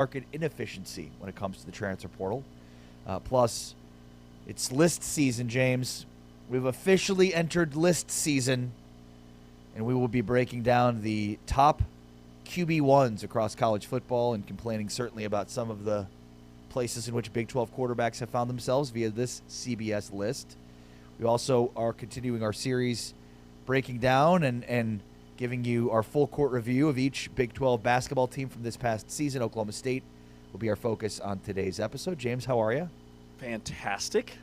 market inefficiency when it comes to the transfer portal. Plus, it's list season, James. We've officially entered list season, and we will be breaking down the top QB1s across college football and complaining certainly about some of the places in which Big 12 quarterbacks have found themselves via this CBS list. We also are continuing our series breaking down and giving you our full court review of each Big 12 basketball team from this past season. Oklahoma State will be our focus on today's episode. James, how are you? Fantastic.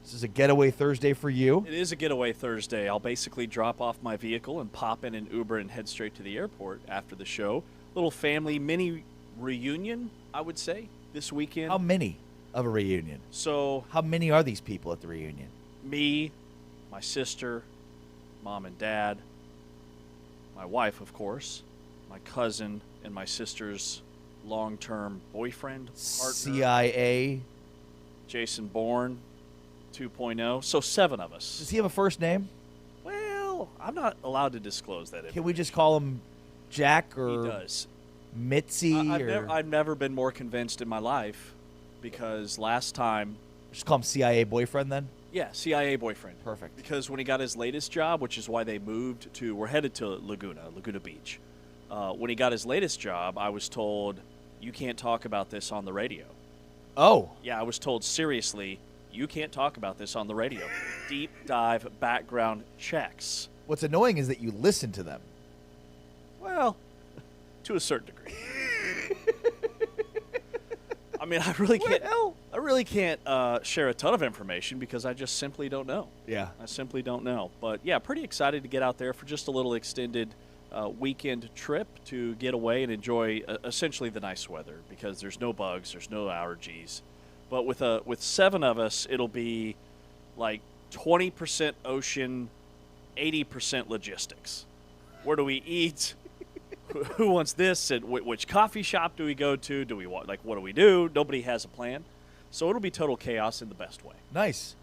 This is a getaway Thursday for you. It is a getaway Thursday. I'll basically drop off my vehicle and pop in an Uber and head straight to the airport after the show. Little family mini reunion, I would say, this weekend. How many of a reunion? So, how many are these people at the reunion? Me, my sister, mom and dad, my wife, of course, my cousin, and my sister's long-term boyfriend, partner, CIA. Jason Bourne 2.0. So 7 of us. Does he have a first name? Well, I'm not allowed to disclose that. Can we just call him Jack or He does. Mitzi? I've never been more convinced in my life because last time. Just call him CIA boyfriend then? Yeah, CIA boyfriend. Perfect. Because when he got his latest job, which is why they moved to, we're headed to Laguna Beach. When he got his latest job, I was told, you can't talk about this on the radio. Oh. Yeah, I was told, seriously, you can't talk about this on the radio. Deep dive background checks. What's annoying is that you listen to them. Well, to a certain degree. I mean, I really can't share a ton of information because I just simply don't know. Yeah. I simply don't know. But, yeah, pretty excited to get out there for just a little extended weekend trip to get away and enjoy essentially the nice weather because there's no bugs, there's no allergies. But with 7 of us, it'll be like 20% ocean, 80% logistics. Where do we eat? Who wants this? And which coffee shop do we go to? Do we want, what do we do? Nobody has a plan. So it'll be total chaos in the best way. Nice.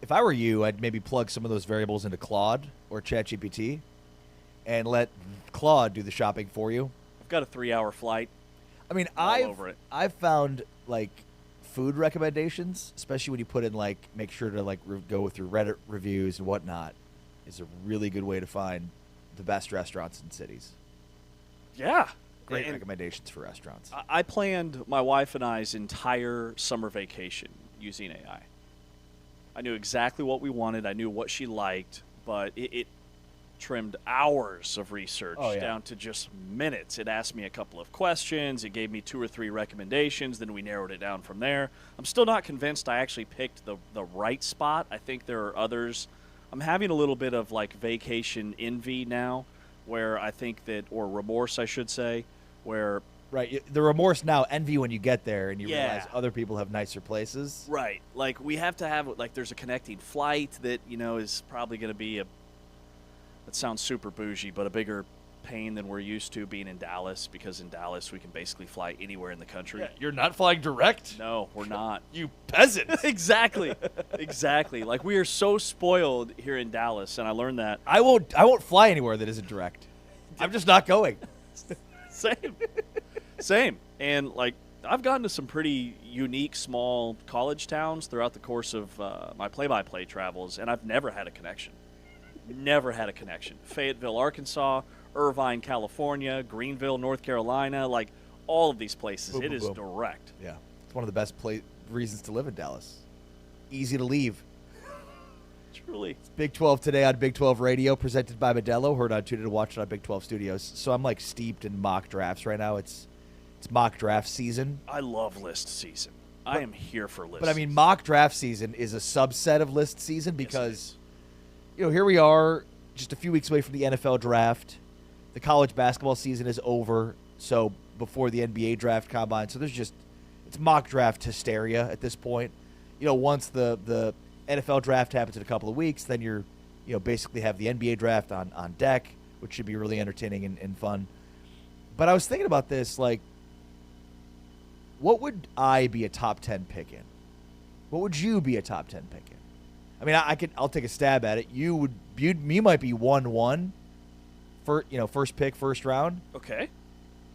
If I were you, I'd maybe plug some of those variables into Claude or ChatGPT and let Claude do the shopping for you. I've got a 3-hour flight. I mean, I've found food recommendations, especially when you put in make sure to go through Reddit reviews and whatnot, is a really good way to find the best restaurants in cities. Yeah. Great recommendations for restaurants. I planned my wife and I's entire summer vacation using AI. I knew exactly what we wanted. I knew what she liked, but it trimmed hours of research down to just minutes. It asked me a couple of questions. It gave me 2 or 3 recommendations. Then we narrowed it down from there. I'm still not convinced I actually picked the right spot. I think there are others. I'm having a little bit of vacation envy now, where I think that, or remorse, I should say, where... Right, the remorse now, envy when you get there and you realize other people have nicer places. Right, we have to have, there's a connecting flight that, is probably going to be that sounds super bougie, but a bigger pain than we're used to being in Dallas, because in Dallas we can basically fly anywhere in the country. Yeah, you're not flying direct? No, we're not. You peasant. Exactly. We are so spoiled here in Dallas, and I learned that. I won't fly anywhere that isn't direct. I'm just not going. Same. And I've gotten to some pretty unique small college towns throughout the course of my play-by-play travels, and I've never had a connection. Fayetteville, Arkansas, Irvine, California, Greenville, North Carolina, all of these places. Boom, it boom, is boom. direct. Yeah. It's one of the best reasons to live in Dallas. Easy to leave. Truly. It's Big 12 today on Big 12 Radio, presented by Modelo. Heard on Tune In to watch it on Big 12 Studios. So I'm steeped in mock drafts right now. It's mock draft season. I love list season. I am here for list. But I mean, mock draft season is a subset of list season because, here we are, just a few weeks away from the NFL draft. The college basketball season is over, so before the NBA draft combine. So it's mock draft hysteria at this point. Once the NFL draft happens in a couple of weeks, then you're, basically have the NBA draft on deck, which should be really entertaining and fun. But I was thinking about this, what would I be a top 10 pick in? What would you be a top 10 pick in? I mean, I'll take a stab at it. You might be 1-1 for, first pick, first round. Okay.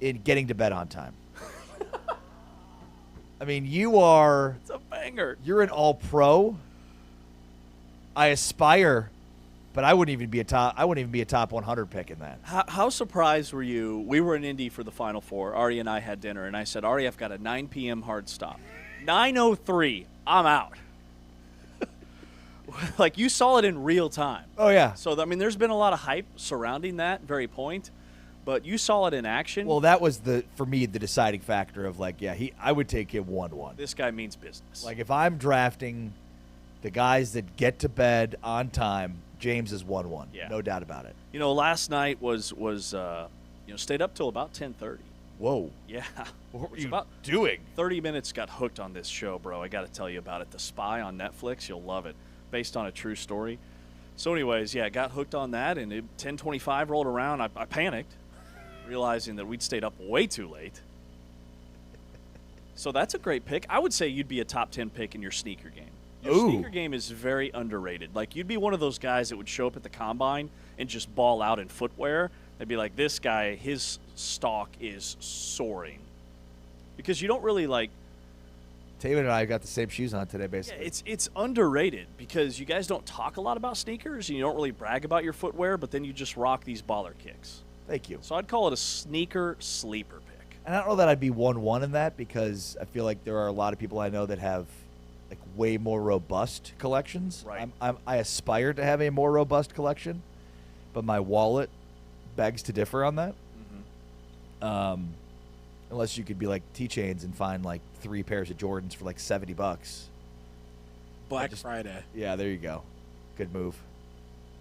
In getting to bed on time. mean, you're It's a banger. an all-pro. I aspire, but I wouldn't even be a top 100 pick in that. How surprised were you? We were in Indy for the Final Four. Ari and I had dinner, and I said, Ari, I've got a 9 p.m. hard stop. 9:03, I'm out. Like, you saw it in real time. Oh yeah. So, I mean, there's been a lot of hype surrounding that very point, but you saw it in action. Well, that was for me the deciding factor of like, yeah, I would take him 1-1. This guy means business. Like if I'm drafting the guys that get to bed on time, James is 1-1. Yeah. No doubt about it. You know, last night was stayed up till about 10:30. Whoa. Yeah. What were It's you about doing? 30 minutes got hooked on this show, bro. I got to tell you about it. The Spy on Netflix. You'll love it. Based on a true story. So anyways, yeah, got hooked on that, and 10:25 rolled around. I panicked, realizing that we'd stayed up way too late. So that's a great pick. I would say you'd be a top 10 pick in your sneaker game. Your Ooh. sneaker game is very underrated. Like, you'd be one of those guys that would show up at the combine and just ball out in footwear. They'd be like, this guy, his stock is soaring. Because you don't really, like, Taven and I got the same shoes on today, yeah, basically. it's underrated because you guys don't talk a lot about sneakers and you don't really brag about your footwear, but then you just rock these baller kicks. Thank you. So I'd call it a sneaker sleeper pick. And I don't know that I'd be 1-1 in that because I feel like there are a lot of people I know that have like way more robust collections. Right. I aspire to have a more robust collection, but my wallet begs to differ on that. Unless you could be like T-Chains and find like 3 pairs of Jordans for like $70. Black Friday. Yeah, there you go. Good move.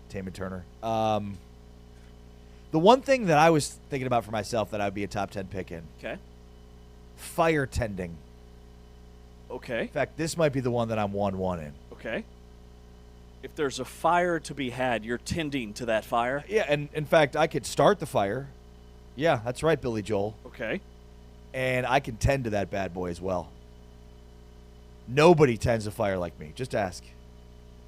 Taman Turner. The one thing that I was thinking about for myself that I would be a top 10 pick in, Okay. fire tending. Okay. In fact, this might be the one that I'm 1-1 in. Okay. If there's a fire to be had, you're tending to that fire. Yeah, and in fact, I could start the fire. Yeah, that's right, Billy Joel. Okay. And I can tend to that bad boy as well. Nobody tends a fire like me. Just ask.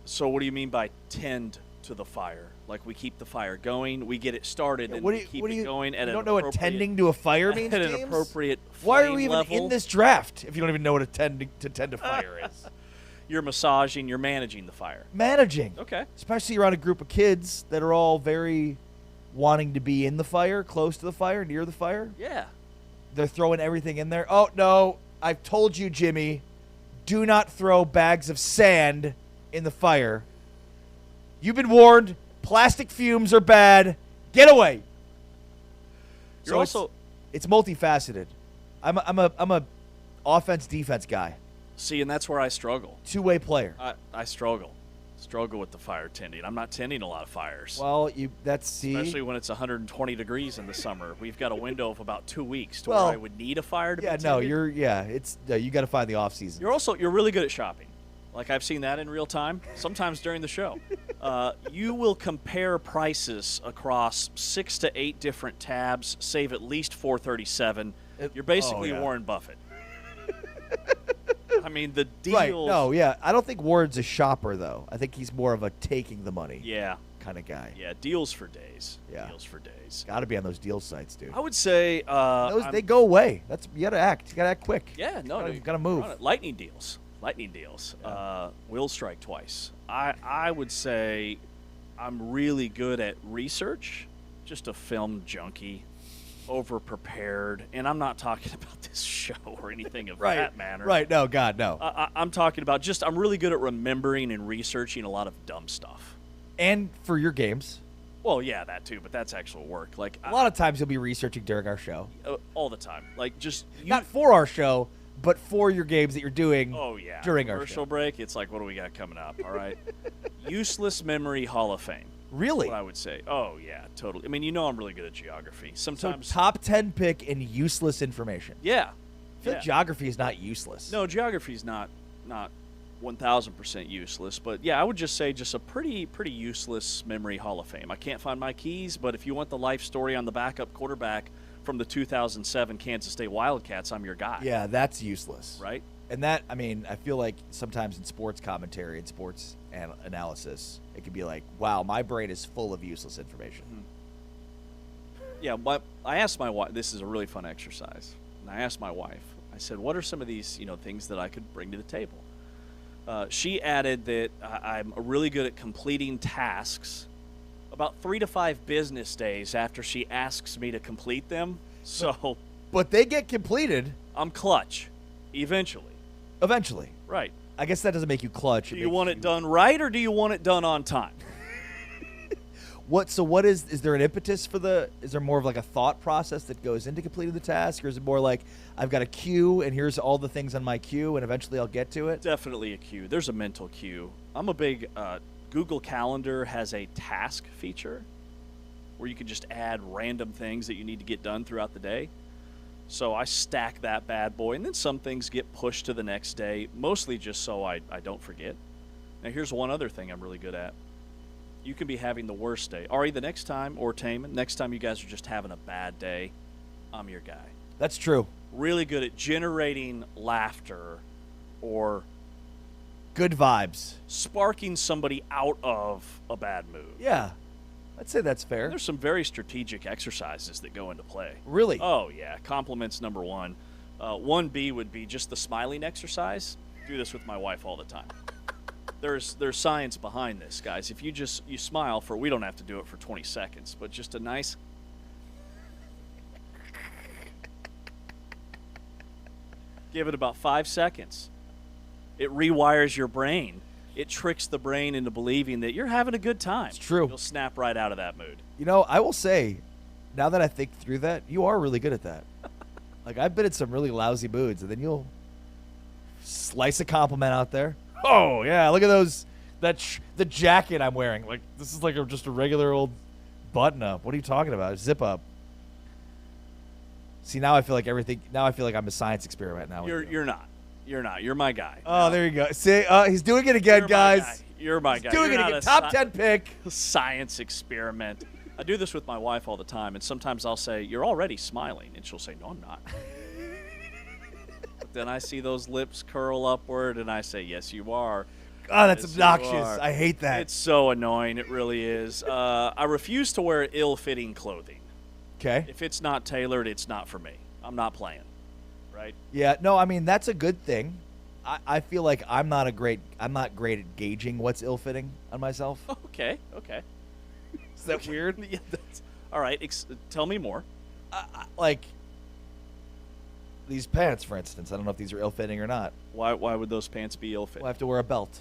So what do you mean by tend to the fire? Like, we keep the fire going, we get it started, and What do we you, keep what do it you, going at you an don't know what appropriate- tending to a fire means, at an James? appropriate Why are flame we even level. in this draft if you don't even know what to tend to fire is? You're massaging, you're managing the fire. Managing. Okay. Especially around a group of kids that are all very wanting to be in the fire, close to the fire, near the fire. Yeah. They're throwing everything in there. Oh, no. I've told you, Jimmy, do not throw bags of sand in the fire. You've been warned. Plastic fumes are bad. Get away. You're So also it's multifaceted. I'm a offense defense guy. see, and that's where I struggle. Two-way player. I struggle with the fire tending. I'm not tending a lot of fires. Well, that's Especially when it's 120 degrees in the summer. We've got a window of about 2 weeks to Well, where I would need a fire to be yeah, tended. you got to find the off season. You're really good at shopping. Like, I've seen that in real time, sometimes during the show. You will compare prices across 6 to 8 different tabs, save at least $4.37. You're basically yeah. Warren Buffett. I mean, the deals. Right. No, yeah. I don't think Warren's a shopper though. I think he's more of a taking the money Yeah, kind of guy. yeah, deals for days. Yeah. Deals for days. Got to be on those deal sites, dude. I would say They go away. You got to act. You got to act quick. Yeah, no, Gotta- you gotta move. run it. Lightning deals. Will strike twice. I would say I'm really good at research, just a film junkie, over prepared, and I'm not talking about this show or anything of that manner. Right. No, God, no. I'm talking about just I'm really good at remembering and researching a lot of dumb stuff. And for your games, Well, yeah, that too, but that's actual work. Like a lot of times you'll be researching during our show. all the time. Like just Not for our show, but for your games that you're doing Oh yeah. during our commercial show. break. It's like, what do we got coming up? All right. Useless memory Hall of Fame. Really? What I would say. Oh yeah, totally. I mean, you know, I'm really good at geography. So Sometimes. top 10 pick in useless information. Yeah. I feel like Yeah. geography is not useless. No, geography's not 1,000% useless, but yeah, I would just say just a pretty useless memory Hall of Fame. I can't find my keys, but if you want the life story on the backup quarterback from the 2007 Kansas State Wildcats, I'm your guy. Yeah, that's useless. Right. And that, I mean, I feel like sometimes in sports commentary and sports analysis, it could be like, wow, my brain is full of useless information. Yeah, but I asked my wife. This is a really fun exercise. And I asked my wife. I said, what are some of these, things that I could bring to the table? She added that I'm really good at completing tasks about 3 to 5 business days after she asks me to complete them. So But they get completed I'm clutch, eventually. eventually. Right. I guess that doesn't make you clutch. Do you want it done right or do you want it done on time? What is there an impetus for is there more of like a thought process that goes into completing the task, or is it more like I've got a queue and here's all the things on my queue and eventually I'll get to it? Definitely a queue. There's a mental queue. I'm a big Google Calendar has a task feature where you can just add random things that you need to get done throughout the day. So I stack that bad boy, and then some things get pushed to the next day, mostly just so I don't forget. Now here's one other thing I'm really good at. You can be having the worst day. Ari, the next time, or Taman, next time you guys are just having a bad day, I'm your guy. That's true. Really good at generating laughter or Good vibes. sparking somebody out of a bad mood. Yeah. I'd say that's fair. There's some very strategic exercises that go into play. Really? Oh, yeah. Compliments number one. 1B would be just the smiling exercise. Do this with my wife all the time. There's science behind this, guys. If you smile we don't have to do it for 20 seconds, but just a nice. Give it about 5 seconds. It rewires your brain. It tricks the brain into believing that you're having a good time. It's true. You'll snap right out of that mood. I will say, now that I think through that, you are really good at that. Like, I've been in some really lousy moods, and then you'll slice a compliment out there. Oh, yeah, look at those. The jacket I'm wearing. Like, this is like just a regular old button-up. What are you talking about? Zip-up. See, now I feel like I'm a science experiment now. You're not. You're not. You're my guy. Oh, there you go. See, he's doing it again, You're guys. my guy. You're my guy. Doing You're it not again. a Top 10 pick. Science experiment. I do this with my wife all the time, and sometimes I'll say, "You're already smiling," and she'll say, "No, I'm not." But then I see those lips curl upward, and I say, "Yes, you are." Oh, that's Yes, you obnoxious. are. I hate that. It's so annoying. It really is. I refuse to wear ill-fitting clothing. Okay. If it's not tailored, it's not for me. I'm not playing. Right? Yeah, no, I mean that's a good thing. I feel like I'm not great at gauging what's ill-fitting on myself. Okay. Is that weird? Yeah, all right. Tell me more. Like these pants, for instance. I don't know if these are ill-fitting or not. Why would those pants be ill-fitting? Well, I have to wear a belt.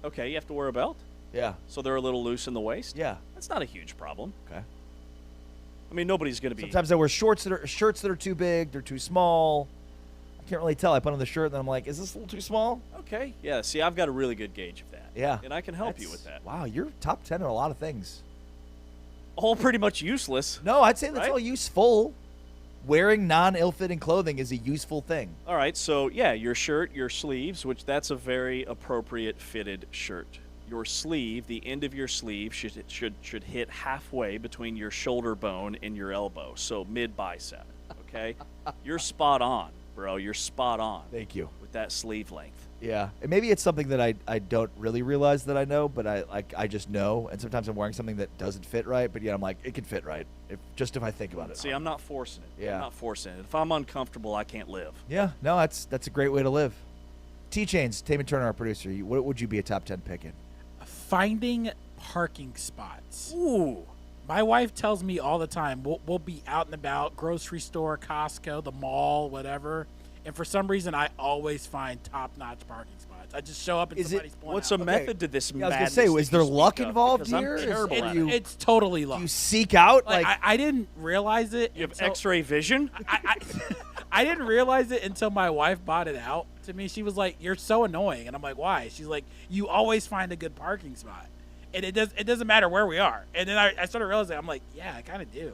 Okay, you have to wear a belt? Yeah. So they're a little loose in the waist? Yeah. That's not a huge problem. Okay. I mean, nobody's going to be... Sometimes I wear shirts that are too big, they're too small. I can't really tell. I put on the shirt and then I'm like, is this a little too small? Okay. Yeah, see, I've got a really good gauge of that. Yeah. And I can help you with that. Wow, you're top 10 in a lot of things. All pretty much useless. No, I'd say that's Right? all useful. Wearing non-ill-fitting clothing is a useful thing. All right, so yeah, your shirt, your sleeves, which that's a very appropriate fitted shirt. Your sleeve, the end of your sleeve should hit halfway between your shoulder bone and your elbow, so mid bicep. Okay, you're spot on, bro. You're spot on. Thank you. With that sleeve length. Yeah, and maybe it's something that I don't really realize that I know, but I just know. And sometimes I'm wearing something that doesn't fit right, but yeah, I'm like, it can fit right if I think about it. See, I'm not forcing it. Yeah. I'm not forcing it. If I'm uncomfortable, I can't live. Yeah, no, that's a great way to live. T-Chains, Taman Turner, our producer. What would you be a top 10 pick in? Finding parking spots. Ooh. My wife tells me all the time, we'll be out and about, grocery store, Costco, the mall, whatever. And for some reason, I always find top-notch parking spots. I just show up and Is it- somebody's pulling What's out. a method to this Yeah, I was madness? gonna say, is that there you speak luck of? involved Because here? I'm Is- terrible or at you- it. It's totally Do luck. you seek out Like, I didn't realize it. You have until- X-ray vision. I didn't realize it until my wife bought it out to me. She was like, "You're so annoying," and I'm like, "Why?" She's like, "You always find a good parking spot, and it doesn't matter where we are." And then I started realizing, I'm like, "Yeah, I kind of do."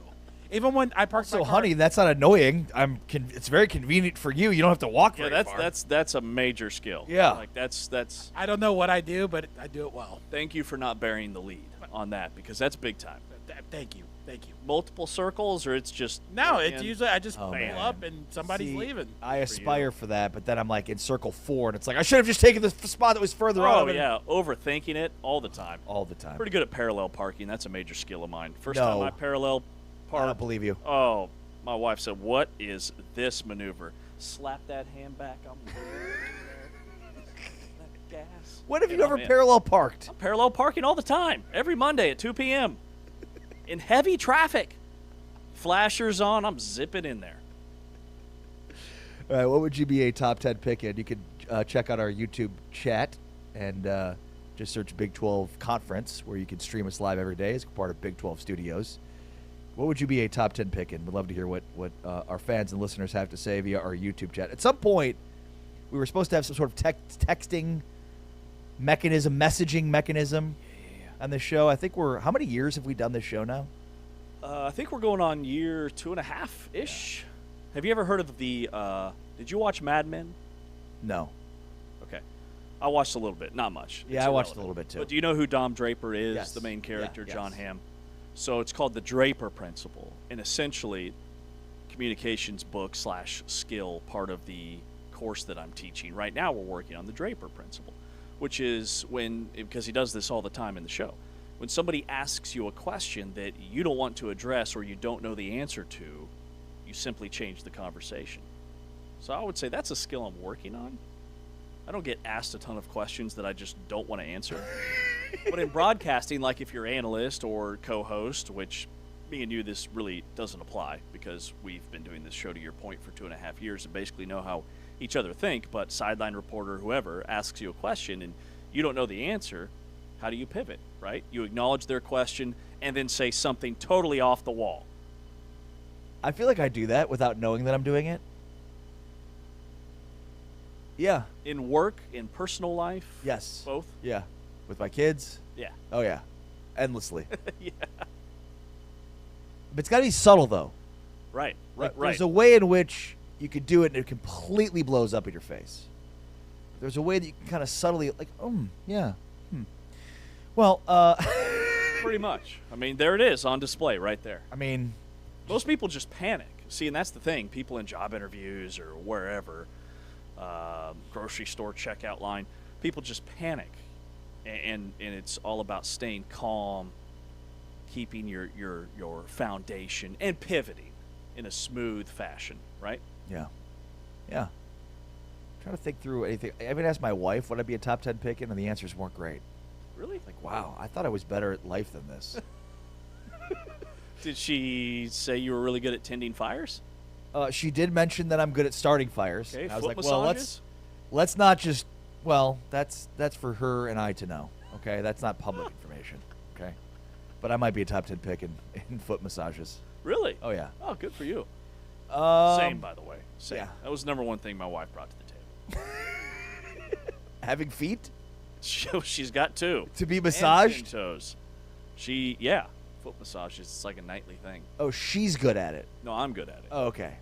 Even when I park So, my car, honey, that's not annoying. It's very convenient for you. You don't have to walk Yeah, very far. that's a major skill. Yeah. Like that's. I don't know what I do, but I do it well. Thank you for not bearing the lead on that because that's big time. Thank you. Multiple circles, or it's just No, right it's in? usually I just Oh, pull man. up and somebody's See, leaving. I aspire for that, but then I'm like in circle 4, and it's like I should have just taken the spot that was further Oh on. yeah, overthinking it all the time. All the time. Pretty good at parallel parking. That's a major skill of mine. First No. time I parallel I parked. don't believe you. Oh, my wife said, "What is this maneuver?" slap that hand back. I'm that gas. When have you know, ever man. parallel parked? I'm parallel parking all the time, every Monday at 2 p.m. in heavy traffic. Flashers on, I'm zipping in there. All right, what would you be a top 10 pick in? You could check out our YouTube chat and just search Big 12 Conference, where you can stream us live every day as part of Big 12 Studios. What would you be a top 10 pick in? We'd love to hear what our fans and listeners have to say via our YouTube chat. At some point, we were supposed to have some sort of texting mechanism, messaging mechanism on the show. I think how many years have we done this show now? I think we're going on year 2.5-ish. Yeah. Have you ever heard of the, did you watch Mad Men? No. Okay. I watched a little bit, not much. Yeah, I watched a little bit too. But do you know who Dom Draper is, Yes. the main character, Yeah, John yes. Hamm? So it's called the Draper Principle, and essentially communications book / skill part of the course that I'm teaching. Right now we're working on the Draper Principle, which is because he does this all the time in the show, when somebody asks you a question that you don't want to address or you don't know the answer to, you simply change the conversation. So I would say that's a skill I'm working on. I don't get asked a ton of questions that I just don't want to answer. But in broadcasting, like if you're analyst or co-host, which me and you, this really doesn't apply because we've been doing this show, to your point, for 2.5 years and basically know how each other think, but sideline reporter, whoever, asks you a question and you don't know the answer, how do you pivot, right? You acknowledge their question and then say something totally off the wall. I feel like I do that without knowing that I'm doing it. Yeah. In work, in personal life? Yes. Both? Yeah. With my kids? Yeah. Oh, yeah. Endlessly. Yeah. But it's got to be subtle, though. Right. Like, Right. There's a way in which you could do it and it completely blows up in your face. There's a way that you can kind of subtly, like, yeah. Well, Pretty much. I mean, there it is on display right there. I mean, Most people just panic. See, and that's the thing. People in job interviews or wherever, grocery store checkout line, people just panic. And it's all about staying calm, keeping your foundation, and pivoting in a smooth fashion, right? yeah. Yeah. Trying to think through anything. I even asked my wife, would I be a top 10 pick in? And the answers weren't great. Really? Like, wow, I thought I was better at life than this. Did she say you were really good at tending fires? She did mention that I'm good at starting fires. Okay, And I was foot like, well, massages? let's not just. Well, that's for her and I to know. Okay, that's not public information. Okay, but I might be a top 10 pick in foot massages. Really? Oh yeah. Oh, good for you. Um, Same, by the way. Same. yeah. That was the number one thing my wife brought to the table. Having feet She's got two. to be And massaged. toes. Foot massages. It's like a nightly thing. Oh, she's good at it. No, I'm good at it. Oh, okay.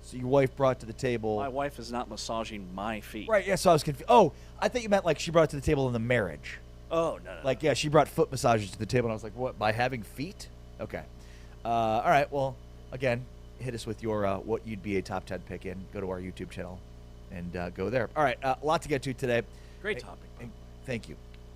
So your wife brought to the table. My wife is not massaging my feet. Right. Yeah. So I was confused. Oh, I thought you meant like she brought it to the table in the marriage. Oh, no. Like, yeah, she brought foot massages to the table, and I was like, what, by having feet? Okay. All right, well, again, hit us with your what you'd be a top 10 pick in. Go to our YouTube channel and go there. All right, a lot to get to today. Great topic. And thank you.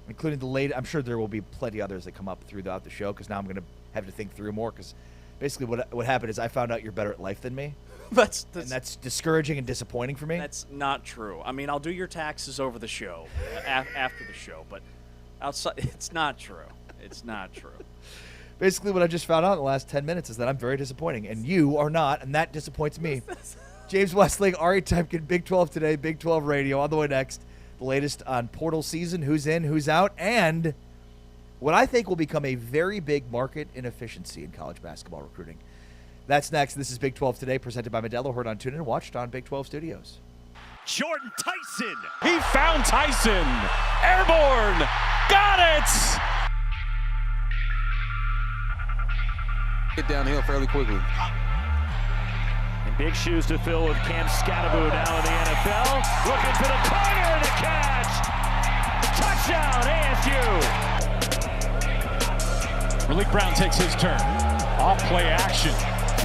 Including the late, I'm sure there will be plenty others that come up throughout the show, because now I'm going to have to think through more, because basically what happened is I found out you're better at life than me, That's and that's discouraging and disappointing for me. That's not true. I mean, I'll do your taxes over the show, after the show, but outside, it's not true. It's not true. Basically, what I just found out in the last 10 minutes is that I'm very disappointing, and you are not, and that disappoints me. James Westling, Ari Temkin, Big 12 Today, Big 12 Radio. On the way next, the latest on portal season, who's in, who's out, and what I think will become a very big market inefficiency in college basketball recruiting. That's next. This is Big 12 Today, presented by Modelo. Heard on TuneIn and watched on Big 12 Studios. Jordan Tyson. He found Tyson. Airborne. Got it. Get downhill fairly quickly. And big shoes to fill with Cam Scatterbo now in the NFL. Looking for the corner and the catch. Touchdown, ASU. Malik Brown takes his turn. Off play action.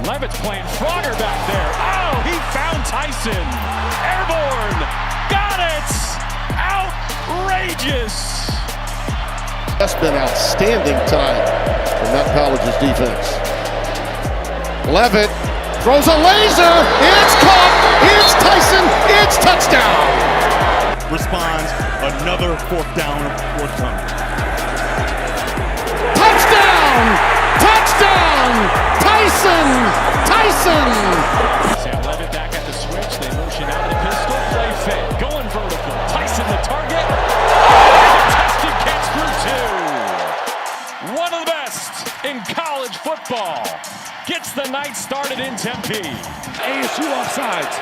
Levitt's playing Frogger back there. Oh, he found Tyson. Airborne. Got it. Outrageous. That's been outstanding time from that college's defense. Levitt throws a laser. It's caught It's Tyson. It's touchdown. Responds, another fourth down forthcoming. Touchdown! Touchdown! Tyson! Tyson! Sam Levitt back at the switch. They motion out of the pistol. Play fake. Going vertical. Tyson the target. Contested catch through two. One of the best in college football. Gets the night started in Tempe. ASU offsides.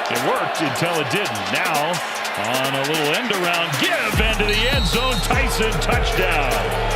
It worked until it didn't. Now, on a little end around, give into the end zone. Tyson touchdown.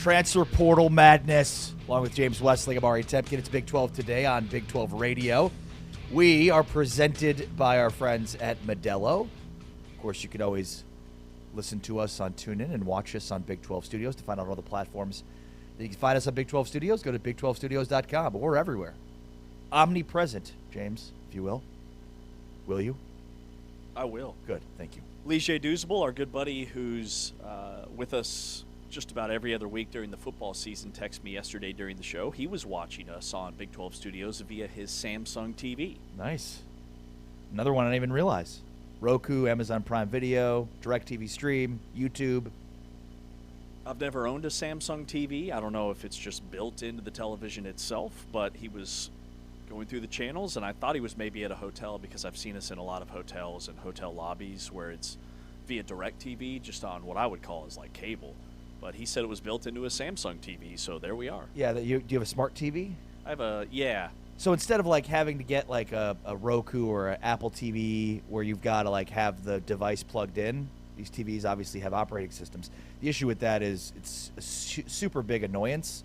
Transfer portal madness. Along with James Wesley, I'm Ari Tepkin. It's Big 12 today on Big 12 Radio. We are presented by our friends at Modelo. Of course, you can always listen to us on TuneIn and watch us on Big 12 Studios to find out all the platforms that you can find us on Big 12 Studios. Go to big12studios.com. But we're everywhere. Omnipresent, James, if you will. Will you? I will. Good. Thank you. Lige Douzable, our good buddy who's with us just about every other week during the football season, texted me yesterday during the show. He was watching us on Big 12 Studios via his Samsung TV. Nice. Another one I didn't even realize. Roku, Amazon Prime Video, DirecTV Stream, YouTube. I've never owned a Samsung TV. I don't know if it's just built into the television itself, but he was going through the channels, and I thought he was maybe at a hotel because I've seen us in a lot of hotels and hotel lobbies where it's via DirecTV, just on what I would call as like cable. But he said it was built into a Samsung TV, so there we are. Yeah, do you have a smart TV? I have a, yeah. So instead of like having to get like a Roku or an Apple TV where you've got to like have the device plugged in, these TVs obviously have operating systems. The issue with that is it's a super big annoyance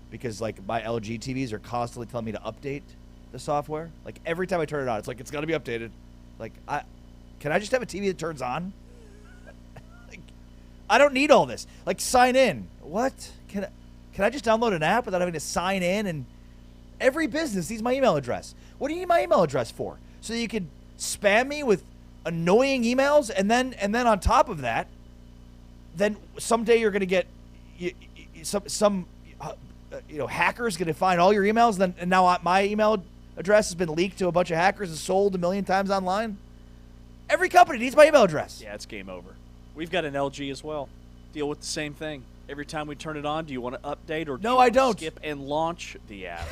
because like my LG TVs are constantly telling me to update the software. Like every time I turn it on, it's like it's got to be updated. Like can I just have a TV that turns on? I don't need all this. Like, sign in. What? Can I just download an app without having to sign in? And every business needs my email address. What do you need my email address for? So you can spam me with annoying emails, and then on top of that, then someday you're going to get some hacker's going to find all your emails, and now my email address has been leaked to a bunch of hackers and sold 1 million times online. Every company needs my email address. Yeah, it's game over. We've got an LG as well. Deal with the same thing. Every time we turn it on, do you want to update or do you want to skip and launch the app?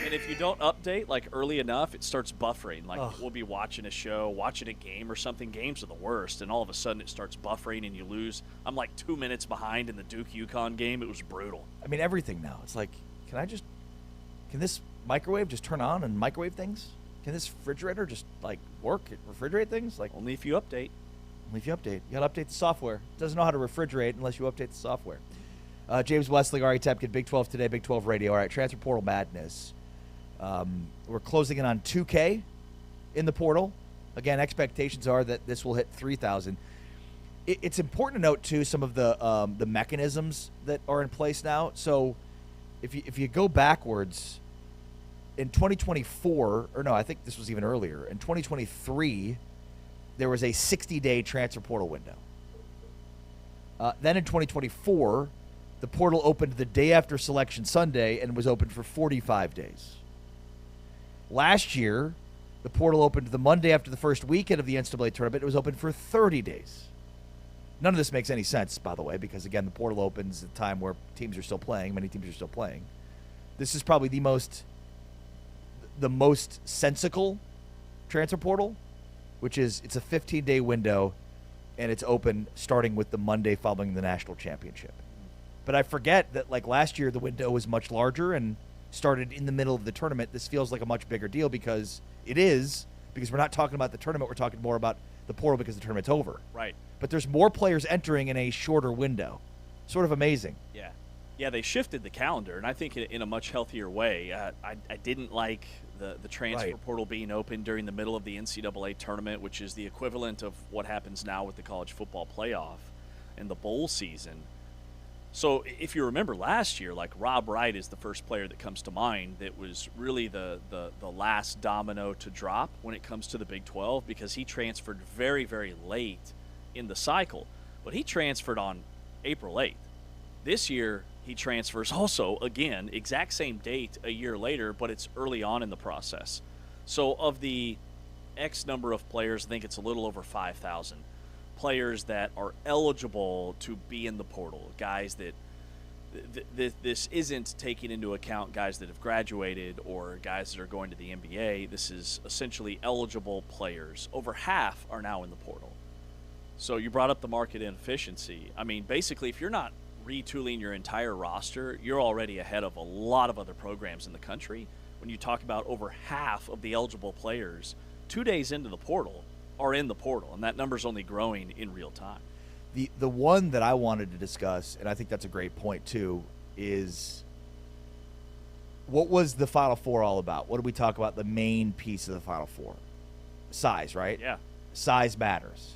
And if you don't update like early enough, it starts buffering. Like we'll be watching a show, watching a game or something. Games are the worst, and all of a sudden it starts buffering and you lose. I'm like 2 minutes behind in the Duke UConn game. It was brutal. I mean, everything now. It's like, can this microwave just turn on and microwave things? Can this refrigerator just like work, refrigerate things? Like only if you update. If you update, you got to update the software. It doesn't know how to refrigerate unless you update the software. James Wesley, Ari Tepkin, Big 12 today, Big 12 Radio. All right, transfer portal madness. We're closing in on 2K in the portal. Again, expectations are that this will hit 3,000. It's important to note too some of the mechanisms that are in place now. So if you go backwards in 2024, or no, I think this was even earlier in 2023. There was a 60-day transfer portal window. Then in 2024, the portal opened the day after Selection Sunday and was open for 45 days. Last year, the portal opened the Monday after the first weekend of the NCAA tournament. It was open for 30 days. None of this makes any sense, by the way, because, again, the portal opens at a time where teams are still playing. Many teams are still playing. This is probably the most sensical transfer portal, which is it's a 15-day window, and it's open starting with the Monday following the national championship. But I forget that, like, last year the window was much larger and started in the middle of the tournament. This feels like a much bigger deal because we're not talking about the tournament. We're talking more about the portal because the tournament's over. Right. But there's more players entering in a shorter window. Sort of amazing. Yeah. Yeah, they shifted the calendar, and I think in a much healthier way. I didn't like the transfer portal being open during the middle of the NCAA tournament, which is the equivalent of what happens now with the college football playoff and the bowl season. So if you remember last year, like Rob Wright is the first player that comes to mind that was really the last domino to drop when it comes to the Big 12 because he transferred very, very late in the cycle. But he transferred on April 8th. This year, he transfers also, again, exact same date a year later, but it's early on in the process. So of the X number of players, I think it's a little over 5,000 players that are eligible to be in the portal, guys that this isn't taking into account guys that have graduated or guys that are going to the NBA. This is essentially eligible players. Over half are now in the portal. So you brought up the market inefficiency. I mean, basically, if you're not retooling your entire roster, you're already ahead of a lot of other programs in the country. When you talk about over half of the eligible players 2 days into the portal are in the portal, and that number's only growing in real time. The one that I wanted to discuss, and I think that's a great point too, is what was the Final Four all about? What did we talk about? The main piece of the Final Four? Size, right? Yeah. Size matters.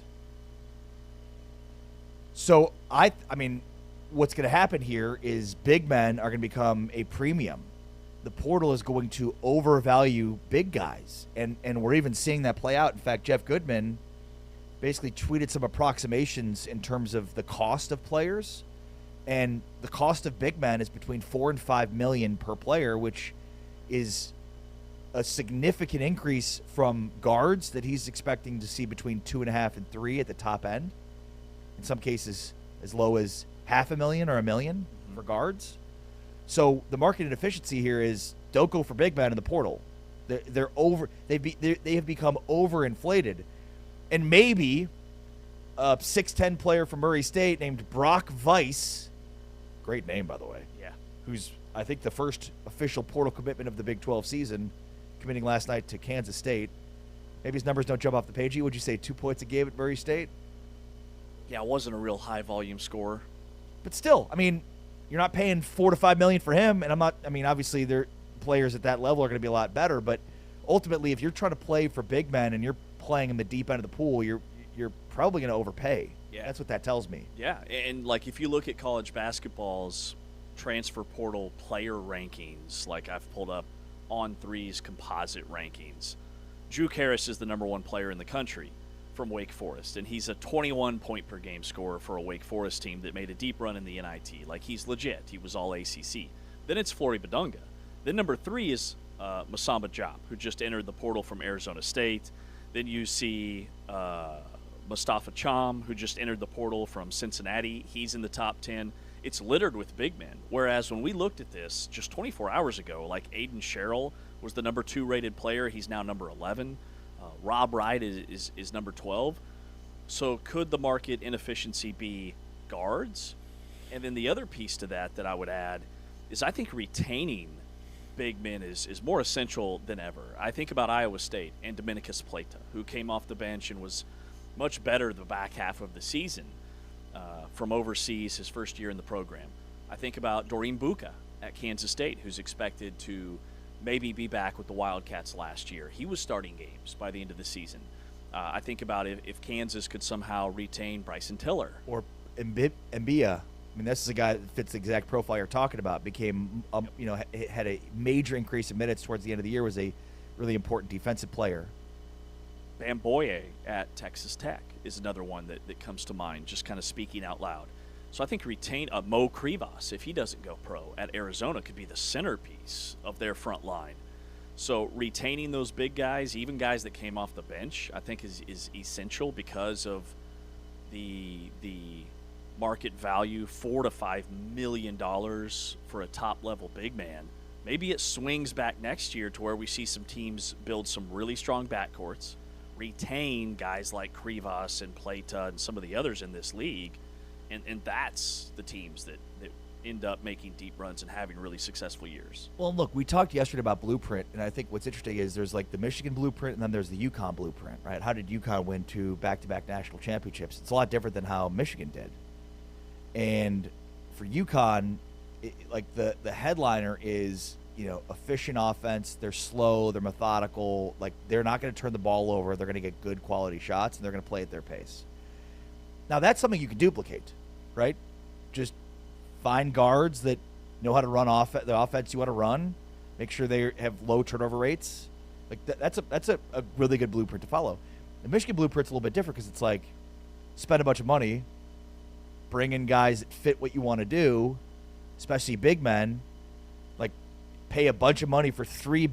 So, I mean, what's going to happen here is big men are going to become a premium. The portal is going to overvalue big guys, and we're even seeing that play out. In fact, Jeff Goodman basically tweeted some approximations in terms of the cost of players, and the cost of big men is between $4 and $5 million per player, which is a significant increase from guards that he's expecting to see between 2.5 and 3 at the top end. In some cases, as low as $500,000 or $1 million for guards. So the market inefficiency here is don't go for big men in the portal. They're over. They have become overinflated, and maybe a 6'10" player from Murray State named Brock Weiss, great name by the way. Yeah. Who's I think the first official portal commitment of the Big 12 season, committing last night to Kansas State. Maybe his numbers don't jump off the page. Would you say 2 points a game at Murray State? Yeah, it wasn't a real high volume scorer. But still, I mean, you're not paying $4 to $5 million for him, and I'm not. I mean, obviously, their players at that level are going to be a lot better. But ultimately, if you're trying to play for big men and you're playing in the deep end of the pool, you're probably going to overpay. Yeah. That's what that tells me. Yeah, and like if you look at college basketball's transfer portal player rankings, like I've pulled up On3's composite rankings, Drew Karras is the #1 player in the country from Wake Forest, and he's a 21 point per game scorer for a Wake Forest team that made a deep run in the NIT. Like, he's legit. He was all ACC. Then it's Flory Badunga. Then #3 is Masamba Diop, who just entered the portal from Arizona State. Then you see Mustafa Cham, who just entered the portal from Cincinnati. He's in the top 10. It's littered with big men. Whereas when we looked at this just 24 hours ago, like Aiden Sherrill was the #2 rated player. He's now number 11. Rob Wright is number 12. So could the market inefficiency be guards? And then the other piece to that I would add is I think retaining big men is more essential than ever. I think about Iowa State and Dominicus Plata, who came off the bench and was much better the back half of the season from overseas his first year in the program. I think about Doreen Buka at Kansas State, who's expected to maybe be back with the Wildcats last year. He was starting games by the end of the season. I think about if Kansas could somehow retain Bryson Tiller. Or Mbia. I mean, this is a guy that fits the exact profile you're talking about. Became, had a major increase in minutes towards the end of the year, was a really important defensive player. Bam Boye at Texas Tech is another one that comes to mind, just kind of speaking out loud. So I think retain Mo Krivas, if he doesn't go pro, at Arizona could be the centerpiece of their front line. So retaining those big guys, even guys that came off the bench, I think is essential because of the market value, $4 to $5 million for a top-level big man. Maybe it swings back next year to where we see some teams build some really strong backcourts, retain guys like Krivas and Plata and some of the others in this league, and that's the teams that end up making deep runs and having really successful years. Well, look, we talked yesterday about blueprint, and I think what's interesting is there's like the Michigan blueprint and then there's the UConn blueprint, right? How did UConn win 2 back-to-back national championships? It's a lot different than how Michigan did. And for UConn, the headliner is, efficient offense. They're slow. They're methodical. Like, they're not going to turn the ball over. They're going to get good quality shots, and they're going to play at their pace. Now, that's something you can duplicate, right? Just find guards that know how to run the offense you want to run. Make sure they have low turnover rates. Like, that's a really good blueprint to follow. The Michigan blueprint's a little bit different because it's like spend a bunch of money, bring in guys that fit what you want to do, especially big men. Like, pay a bunch of money for three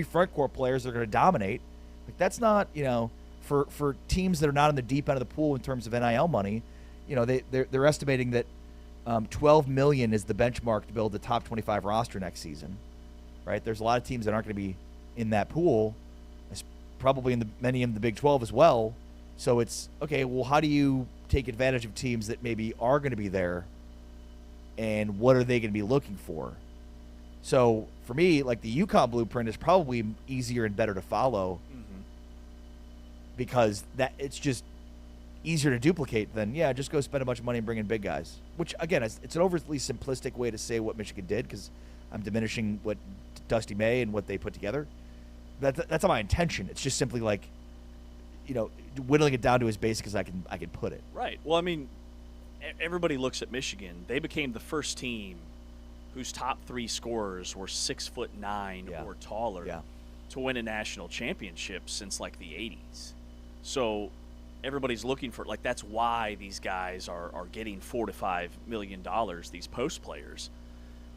front court players that are going to dominate. Like, that's not, for teams that are not in the deep end of the pool in terms of NIL money, they're estimating that $12 million is the benchmark to build the top 25 roster next season, right? There's a lot of teams that aren't going to be in that pool, probably many in the Big 12 as well. So it's, okay, well, how do you take advantage of teams that maybe are going to be there, and what are they going to be looking for? So for me, like, the UConn blueprint is probably easier and better to follow because that it's just easier to duplicate than, yeah, just go spend a bunch of money and bring in big guys. Which, again, it's an overly simplistic way to say what Michigan did because I'm diminishing what Dusty May and what they put together. That's not my intention. It's just simply like, whittling it down to as basic as I can put it. Right. Well, I mean, everybody looks at Michigan. They became the first team whose top 3 scorers were 6'9" or taller to win a national championship since like the 80s. So everybody's looking for, like, that's why these guys are getting $4 to $5 million, these post players.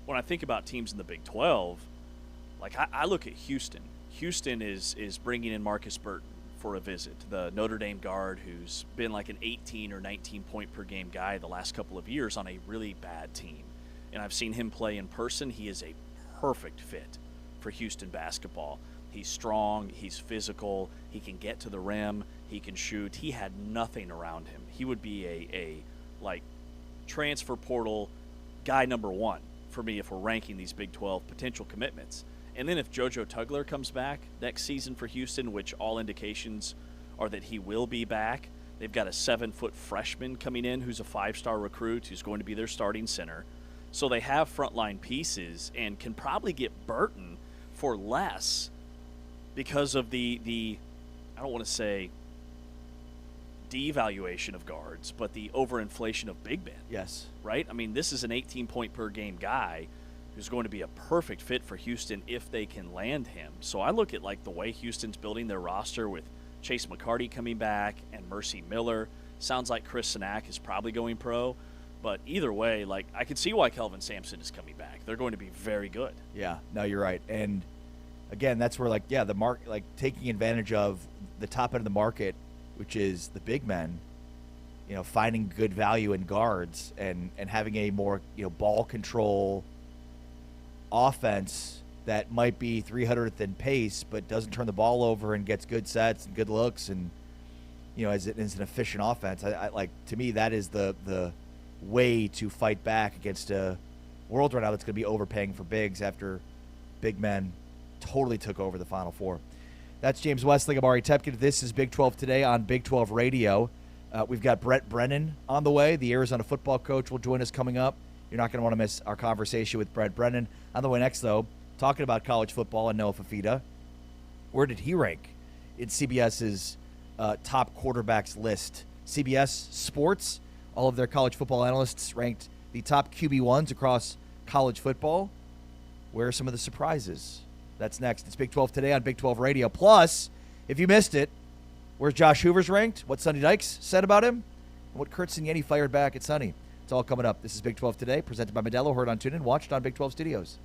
When I think about teams in the Big 12, like I look at Houston. Houston is bringing in Marcus Burton for a visit, the Notre Dame guard who's been like an 18 or 19 point per game guy the last couple of years on a really bad team. And I've seen him play in person. He is a perfect fit for Houston basketball. He's strong, he's physical, he can get to the rim, he can shoot. He had nothing around him. He would be a transfer portal guy number 1 for me if we're ranking these Big 12 potential commitments. And then if JoJo Tugler comes back next season for Houston, which all indications are that he will be back, they've got a 7-foot freshman coming in who's a 5-star recruit who's going to be their starting center. So they have frontline pieces and can probably get Burton for less because of the I don't want to say devaluation of guards, but the overinflation of big men. Yes. Right? I mean, this is an 18-point per game guy who's going to be a perfect fit for Houston if they can land him. So I look at like the way Houston's building their roster with Chase McCarty coming back and Mercy Miller. Sounds like Chris Sinak is probably going pro. But either way, like, I could see why Kelvin Sampson is coming back. They're going to be very good. Yeah, no, you're right. And again, that's where, like, the market, like, taking advantage of the top end of the market, which is the big men, finding good value in guards and having a more, ball control offense that might be 300th in pace, but doesn't turn the ball over and gets good sets and good looks and, as an efficient offense. I like, to me, that is the way to fight back against a world right now that's going to be overpaying for bigs after big men totally took over the Final Four. That's James Westling, Amari Tepkin. This is Big 12 Today on Big 12 Radio. We've got Brett Brennan on the way. The Arizona football coach will join us coming up. You're not going to want to miss our conversation with Brett Brennan. On the way next, though, talking about college football and Noah Fifita. Where did he rank in CBS's top quarterbacks list? CBS Sports, all of their college football analysts ranked the top QB1s across college football. Where are some of the surprises? That's next. It's Big 12 Today on Big 12 Radio. Plus, if you missed it, where's Josh Hoover's ranked? What Sonny Dykes said about him? And what Kurt Cignetti fired back at Sonny? It's all coming up. This is Big 12 Today, presented by Modelo, heard on TuneIn, watched on Big 12 Studios.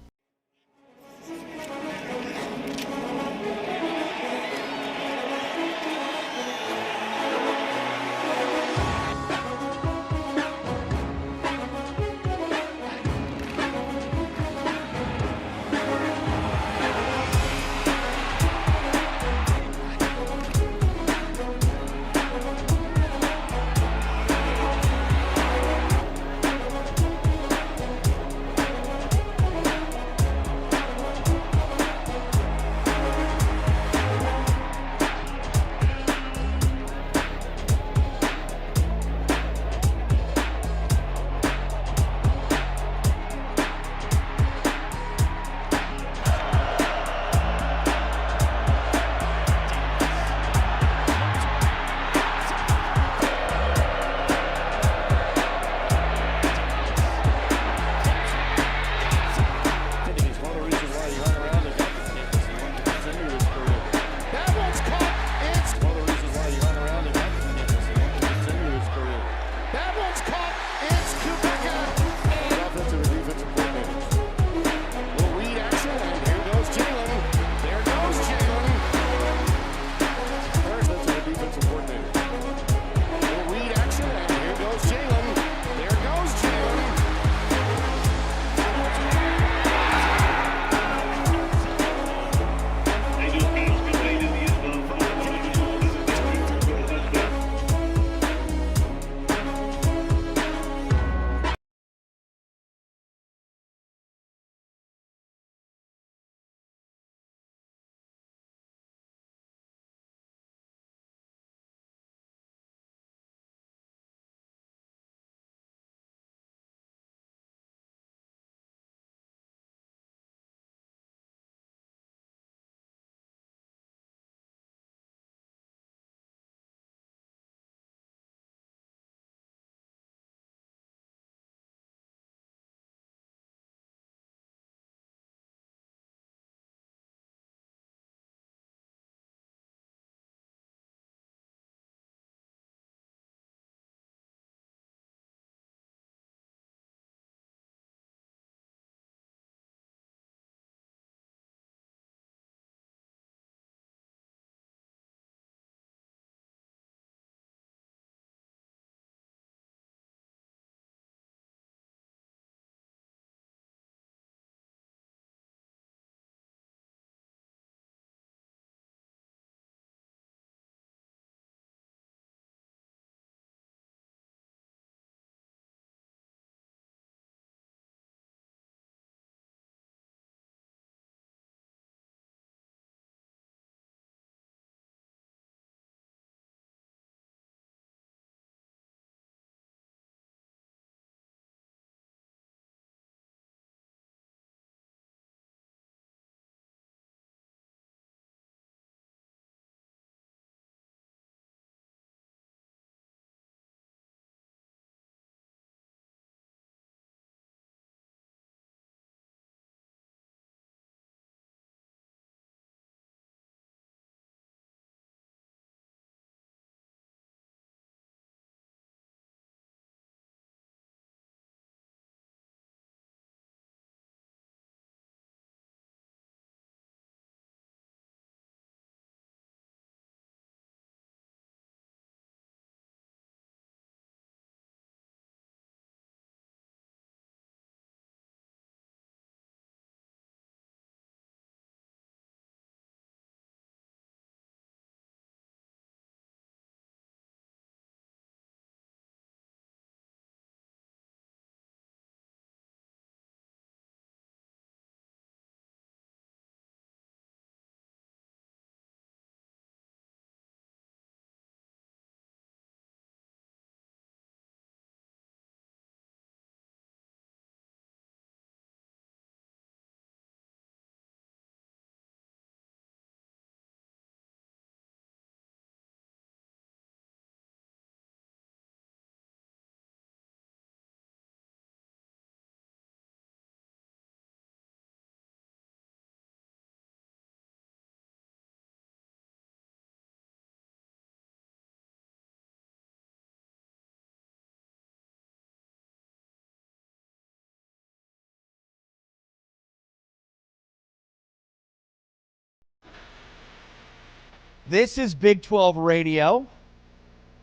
This is Big 12 Radio.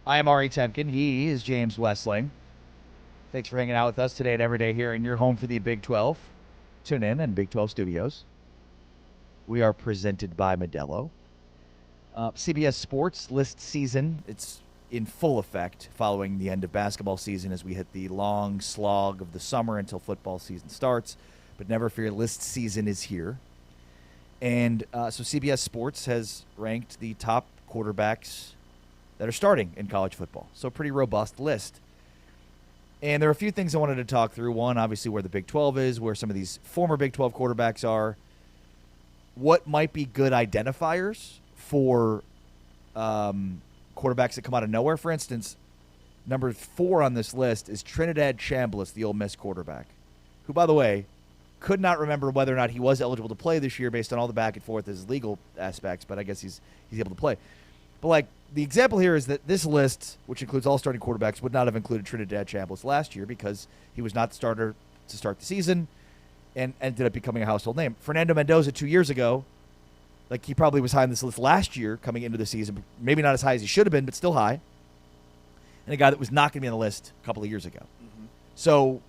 I am Ari Temkin. He is James Westling. Thanks for hanging out with us today and every day here in your home for the Big 12. Tune in and Big 12 Studios. We are presented by Modelo. CBS Sports list season. It's in full effect following the end of basketball season as we hit the long slog of the summer until football season starts. But never fear, list season is here. And so CBS Sports has ranked the top quarterbacks that are starting in college football. So a pretty robust list. And there are a few things I wanted to talk through. One, obviously, where the Big 12 is, where some of these former Big 12 quarterbacks are, what might be good identifiers for quarterbacks that come out of nowhere. For instance, number 4 on this list is Trinidad Chambliss, the Ole Miss quarterback, who, by the way, could not remember whether or not he was eligible to play this year based on all the back and forth as his legal aspects, but I guess he's able to play. But, like, the example here is that this list, which includes all starting quarterbacks, would not have included Trinidad Chambliss last year because he was not the starter to start the season and ended up becoming a household name. Fernando Mendoza 2 years ago, like, he probably was high on this list last year coming into the season, maybe not as high as he should have been, but still high. And a guy that was not going to be on the list a couple of years ago. Mm-hmm. So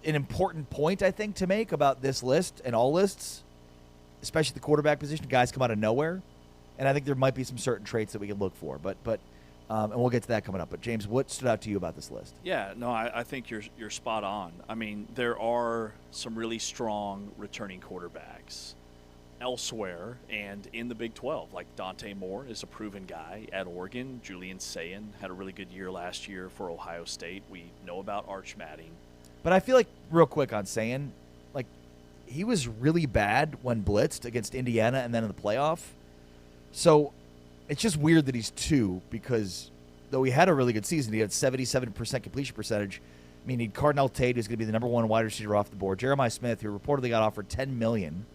an important point, I think, to make about this list and all lists, especially the quarterback position, guys come out of nowhere. And I think there might be some certain traits that we can look for. But and we'll get to that coming up. But, James, what stood out to you about this list? Yeah, no, I think you're spot on. I mean, there are some really strong returning quarterbacks elsewhere and in the Big 12. Like Dante Moore is a proven guy at Oregon. Julian Sayin had a really good year last year for Ohio State. We know about Arch Manning. But I feel like, real quick on Sayin, like, he was really bad when blitzed against Indiana and then in the playoff. So it's just weird that he's 2 because though he had a really good season, he had 77% completion percentage. I mean, he had Cardinal Tate, who's going to be the number 1 wide receiver off the board. Jeremiah Smith, who reportedly got offered $10 million.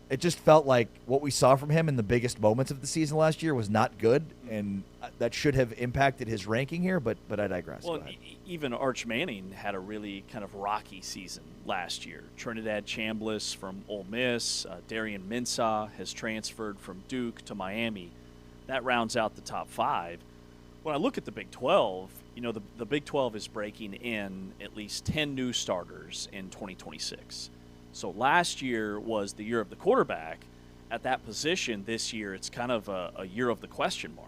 It just felt like what we saw from him in the biggest moments of the season last year was not good, and that should have impacted his ranking here, but I digress. Well, even Arch Manning had a really kind of rocky season last year. Trinidad Chambliss from Ole Miss, Darian Mensah has transferred from Duke to Miami. That rounds out the top 5. When I look at the Big 12, you know, the Big 12 is breaking in at least 10 new starters in 2026. So last year was the year of the quarterback. At that position this year, it's kind of a year of the question mark.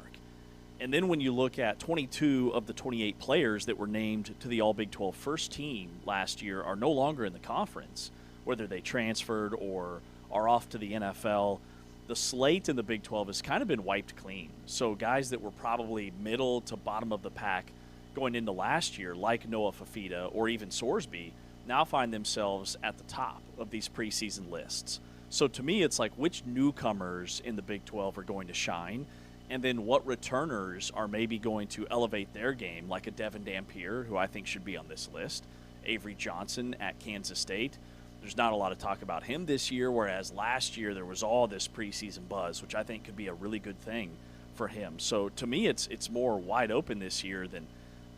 And then when you look at 22 of the 28 players that were named to the All-Big 12 first team last year are no longer in the conference, whether they transferred or are off to the NFL. The slate in the Big 12 has kind of been wiped clean. So guys that were probably middle to bottom of the pack going into last year, like Noah Fafita or even Sorsby, now find themselves at the top of these preseason lists. So to me, it's like which newcomers in the Big 12 are going to shine, and then what returners are maybe going to elevate their game, like a Devin Dampier, who I think should be on this list, Avery Johnson at Kansas State. There's not a lot of talk about him this year, whereas last year there was all this preseason buzz, which I think could be a really good thing for him. So to me, it's more wide open this year than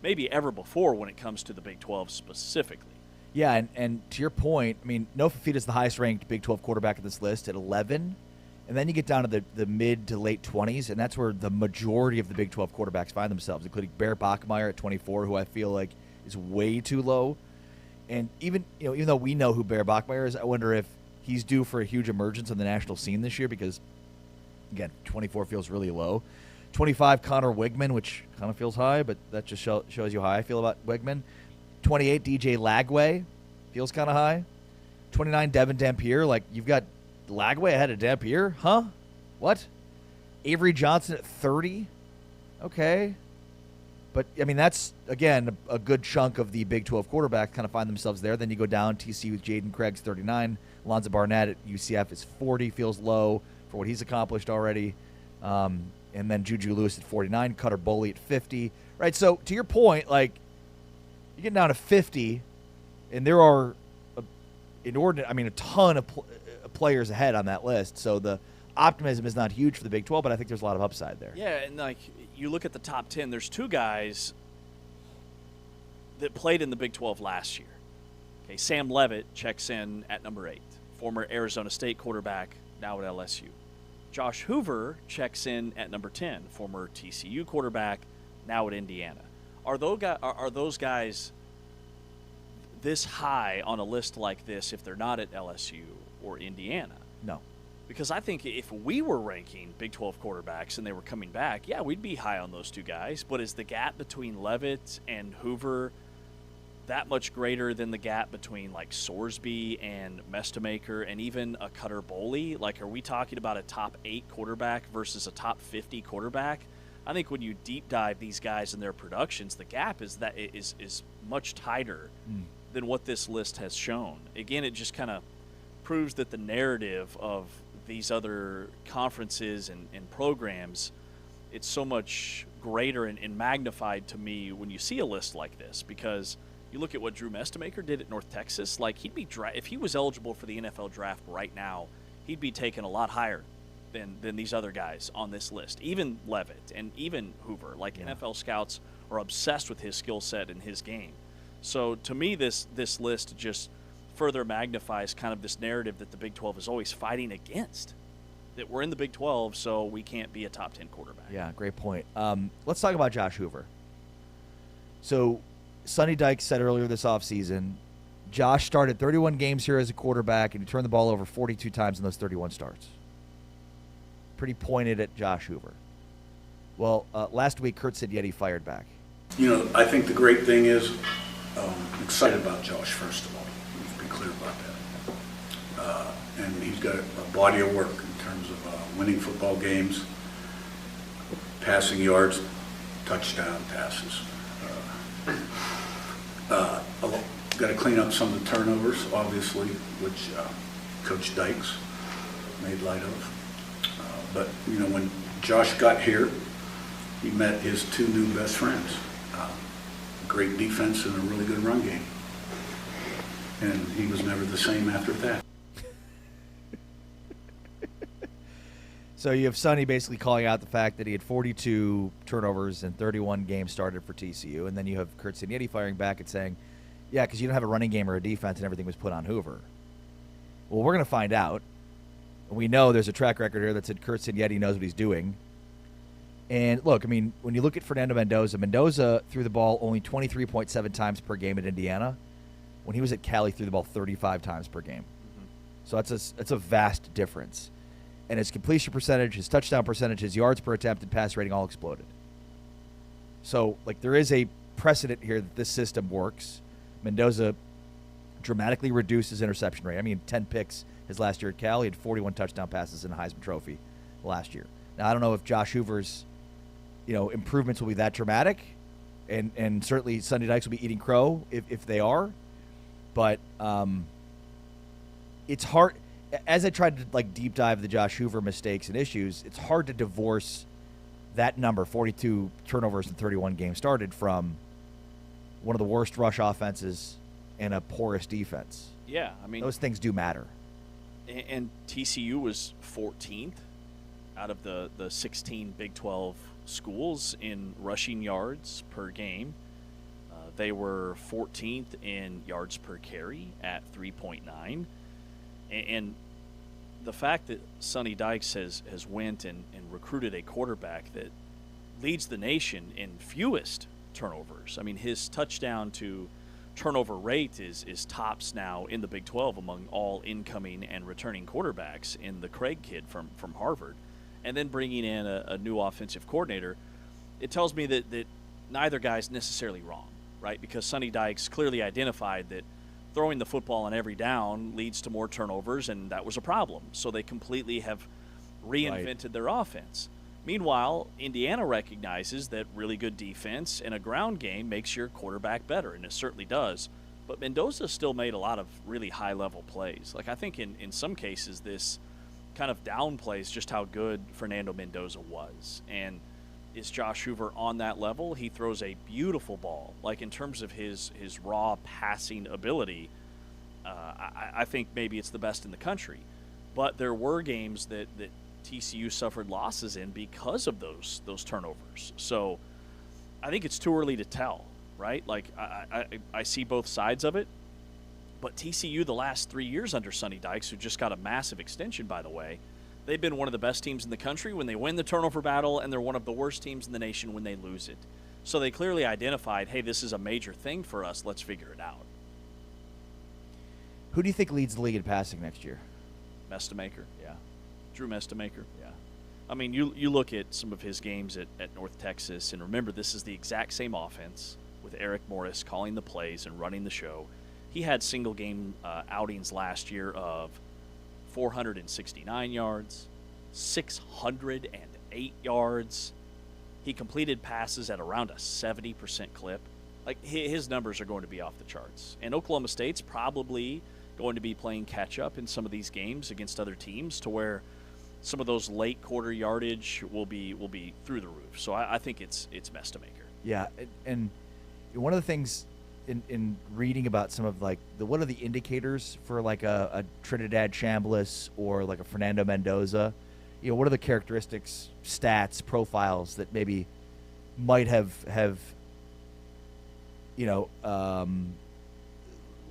maybe ever before when it comes to the Big 12 specifically. Yeah, and to your point, I mean, Noah Fafita is the highest-ranked Big 12 quarterback in this list at 11, and then you get down to the mid to late 20s, and that's where the majority of the Big 12 quarterbacks find themselves, including Bear Bachmeier at 24, who I feel like is way too low. And even though we know who Bear Bachmeier is, I wonder if he's due for a huge emergence on the national scene this year because, again, 24 feels really low. 25, Connor Wigman, which kind of feels high, but that just shows you how I feel about Wigman. 28, DJ Lagway, feels kind of high. 29, Devin Dampier. Like, you've got Lagway ahead of Dampier? Huh? What? Avery Johnson at 30? Okay. But, I mean, that's, again, a good chunk of the Big 12 quarterbacks kind of find themselves there. Then you go down, TCU with Jaden Craig's 39. Alonzo Barnett at UCF is 40, feels low for what he's accomplished already. And then Juju Lewis at 49, Cutter Boley at 50. Right, so to your point, like, you get down to 50, and there are a ton of players ahead on that list. So the optimism is not huge for the Big 12, but I think there's a lot of upside there. Yeah, and like you look at the top 10, there's 2 guys that played in the Big 12 last year. Okay, Sam Leavitt checks in at number 8, former Arizona State quarterback, now at LSU. Josh Hoover checks in at number 10, former TCU quarterback, now at Indiana. Are those guys this high on a list like this if they're not at LSU or Indiana? No. Because I think if we were ranking Big 12 quarterbacks and they were coming back, yeah, we'd be high on those two guys. But is the gap between Leavitt and Hoover that much greater than the gap between like Sorsby and Mestemaker and even a Cutter Boley? Like, are we talking about a top 8 quarterback versus a top 50 quarterback? I think when you deep dive these guys and their productions, the gap is much tighter than what this list has shown. Again, it just kind of proves that the narrative of these other conferences and programs, it's so much greater and magnified to me when you see a list like this, because you look at what Drew Mestemaker did at North Texas. Like, he'd be if he was eligible for the NFL draft right now, he'd be taken a lot higher than these other guys on this list. Even Leavitt and even Hoover. Like, NFL scouts are obsessed with his skill set and his game. So to me, this list just further magnifies kind of this narrative that the Big 12 is always fighting against. That we're in the Big 12, so we can't be a top 10 quarterback. Yeah, great point. Let's talk about Josh Hoover. So Sonny Dykes said earlier this offseason, Josh started 31 games here as a quarterback, and he turned the ball over 42 times in those 31 starts. Pretty pointed at Josh Hoover. Well, last week, Curt Cignetti fired back. You know, I think the great thing is I'm excited about Josh, first of all. Let's be clear about that. And he's got a body of work in terms of winning football games, passing yards, touchdown passes. Got to clean up some of the turnovers, obviously, which Coach Dykes made light of. But, you know, when Josh got here, he met his two new best friends. Great defense and a really good run game. And he was never the same after that. So you have Sonny basically calling out the fact that he had 42 turnovers and 31 games started for TCU, and then you have Curt Cignetti firing back and saying, yeah, because you don't have a running game or a defense and everything was put on Hoover. Well, we're going to find out. We know there's a track record here that said Curt Cignetti knows what he's doing. And look, I mean, when you look at Fernando Mendoza threw the ball only 23.7 times per game at Indiana. When he was at Cal, he threw the ball 35 times per game. So that's a vast difference. And his completion percentage, his touchdown percentage, his yards per attempt, and pass rating all exploded. So, like, there is a precedent here that this system works. Mendoza dramatically reduced his interception rate. I mean, 10 picks his last year at Cal. He had 41 touchdown passes in the Heisman Trophy last year. Now, I don't know if Josh Hoover's, improvements will be that dramatic, and certainly Sonny Dykes will be eating crow if they are. But it's hard. As I tried to deep dive the Josh Hoover mistakes and issues, it's hard to divorce that number, 42 turnovers in 31 games started, from one of the worst rush offenses and a porous defense. Yeah, I mean, those things do matter. And TCU was 14th out of the 16 Big 12 schools in rushing yards per game. They were 14th in yards per carry at 3.9. And the fact that Sonny Dykes has went and recruited a quarterback that leads the nation in fewest turnovers. I mean, his touchdown to turnover rate is tops now in the Big 12 among all incoming and returning quarterbacks in the Craig kid from Harvard. And then bringing in a new offensive coordinator, it tells me that neither guy's necessarily wrong, right? Because Sonny Dykes clearly identified that throwing the football on every down leads to more turnovers, and that was a problem. So they completely have reinvented their offense. Meanwhile, Indiana recognizes that really good defense and a ground game makes your quarterback better, and it certainly does. But Mendoza still made a lot of really high-level plays. Like, I think in some cases this kind of downplays just how good Fernando Mendoza was. And is Josh Hoover on that level? He throws a beautiful ball. Like, in terms of his raw passing ability, I think maybe it's the best in the country. But there were games that TCU suffered losses in because of those turnovers. So I think it's too early to tell, right? Like, I see both sides of it. But TCU the last 3 years under Sonny Dykes, who just got a massive extension, by the way, They've been one of the best teams in the country when they win the turnover battle, and they're one of the worst teams in the nation when they lose it. So they clearly identified, hey, this is a major thing for us. Let's figure it out. Who do you think leads the league in passing next year? Mestamaker. Yeah. Drew Mestamaker. Yeah. I mean, you look at some of his games at North Texas, and remember, this is the exact same offense with Eric Morris calling the plays and running the show. He had single-game outings last year of 469 yards, 608 yards. He completed passes at around a 70% clip. Like, his numbers are going to be off the charts. And Oklahoma State's probably going to be playing catch-up in some of these games against other teams to where some of those late quarter yardage will be through the roof. So I think it's Mestamaker. Yeah, and one of the things in reading about some of, like, what are the indicators for, like, a Trinidad Chambliss or like a Fernando Mendoza? You know, what are the characteristics, stats, profiles that maybe might have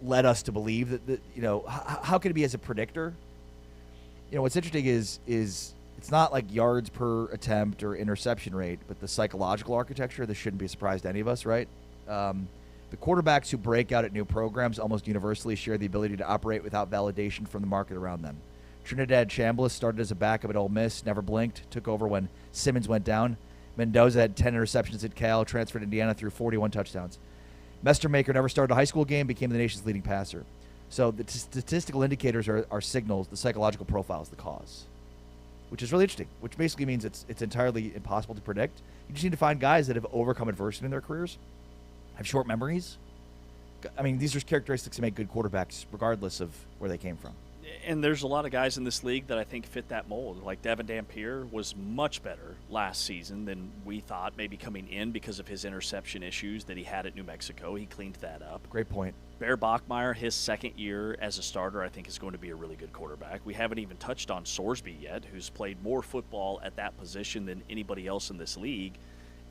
led us to believe that how can it be as a predictor? You know, what's interesting is it's not like yards per attempt or interception rate, but the psychological architecture. This shouldn't be a surprise to any of us, right? The quarterbacks who break out at new programs almost universally share the ability to operate without validation from the market around them. Trinidad Chambliss started as a backup at Ole Miss, never blinked, took over when Simmons went down. Mendoza had 10 interceptions at Cal, transferred to Indiana, threw 41 touchdowns. Mestamaker never started a high school game, became the nation's leading passer. So the statistical indicators are signals, the psychological profile is the cause, which is really interesting, which basically means it's entirely impossible to predict. You just need to find guys that have overcome adversity in their careers, have short memories. I mean, these are characteristics that make good quarterbacks regardless of where they came from. And there's a lot of guys in this league that I think fit that mold. Like Devin Dampier was much better last season than we thought, maybe coming in because of his interception issues that he had at New Mexico. He cleaned that up. Great point. Bear Bachmeier, his second year as a starter, I think is going to be a really good quarterback. We haven't even touched on Sorsby yet, who's played more football at that position than anybody else in this league.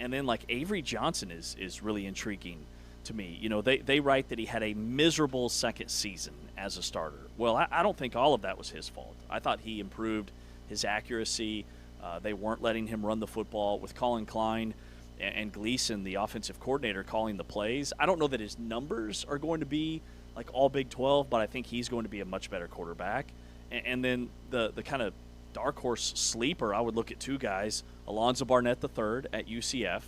And then, like, Avery Johnson is really intriguing to me. You know, they write that he had a miserable second season as a starter. Well, I don't think all of that was his fault. I thought he improved his accuracy. They weren't letting him run the football with Colin Klein and Gleason, the offensive coordinator, calling the plays. I don't know that his numbers are going to be like all Big 12, but I think he's going to be a much better quarterback. And then the kind of dark horse sleeper, I would look at two guys, Alonzo Barnett III at UCF,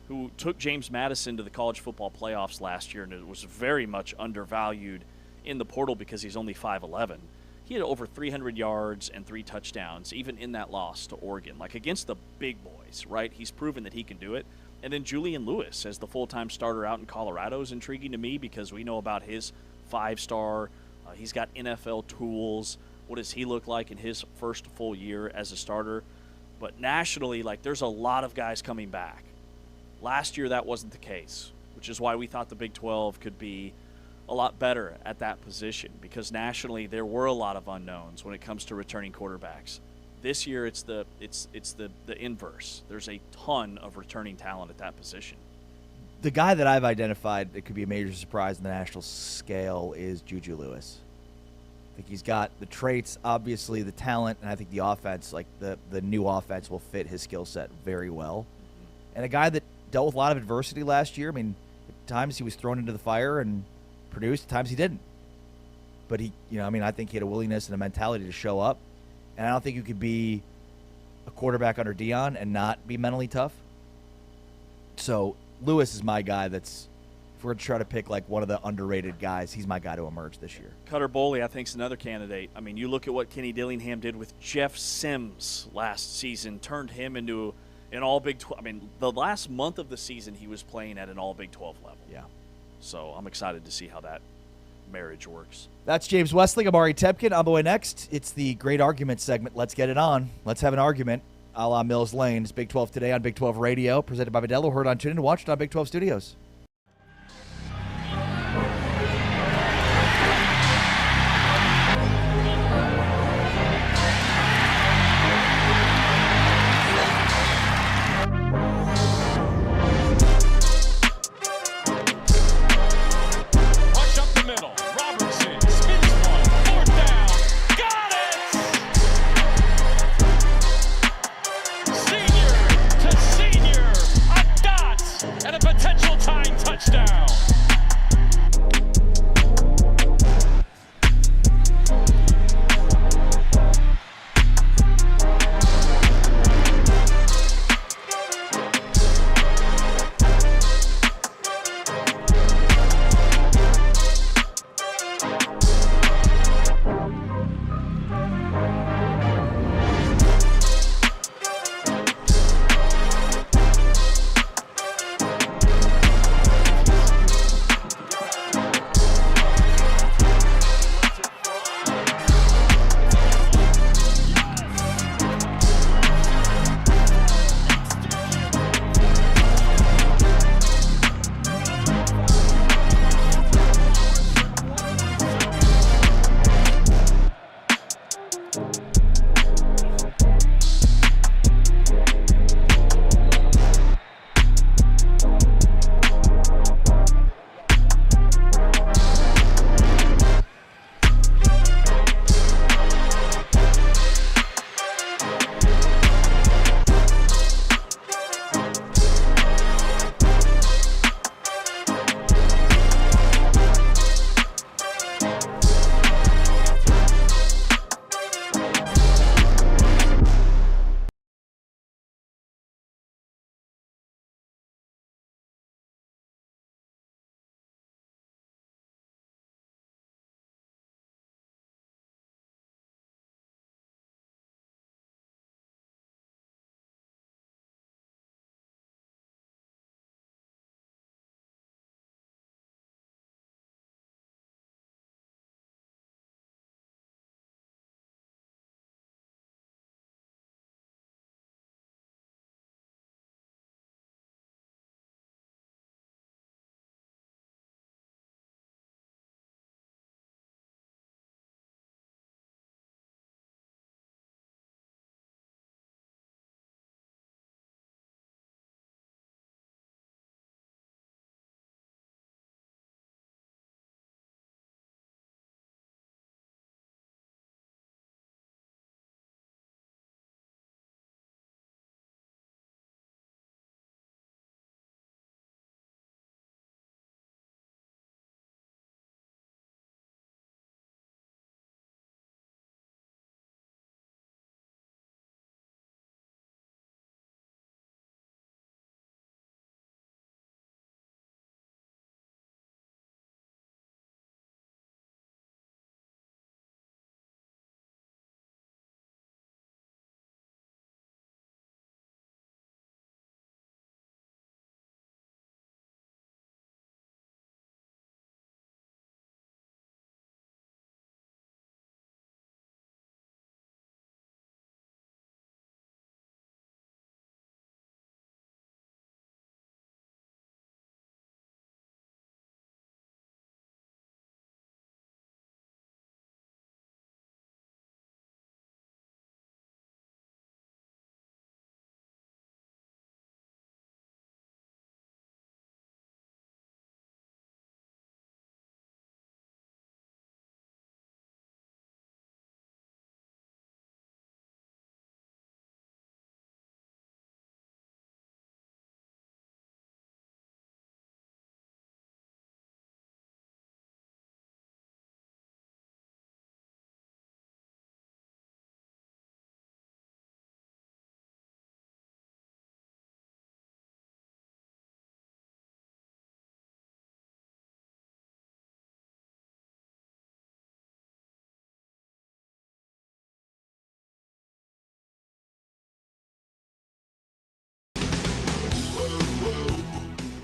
who took James Madison to the college football playoffs last year, and it was very much undervalued in the portal because he's only 5'11". He had over 300 yards and 3 touchdowns, even in that loss to Oregon, like against the big boys, right? He's proven that he can do it. And then Julian Lewis as the full-time starter out in Colorado is intriguing to me because we know about his 5-star. He's got NFL tools. What does he look like in his first full year as a starter? But nationally, like, there's a lot of guys coming back. Last year, that wasn't the case, which is why we thought the Big 12 could be a lot better at that position, because nationally there were a lot of unknowns when it comes to returning quarterbacks. This year, it's the inverse. There's a ton of returning talent at that position. The guy that I've identified that could be a major surprise in the national scale is Juju Lewis. I think he's got the traits, obviously the talent, and I think the offense, like the new offense, will fit his skill set very well. And a guy that dealt with a lot of adversity last year. I mean, at times he was thrown into the fire and produced, at times he didn't. But I think he had a willingness and a mentality to show up. And I don't think you could be a quarterback under Deion and not be mentally tough. So Lewis is my guy that's, if we're to try to pick like one of the underrated guys, he's my guy to emerge this year. Cutter Boley, I think, is another candidate. I mean, you look at what Kenny Dillingham did with Jeff Sims last season, turned him into an all Big 12. I mean, the last month of the season he was playing at an all Big 12 level. Yeah. So I'm excited to see how that marriage works. That's James Westling. I'm Ari Tepkin. On the way next, it's the Great Argument segment. Let's get it on. Let's have an argument a la Mills Lane. It's Big 12 Today on Big 12 Radio, presented by Modelo. Heard on TuneIn and watched on Big 12 Studios.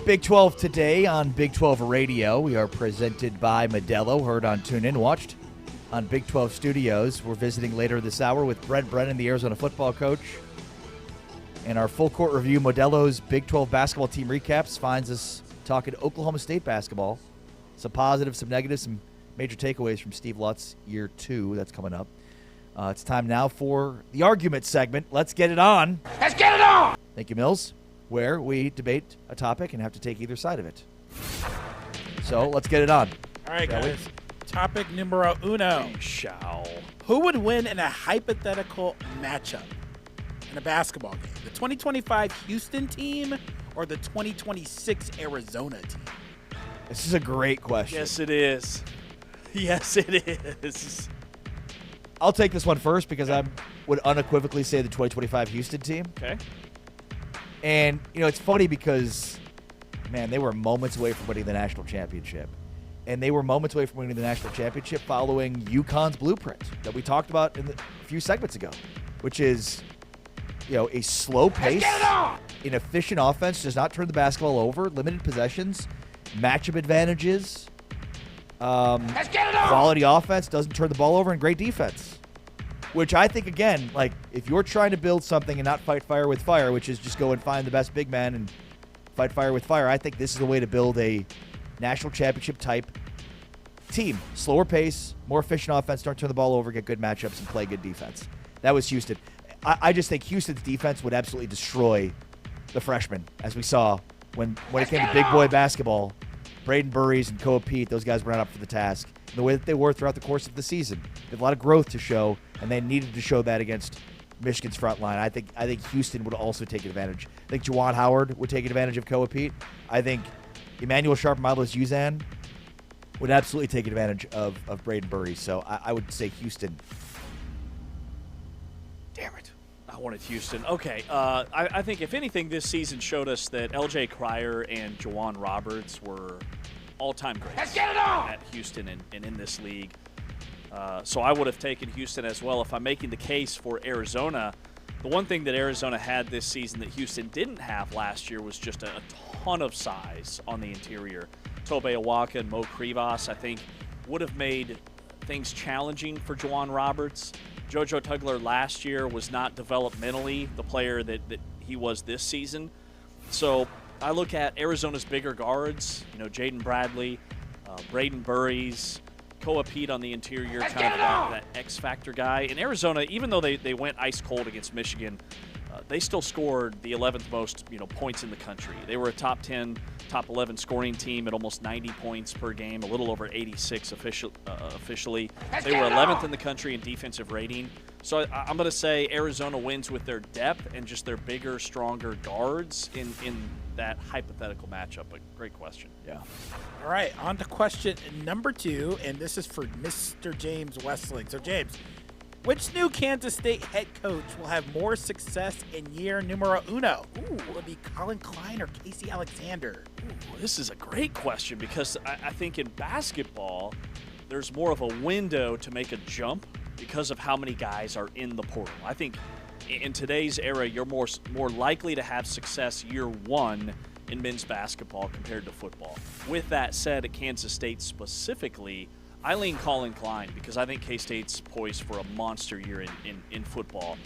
Big 12 today on Big 12 Radio. We are presented by Modelo, heard on TuneIn, watched on Big 12 Studios. We're visiting later this hour with Brent Brennan, the Arizona football coach. And our full court review, Modelo's Big 12 basketball team recaps, finds us talking Oklahoma State basketball. Some positives, some negatives, some major takeaways from Steve Lutz, year 2. That's coming up. It's time now for the argument segment. Let's get it on. Let's get it on! Thank you, Mills, where we debate a topic and have to take either side of it. So let's get it on. All right, Shall we? guys. Topic numero uno. Shall. Who would win in a hypothetical matchup in a basketball game? The 2025 Houston team or the 2026 Arizona team? This is a great question. Yes, it is. Yes, it is. I'll take this one first because I would unequivocally say the 2025 Houston team. Okay. And, it's funny because, man, they were moments away from winning the national championship. And they were moments away from winning the national championship following UConn's blueprint that we talked about a few segments ago, which is, a slow pace, inefficient offense, does not turn the basketball over, limited possessions, matchup advantages, quality offense, doesn't turn the ball over, and great defense. Which I think, again, if you're trying to build something and not fight fire with fire, which is just go and find the best big man and fight fire with fire, I think this is the way to build a national championship type team. Slower pace, more efficient offense, don't turn the ball over, get good matchups, and play good defense. That was Houston. I just think Houston's defense would absolutely destroy the freshmen, as we saw when it came to big boy basketball. Braden Burries and Koa Pete, those guys were not up for the task. And the way that they were throughout the course of the season. They had a lot of growth to show, and they needed to show that against Michigan's front line. I think Houston would also take advantage. I think Juwan Howard would take advantage of Koa Pete. I think Emmanuel Sharp and Milos Uzan would absolutely take advantage of Braden Burries. So I would say Houston. Damn it. I wanted Houston. Okay. I think, if anything, this season showed us that L.J. Cryer and Juwan Roberts were all-time greats at Houston and in this league. So I would have taken Houston as well. If I'm making the case for Arizona, the one thing that Arizona had this season that Houston didn't have last year was just a ton of size on the interior. Tobe Awaka and Mo Krivas, I think, would have made things challenging for Juwan Roberts. JoJo Tugler last year was not developmentally the player that he was this season. So I look at Arizona's bigger guards, Jaden Bradley, Braden Burries, Koa Pete on the interior, kind of that X-factor guy. In Arizona, even though they went ice cold against Michigan, they still scored the 11th most points in the country. They were a top 10, top 11 scoring team at almost 90 points per game, a little over 86 officially. They were 11th in the country in defensive rating. So I'm going to say Arizona wins with their depth and just their bigger, stronger guards in that hypothetical matchup. But great question. Yeah. All right, on to question number 2, and this is for Mr. James Westling. So, James, which new Kansas State head coach will have more success in year numero uno? Will it be Colin Klein or Casey Alexander? This is a great question because I think in basketball, there's more of a window to make a jump because of how many guys are in the portal. I think in today's era, you're more likely to have success year one in men's basketball compared to football. With that said, at Kansas State specifically, I lean Colin Klein because I think K-State's poised for a monster year in football.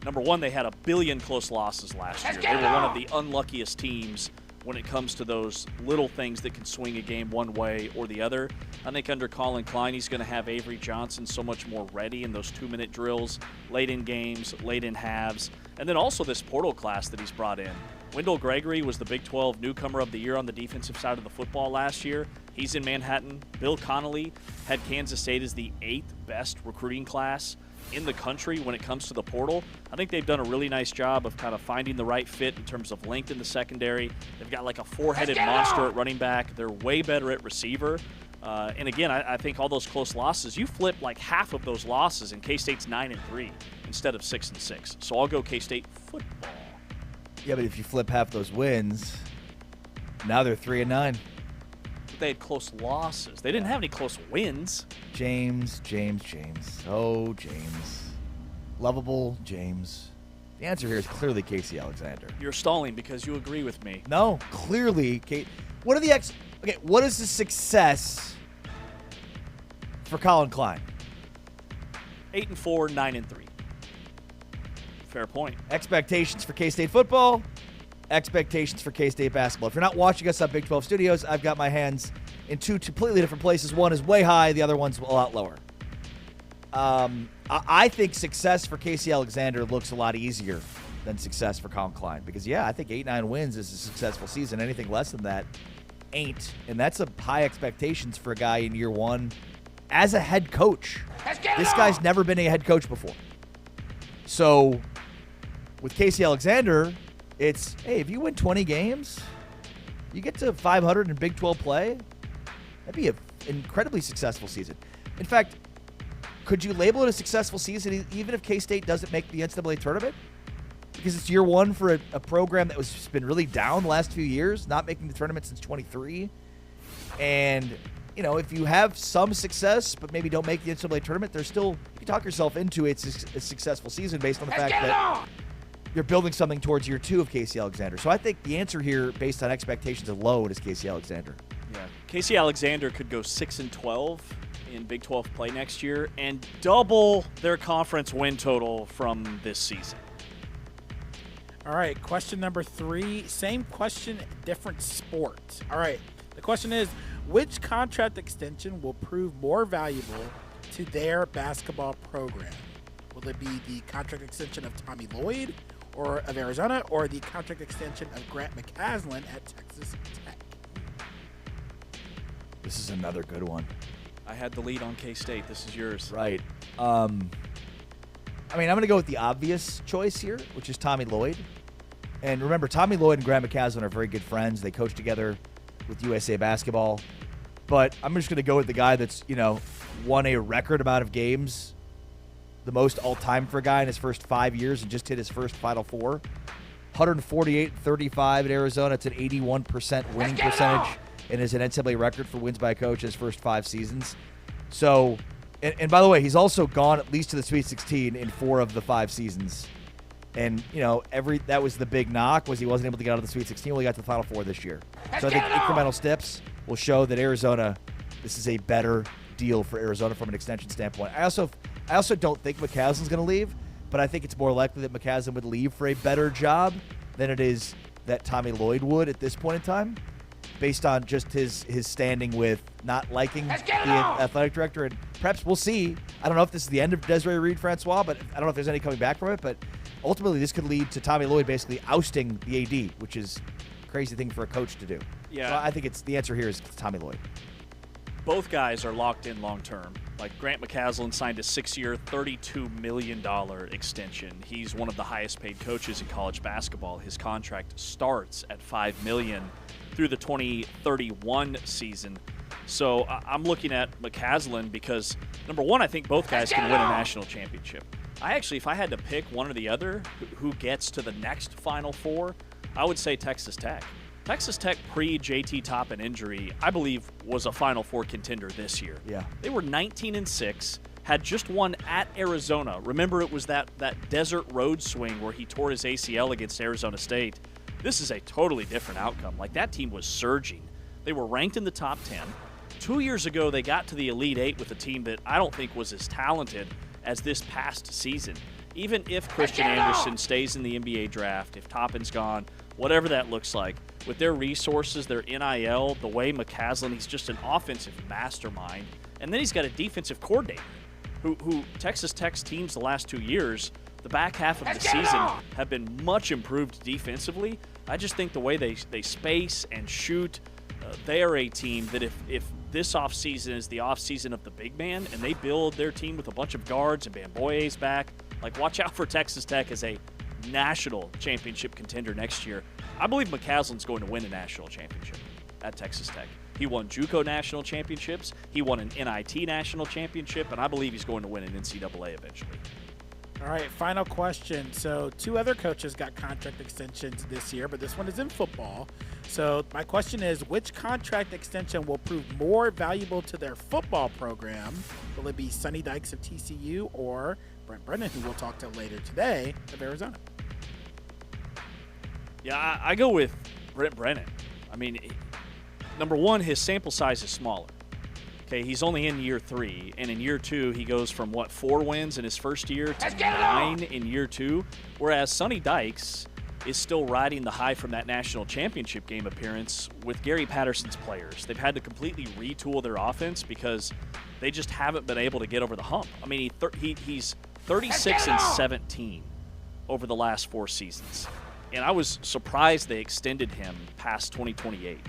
Number one, they had 1 billion close losses last year. They were one of the unluckiest teams when it comes to those little things that can swing a game one way or the other. I think under Colin Klein, he's going to have Avery Johnson so much more ready in those 2-minute drills, late in games, late in halves, and then also this portal class that he's brought in. Wendell Gregory was the Big 12 Newcomer of the Year on the defensive side of the football last year. He's in Manhattan. Bill Connolly had Kansas State as the 8th best recruiting class in the country when it comes to the portal. I think they've done a really nice job of kind of finding the right fit in terms of length in the secondary. They've got like a 4-headed monster at running back. They're way better at receiver. And again, I think all those close losses, you flip like half of those losses, and K-State's 9-3 instead of 6-6. So I'll go K-State football. Yeah, but if you flip half those wins, now they're 3-9. But they had close losses. They didn't have any close wins. James. Oh, James. Lovable James. The answer here is clearly Casey Alexander. You're stalling because you agree with me. No, clearly. What are the Okay, what is the success for Colin Klein? 8-4, 9-3. Fair point. Expectations for K-State football, expectations for K-State basketball. If you're not watching us on Big 12 Studios, I've got my hands in two completely different places. One is way high, the other one's a lot lower. I think success for Casey Alexander looks a lot easier than success for Colin Klein because, yeah, I think 8-9 wins is a successful season. Anything less than that ain't, and that's a high expectations for a guy in year one as a head coach. This guy's never been a head coach before. So with Casey Alexander, it's, hey, if you win 20 games, you get to 500 in Big 12 play, that'd be an incredibly successful season. In fact, could you label it a successful season even if K-State doesn't make the NCAA tournament? Because it's year one for a program that was been really down the last few years, not making the tournament since 23. And, you know, if you have some success but maybe don't make the NCAA tournament, there's still, you can talk yourself into it's a successful season based on the fact that you're building something towards year two of Casey Alexander. So I think the answer here, based on expectations alone, is Casey Alexander. Yeah. Casey Alexander could go 6-12 in Big 12 play next year and double their conference win total from this season. All right, question number 3. Same question, different sport. All right, the question is, which contract extension will prove more valuable to their basketball program? Will it be the contract extension of Tommy Lloyd of Arizona or the contract extension of Grant McCasland at Texas Tech? This is another good one. I had the lead on K-State. This is yours. Right. I mean, I'm going to go with the obvious choice here, which is Tommy Lloyd. And remember, Tommy Lloyd and Grant McCasland are very good friends. They coach together with USA Basketball. But I'm just going to go with the guy that's, you know, won a record amount of games, the most all-time for a guy in his first 5 years, and just hit his first Final Four. 148-35 at Arizona. It's an 81% winning percentage. And is an NCAA record for wins by a coach in his first 5 seasons. So, and by the way, he's also gone at least to the Sweet 16 in 4 of the 5 seasons. And, you know, that was the big knock, was he wasn't able to get out of the Sweet 16. Well, he got to the Final Four this year. So I think incremental steps will show that Arizona, this is a better deal for Arizona from an extension standpoint. I also don't think McCasland's going to leave, but I think it's more likely that McCasland would leave for a better job than it is that Tommy Lloyd would at this point in time, based on just his standing with not liking the athletic director. And perhaps we'll see. I don't know if this is the end of Desiree Reed-Francois, but I don't know if there's any coming back from it. But ultimately, this could lead to Tommy Lloyd basically ousting the AD, which is a crazy thing for a coach to do. Yeah. So I think the answer here is Tommy Lloyd. Both guys are locked in long term. Like Grant McCasland signed a 6-year, $32 million extension. He's one of the highest paid coaches in college basketball. His contract starts at $5 million through the 2031 season. So I'm looking at McCasland because, number one, I think both guys can win a national championship. If I had to pick one or the other who gets to the next Final Four, I would say Texas Tech. Texas Tech pre-JT Toppin injury, I believe, was a Final Four contender this year. Yeah. They were 19-6, had just won at Arizona. Remember, it was that desert road swing where he tore his ACL against Arizona State. This is a totally different outcome. Like, that team was surging. They were ranked in the top 10. 2 years ago, they got to the Elite Eight with a team that I don't think was as talented as this past season. Even if Christian Anderson stays in the NBA draft, if Toppin's gone, whatever that looks like, with their resources, their NIL, the way McCasland, he's just an offensive mastermind. And then he's got a defensive coordinator who Texas Tech's teams the last 2 years, the back half of the season, have been much improved defensively. I just think the way they space and shoot, they are a team that if this offseason is the offseason of the big man and they build their team with a bunch of guards and Bamboye's back, like, watch out for Texas Tech as a national championship contender next year. I believe McCasland's going to win a national championship at Texas Tech. He won JUCO national championships. He won an NIT national championship, and I believe he's going to win an NCAA eventually. All right, final question. So 2 other coaches got contract extensions this year, but this one is in football. So my question is, which contract extension will prove more valuable to their football program? Will it be Sonny Dykes of TCU or Brent Brennan, who we'll talk to later today, of Arizona? Yeah, I go with Brent Brennan. I mean, number one, his sample size is smaller. Okay, he's only in year 3, and in year 2, he goes from 4 wins in his first year to 9 in year 2, whereas Sonny Dykes is still riding the high from that national championship game appearance with Gary Patterson's players. They've had to completely retool their offense because they just haven't been able to get over the hump. I mean, he's 36 and 17 over the last 4 seasons. And I was surprised they extended him past 2028.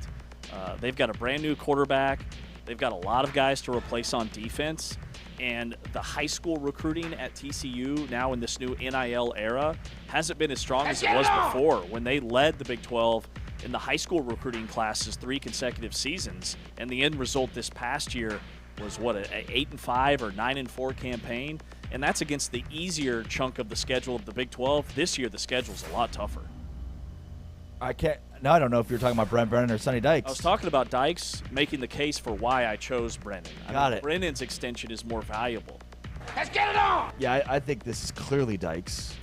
They've got a brand new quarterback. They've got a lot of guys to replace on defense. And the high school recruiting at TCU now in this new NIL era hasn't been as strong as it was before when they led the Big 12 in the high school recruiting classes 3 consecutive seasons. And the end result this past year was an 8-5 or 9-4 campaign. And that's against the easier chunk of the schedule of the Big 12. This year, the schedule's a lot tougher. I don't know if you're talking about Brent Brennan or Sonny Dykes. I was talking about Dykes making the case for why I chose Brennan. Got it. Brennan's extension is more valuable. Yeah, I think this is clearly Dykes.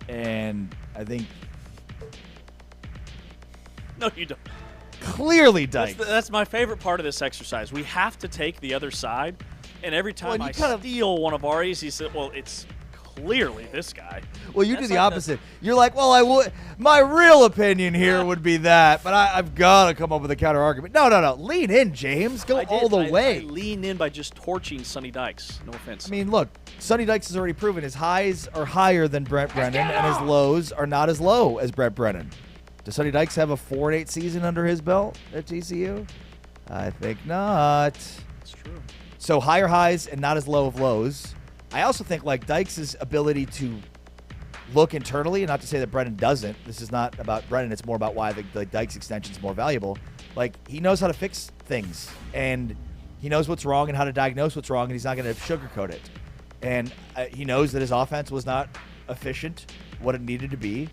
And I think No, you don't. clearly Dykes. That's my favorite part of this exercise. We have to take the other side, and every time Well, I you kind of- steal one of Ari's, he said, well, it's clearly this guy. Well, you do That's the like opposite. You're like, well, I would. My real opinion here would be that, but I've got to come up with a counter argument. No. Lean in, James. Go all the way. I leaned in by just torching Sonny Dykes. No offense. I mean, look, Sonny Dykes has already proven his highs are higher than Brent Brennan, and his lows are not as low as Brent Brennan. Does Sonny Dykes have a 4-8 season under his belt at TCU? I think not. It's true. So higher highs and not as low of lows. I also think like Dykes' ability to look internally, and not to say that Brennan doesn't. This is not about Brennan. It's more about why the Dykes extension is more valuable. Like, he knows how to fix things, and he knows what's wrong and how to diagnose what's wrong, and he's not going to sugarcoat it. And he knows that his offense was not efficient, what it needed to be.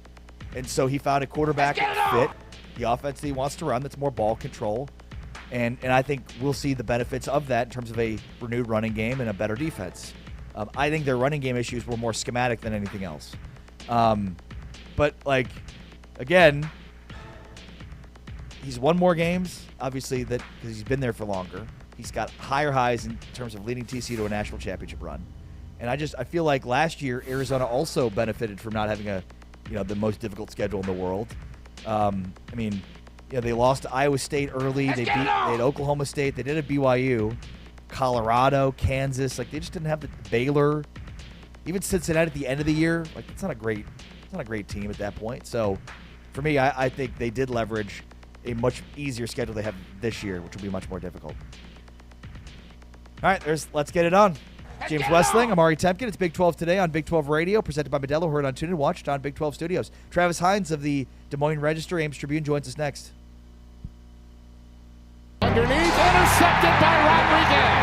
And so he found a quarterback that fit the offense that he wants to run that's more ball control. And I think we'll see the benefits of that in terms of a renewed running game and a better defense. I think their running game issues were more schematic than anything else. But, like, again, he's won more games, obviously, because he's been there for longer. He's got higher highs in terms of leading TCU to a national championship run. And I feel like last year Arizona also benefited from not having the most difficult schedule in the world. They lost to Iowa State early. They had Oklahoma State. They did at BYU, Colorado, Kansas. Like, they just didn't have the Baylor, even Cincinnati at the end of the year. Like, it's not a great team at that point. So, for me, I think they did leverage a much easier schedule they have this year, which will be much more difficult. All right, let's get it on. James Westling, I'm Ari Temkin. It's Big 12 Today on Big 12 Radio, presented by Modelo, heard on TuneIn, watched on Big 12 Studios. Travis Hines of the Des Moines Register, Ames Tribune, joins us next. Underneath, intercepted by Rodriguez.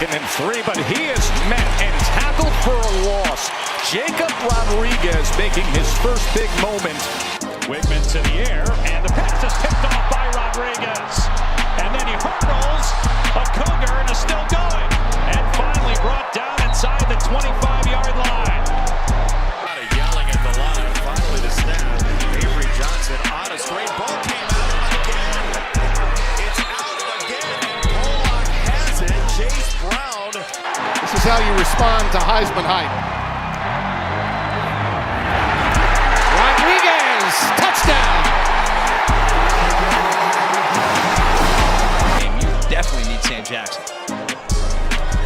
second and 3, but he is met and tackled for a loss. Jacob Rodriguez making his first big moment. Wigman to the air, and the pass is picked off by Rodriguez. And then he hurdles a Cougar and is still going. And finally brought down inside the 25-yard line. Yelling at the line. Finally the snap. Avery Johnson on a straight ball came out again. It's out again, and Pollock has it. Chase Brown. This is how you respond to Heisman hype. Rodriguez, touchdown. You definitely need Sam Jackson.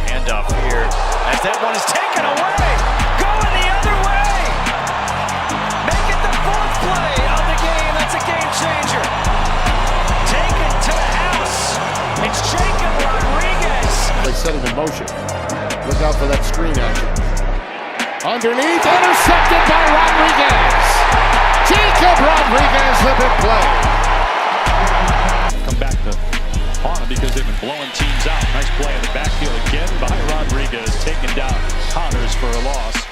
Handoff here as that one is taken away. Going the other way. Make it the 4th play of the game. That's a game changer. Take it to the house. It's Jacob Rodriguez. They set it in motion. Look out for that screen action. Underneath, intercepted by Rodriguez. Jacob Rodriguez, the big play. Come back to haunt him because they've been blowing teams out. Nice play in the backfield again by Rodriguez, taking down Connors for a loss.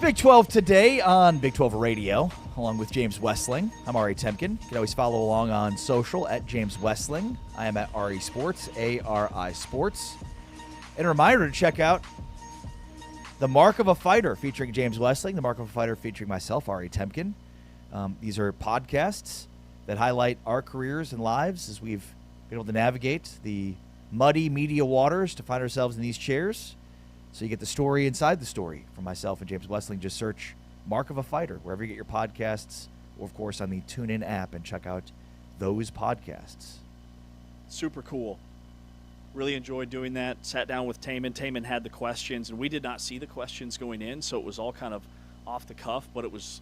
Big 12 today on Big 12 Radio, along with James Westling. I'm Ari Temkin. You can always follow along on social at James Westling. I am at Ari Sports, ARI Sports. And a reminder to check out The Mark of a Fighter featuring James Westling, The Mark of a Fighter featuring myself, Ari Temkin. These are podcasts that highlight our careers and lives as we've been able to navigate the muddy media waters to find ourselves in these chairs. So you get the story inside the story from myself and James Westling. Just search Mark of a Fighter wherever you get your podcasts, or of course on the TuneIn app, and check out those podcasts. Super cool. Really enjoyed doing that. Sat down with Taman. Taman had the questions, and we did not see the questions going in, so it was all kind of off the cuff, but it was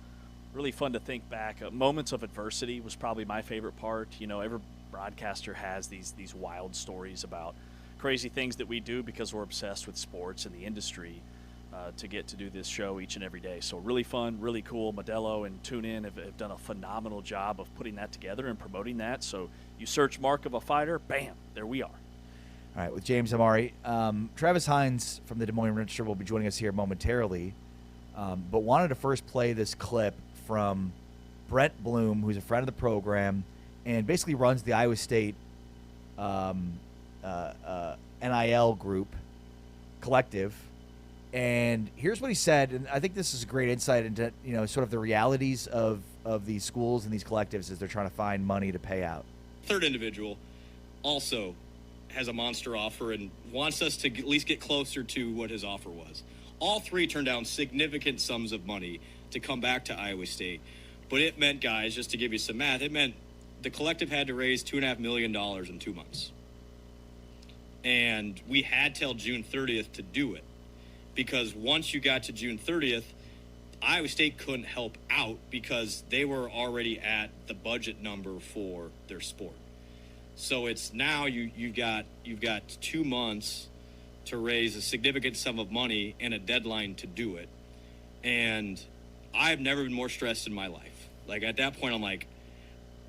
really fun to think back. Moments of adversity was probably my favorite part. You know, every broadcaster has these wild stories about crazy things that we do because we're obsessed with sports and the industry to get to do this show each and every day. So really fun, really cool. Modelo and TuneIn have done a phenomenal job of putting that together and promoting that. So you search Mark of a Fighter, bam, there we are. All right, with James Amari. Travis Hines from the Des Moines Register will be joining us here momentarily, but wanted to first play this clip from Brent Bloom, who's a friend of the program and basically runs the Iowa State NIL group collective. And here's what he said, and I think this is a great insight into, you know, sort of the realities of these schools and these collectives as they're trying to find money to pay out. Third individual also has a monster offer and wants us to at least get closer to what his offer was. All three turned down significant sums of money to come back to Iowa State. But it meant, guys, just to give you some math, it meant the collective had to raise $2.5 million in 2 months. And we had till June 30th to do it. Because once you got to June 30th, Iowa State couldn't help out because they were already at the budget number for their sport. So it's now you've got 2 months to raise a significant sum of money and a deadline to do it. And I've never been more stressed in my life. Like, at that point, I'm like,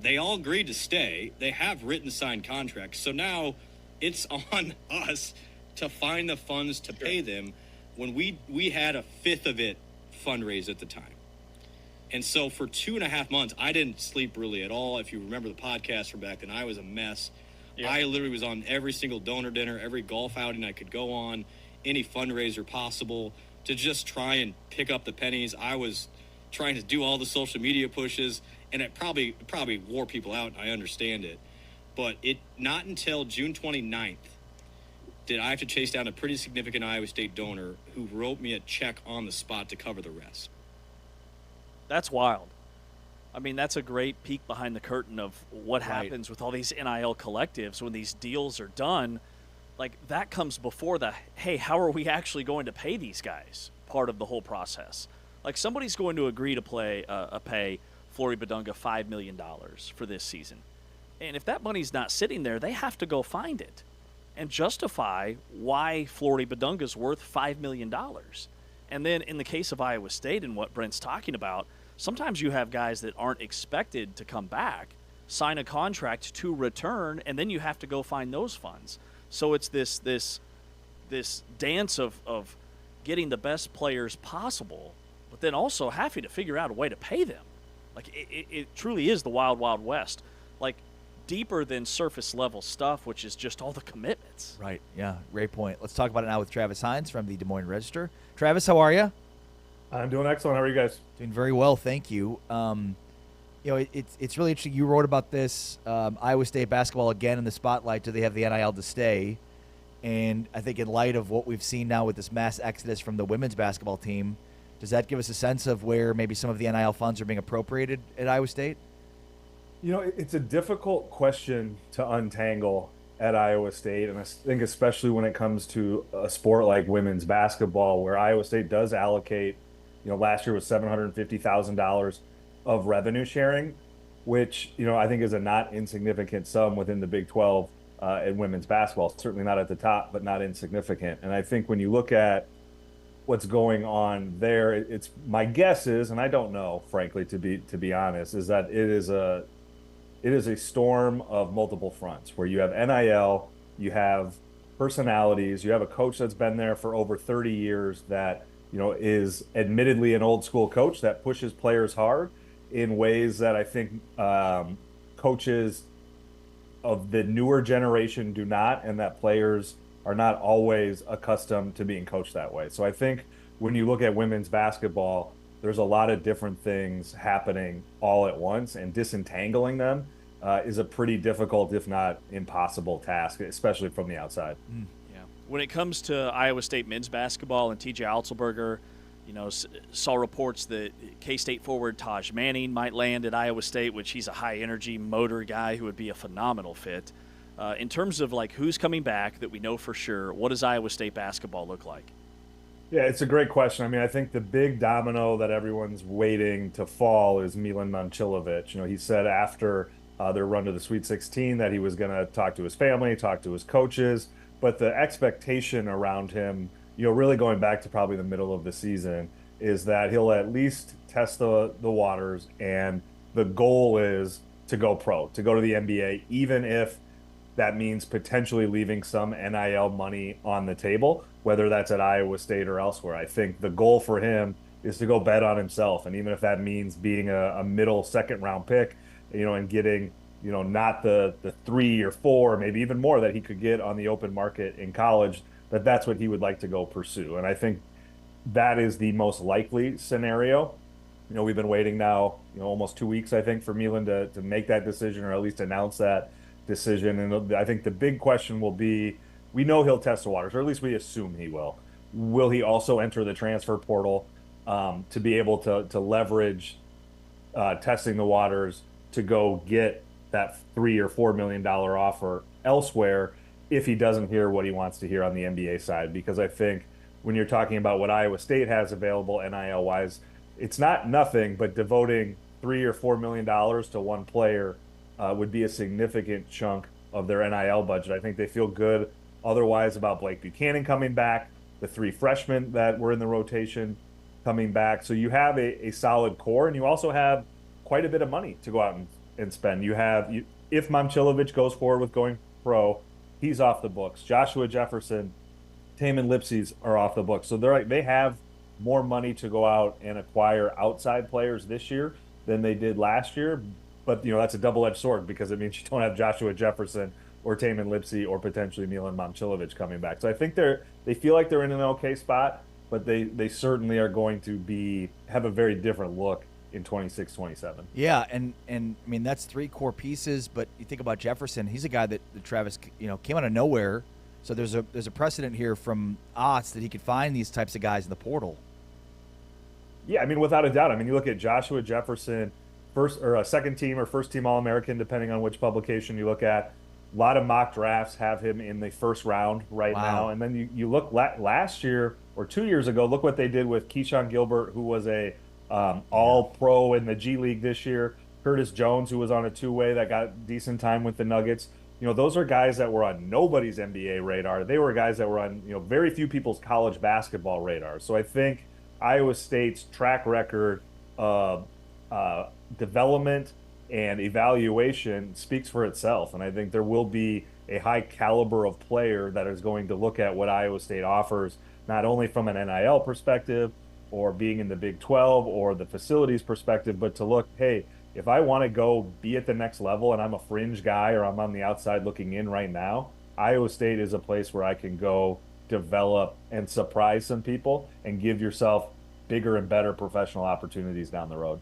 they all agreed to stay. They have written signed contracts. So now it's on us to find the funds to pay them when we had a fifth of it fundraised at the time. And so for 2.5 months, I didn't sleep really at all. If you remember the podcast from back then, I was a mess. Yeah. I literally was on every single donor dinner, every golf outing I could go on, any fundraiser possible to just try and pick up the pennies. I was trying to do all the social media pushes, and it probably wore people out, and I understand it. But it not until June 29th did I have to chase down a pretty significant Iowa State donor who wrote me a check on the spot to cover the rest. That's wild. I mean, that's a great peek behind the curtain of what happens with all these NIL collectives when these deals are done. Like, that comes before the, hey, how are we actually going to pay these guys part of the whole process? Like, somebody's going to agree to pay Flory Bidunga $5 million for this season. And if that money's not sitting there, they have to go find it and justify why Flory Bidunga's worth $5 million. And then in the case of Iowa State and what Brent's talking about, sometimes you have guys that aren't expected to come back, sign a contract to return, and then you have to go find those funds. So it's this dance of getting the best players possible, but then also having to figure out a way to pay them. Like, it truly is the wild, wild west. Like, deeper than surface level stuff, which is just all the commitments. Right. Yeah. Great point. Let's talk about it now with Travis Hines from the Des Moines Register. Travis, how are you? I'm doing excellent. How are you guys? Doing very well, thank you. It's really interesting. You wrote about this. Iowa State basketball again in the spotlight. Do they have the NIL to stay? And I think in light of what we've seen now with this mass exodus from the women's basketball team, does that give us a sense of where maybe some of the NIL funds are being appropriated at Iowa State? You know, it's a difficult question to untangle at Iowa State, and I think especially when it comes to a sport like women's basketball, where Iowa State does allocate, last year was $750,000 of revenue sharing, which, I think is a not insignificant sum within the Big 12 in women's basketball. Certainly not at the top, but not insignificant. And I think when you look at what's going on there, it's my guess is, and I don't know, frankly, to be honest, is that it is a storm of multiple fronts where you have NIL, you have personalities, you have a coach that's been there for over 30 years that, is admittedly an old school coach that pushes players hard in ways that I think coaches of the newer generation do not, and that players are not always accustomed to being coached that way. So I think when you look at women's basketball, there's a lot of different things happening all at once, and disentangling them is a pretty difficult, if not impossible task, especially from the outside. Yeah. When it comes to Iowa State men's basketball and TJ Otzelberger, saw reports that K-State forward Taj Manning might land at Iowa State, which he's a high-energy motor guy who would be a phenomenal fit. In terms of, like, who's coming back that we know for sure, what does Iowa State basketball look like? Yeah, it's a great question. I mean, I think the big domino that everyone's waiting to fall is Milan Momcilovic. He said after their run to the Sweet 16 that he was going to talk to his family, talk to his coaches, but the expectation around him, really going back to probably the middle of the season, is that he'll at least test the waters, and the goal is to go pro, to go to the NBA, even if that means potentially leaving some NIL money on the table, whether that's at Iowa State or elsewhere. I think the goal for him is to go bet on himself. And even if that means being a middle second round pick, and getting, not the 3 or 4, maybe even more that he could get on the open market in college, that's what he would like to go pursue. And I think that is the most likely scenario. We've been waiting now, almost 2 weeks, I think, for Milan to make that decision, or at least announce that decision. And I think the big question will be, we know he'll test the waters, or at least we assume he will. Will he also enter the transfer portal to be able to leverage testing the waters to go get that $3 or $4 million offer elsewhere if he doesn't hear what he wants to hear on the NBA side? Because I think when you're talking about what Iowa State has available NIL-wise, it's not nothing, but devoting $3 or $4 million to one player would be a significant chunk of their NIL budget. I think they feel good otherwise about Blake Buchanan coming back, the 3 freshmen that were in the rotation coming back. So you have a solid core, and you also have quite a bit of money to go out and spend. If Momcilovic goes forward with going pro, he's off the books. Joshua Jefferson, Tamin Lipsey's are off the books. So they have more money to go out and acquire outside players this year than they did last year. But, that's a double-edged sword because it means you don't have Joshua Jefferson or Tamin Lipsey or potentially Milan Momcilovic coming back. So I think they feel like they're in an okay spot, but they certainly are going to have a very different look in 26-27. Yeah, and I mean that's 3 core pieces, but you think about Jefferson, he's a guy that Travis, came out of nowhere. So there's a precedent here from Otts that he could find these types of guys in the portal. Yeah, I mean, without a doubt. I mean, you look at Joshua Jefferson, second team or first team All-American, depending on which publication you look at. A lot of mock drafts have him in the first round right now. And then you look last year or 2 years ago, look what they did with Keyshawn Gilbert, who was a All-Pro in the G League this year. Curtis Jones, who was on a two-way that got decent time with the Nuggets. Those are guys that were on nobody's NBA radar. They were guys that were on, very few people's college basketball radar. So I think Iowa State's track record of development and evaluation speaks for itself. And I think there will be a high caliber of player that is going to look at what Iowa State offers, not only from an NIL perspective or being in the Big 12 or the facilities perspective, but to look, hey, if I want to go be at the next level and I'm a fringe guy or I'm on the outside looking in right now, Iowa State is a place where I can go develop and surprise some people and give yourself bigger and better professional opportunities down the road.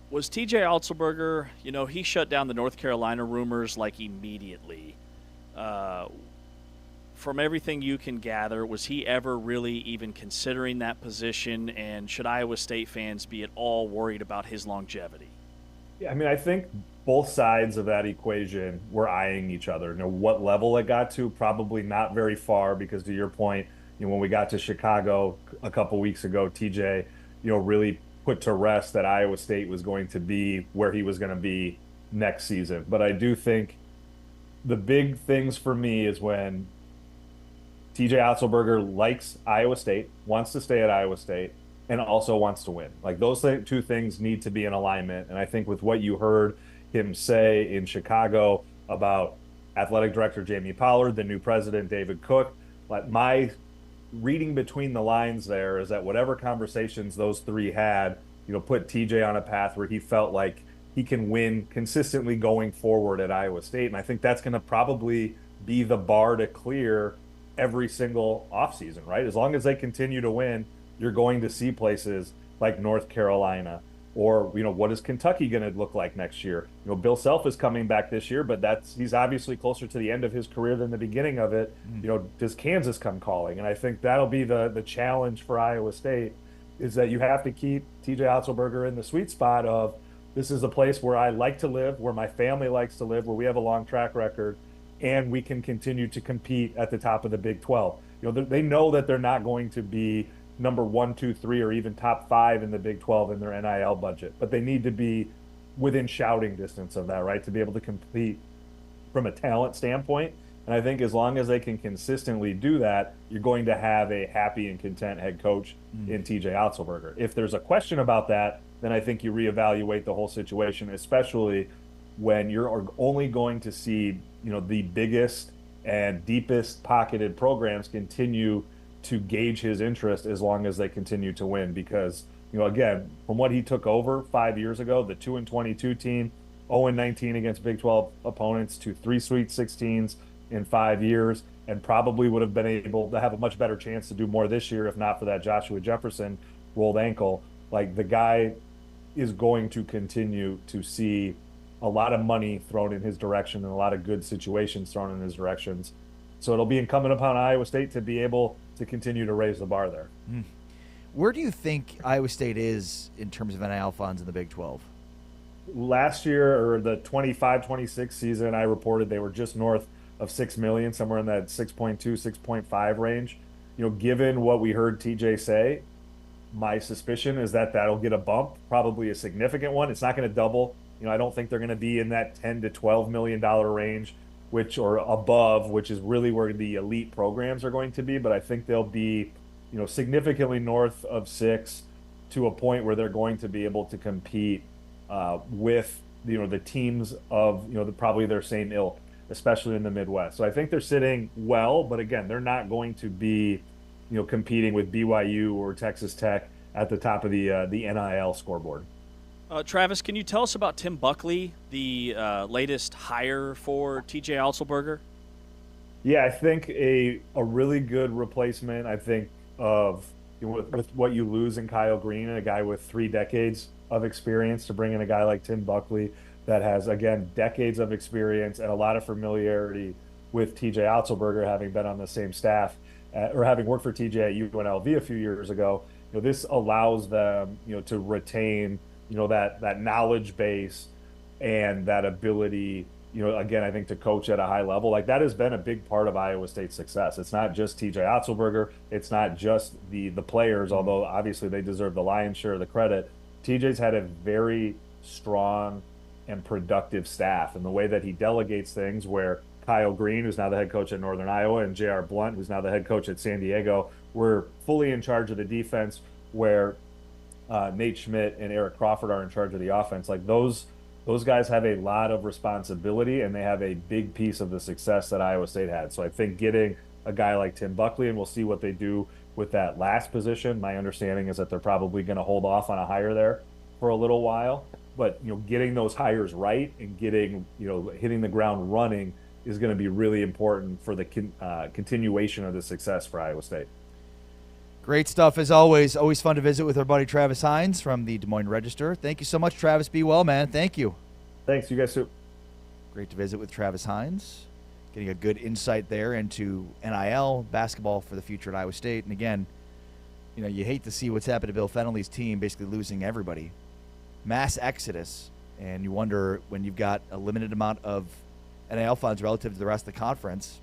Was TJ Otzelberger, he shut down the North Carolina rumors like immediately. From everything you can gather, was he ever really even considering that position? And should Iowa State fans be at all worried about his longevity? Yeah, I mean, I think both sides of that equation were eyeing each other. What level it got to, probably not very far, because to your point, when we got to Chicago a couple weeks ago, TJ, really put to rest that Iowa State was going to be where he was going to be next season. But I do think the big things for me is when TJ Otzelberger likes Iowa State, wants to stay at Iowa State, and also wants to win. Like those two things need to be in alignment. And I think with what you heard him say in Chicago about athletic director Jamie Pollard, the new president David Cook, like my reading between the lines there is that whatever conversations those three had, put TJ on a path where he felt like he can win consistently going forward at Iowa State. And I think that's going to probably be the bar to clear every single offseason, right? As long as they continue to win, you're going to see places like North Carolina or, what is Kentucky going to look like next year? Bill Self is coming back this year, but he's obviously closer to the end of his career than the beginning of it. Does Kansas come calling? And I think that'll be the challenge for Iowa State, is that you have to keep TJ Otzelberger in the sweet spot of, this is a place where I like to live, where my family likes to live, where we have a long track record, and we can continue to compete at the top of the Big 12. They know that they're not going to be number 1, 2, 3, or even top 5 in the Big 12 in their NIL budget, but they need to be within shouting distance of that, right, to be able to compete from a talent standpoint. And I think as long as they can consistently do that, you're going to have a happy and content head coach in TJ Otzelberger. If there's a question about that, then I think you reevaluate the whole situation, especially when you're only going to see, the biggest and deepest pocketed programs continue to gauge his interest as long as they continue to win. Because, again, from what he took over 5 years ago, the 2-22 team, 0-19 against Big 12 opponents, to 3 Sweet 16s in 5 years, and probably would have been able to have a much better chance to do more this year if not for that Joshua Jefferson rolled ankle. Like, the guy is going to continue to see a lot of money thrown in his direction and a lot of good situations thrown in his directions. So it'll be incumbent upon Iowa State to be able to continue to raise the bar there. Where do you think Iowa State is in terms of NIL funds in the Big 12? Last year, or the 25-26 season, I reported they were just north of $6 million, somewhere in that 6.2, 6.5 range. Given what we heard TJ say, my suspicion is that that'll get a bump, probably a significant one. It's not going to double. I don't think they're going to be in that $10 to $12 million range, or above, which is really where the elite programs are going to be. But I think they'll be, significantly north of 6, to a point where they're going to be able to compete with, the teams of, probably their same ilk, especially in the Midwest. So I think they're sitting well, but again, they're not going to be, competing with BYU or Texas Tech at the top of the NIL scoreboard. Travis, can you tell us about Tim Buckley, the latest hire for TJ Otzelberger? Yeah, I think a really good replacement. I think of with what you lose in Kyle Green, a guy with 3 decades of experience, to bring in a guy like Tim Buckley that has, again, decades of experience and a lot of familiarity with TJ Otzelberger, having been on the same staff or having worked for TJ at UNLV a few years ago. This allows them, to retain, that knowledge base and that ability, again, I think to coach at a high level. Like, that has been a big part of Iowa State's success. It's not just TJ Otzelberger. It's not just the players, although obviously they deserve the lion's share of the credit. TJ's had a very strong and productive staff, and the way that he delegates things, where Kyle Green, who's now the head coach at Northern Iowa, and J.R. Blunt, who's now the head coach at San Diego, were fully in charge of the defense, where Nate Schmidt and Eric Crawford are in charge of the offense. Like, those guys have a lot of responsibility, and they have a big piece of the success that Iowa State had. So I think getting a guy like Tim Buckley, and we'll see what they do with that last position. My understanding is that they're probably going to hold off on a hire there for a little while. But, getting those hires right and getting, hitting the ground running is going to be really important for the continuation of the success for Iowa State. Great stuff as always. Always fun to visit with our buddy Travis Hines from the Des Moines Register. Thank you so much, Travis. Be well, man. Thank you. Thanks. You guys too. Great to visit with Travis Hines. Getting a good insight there into NIL, basketball for the future at Iowa State. And again, you hate to see what's happened to Bill Fennelly's team, basically losing everybody. Mass exodus. And you wonder, when you've got a limited amount of NIL funds relative to the rest of the conference,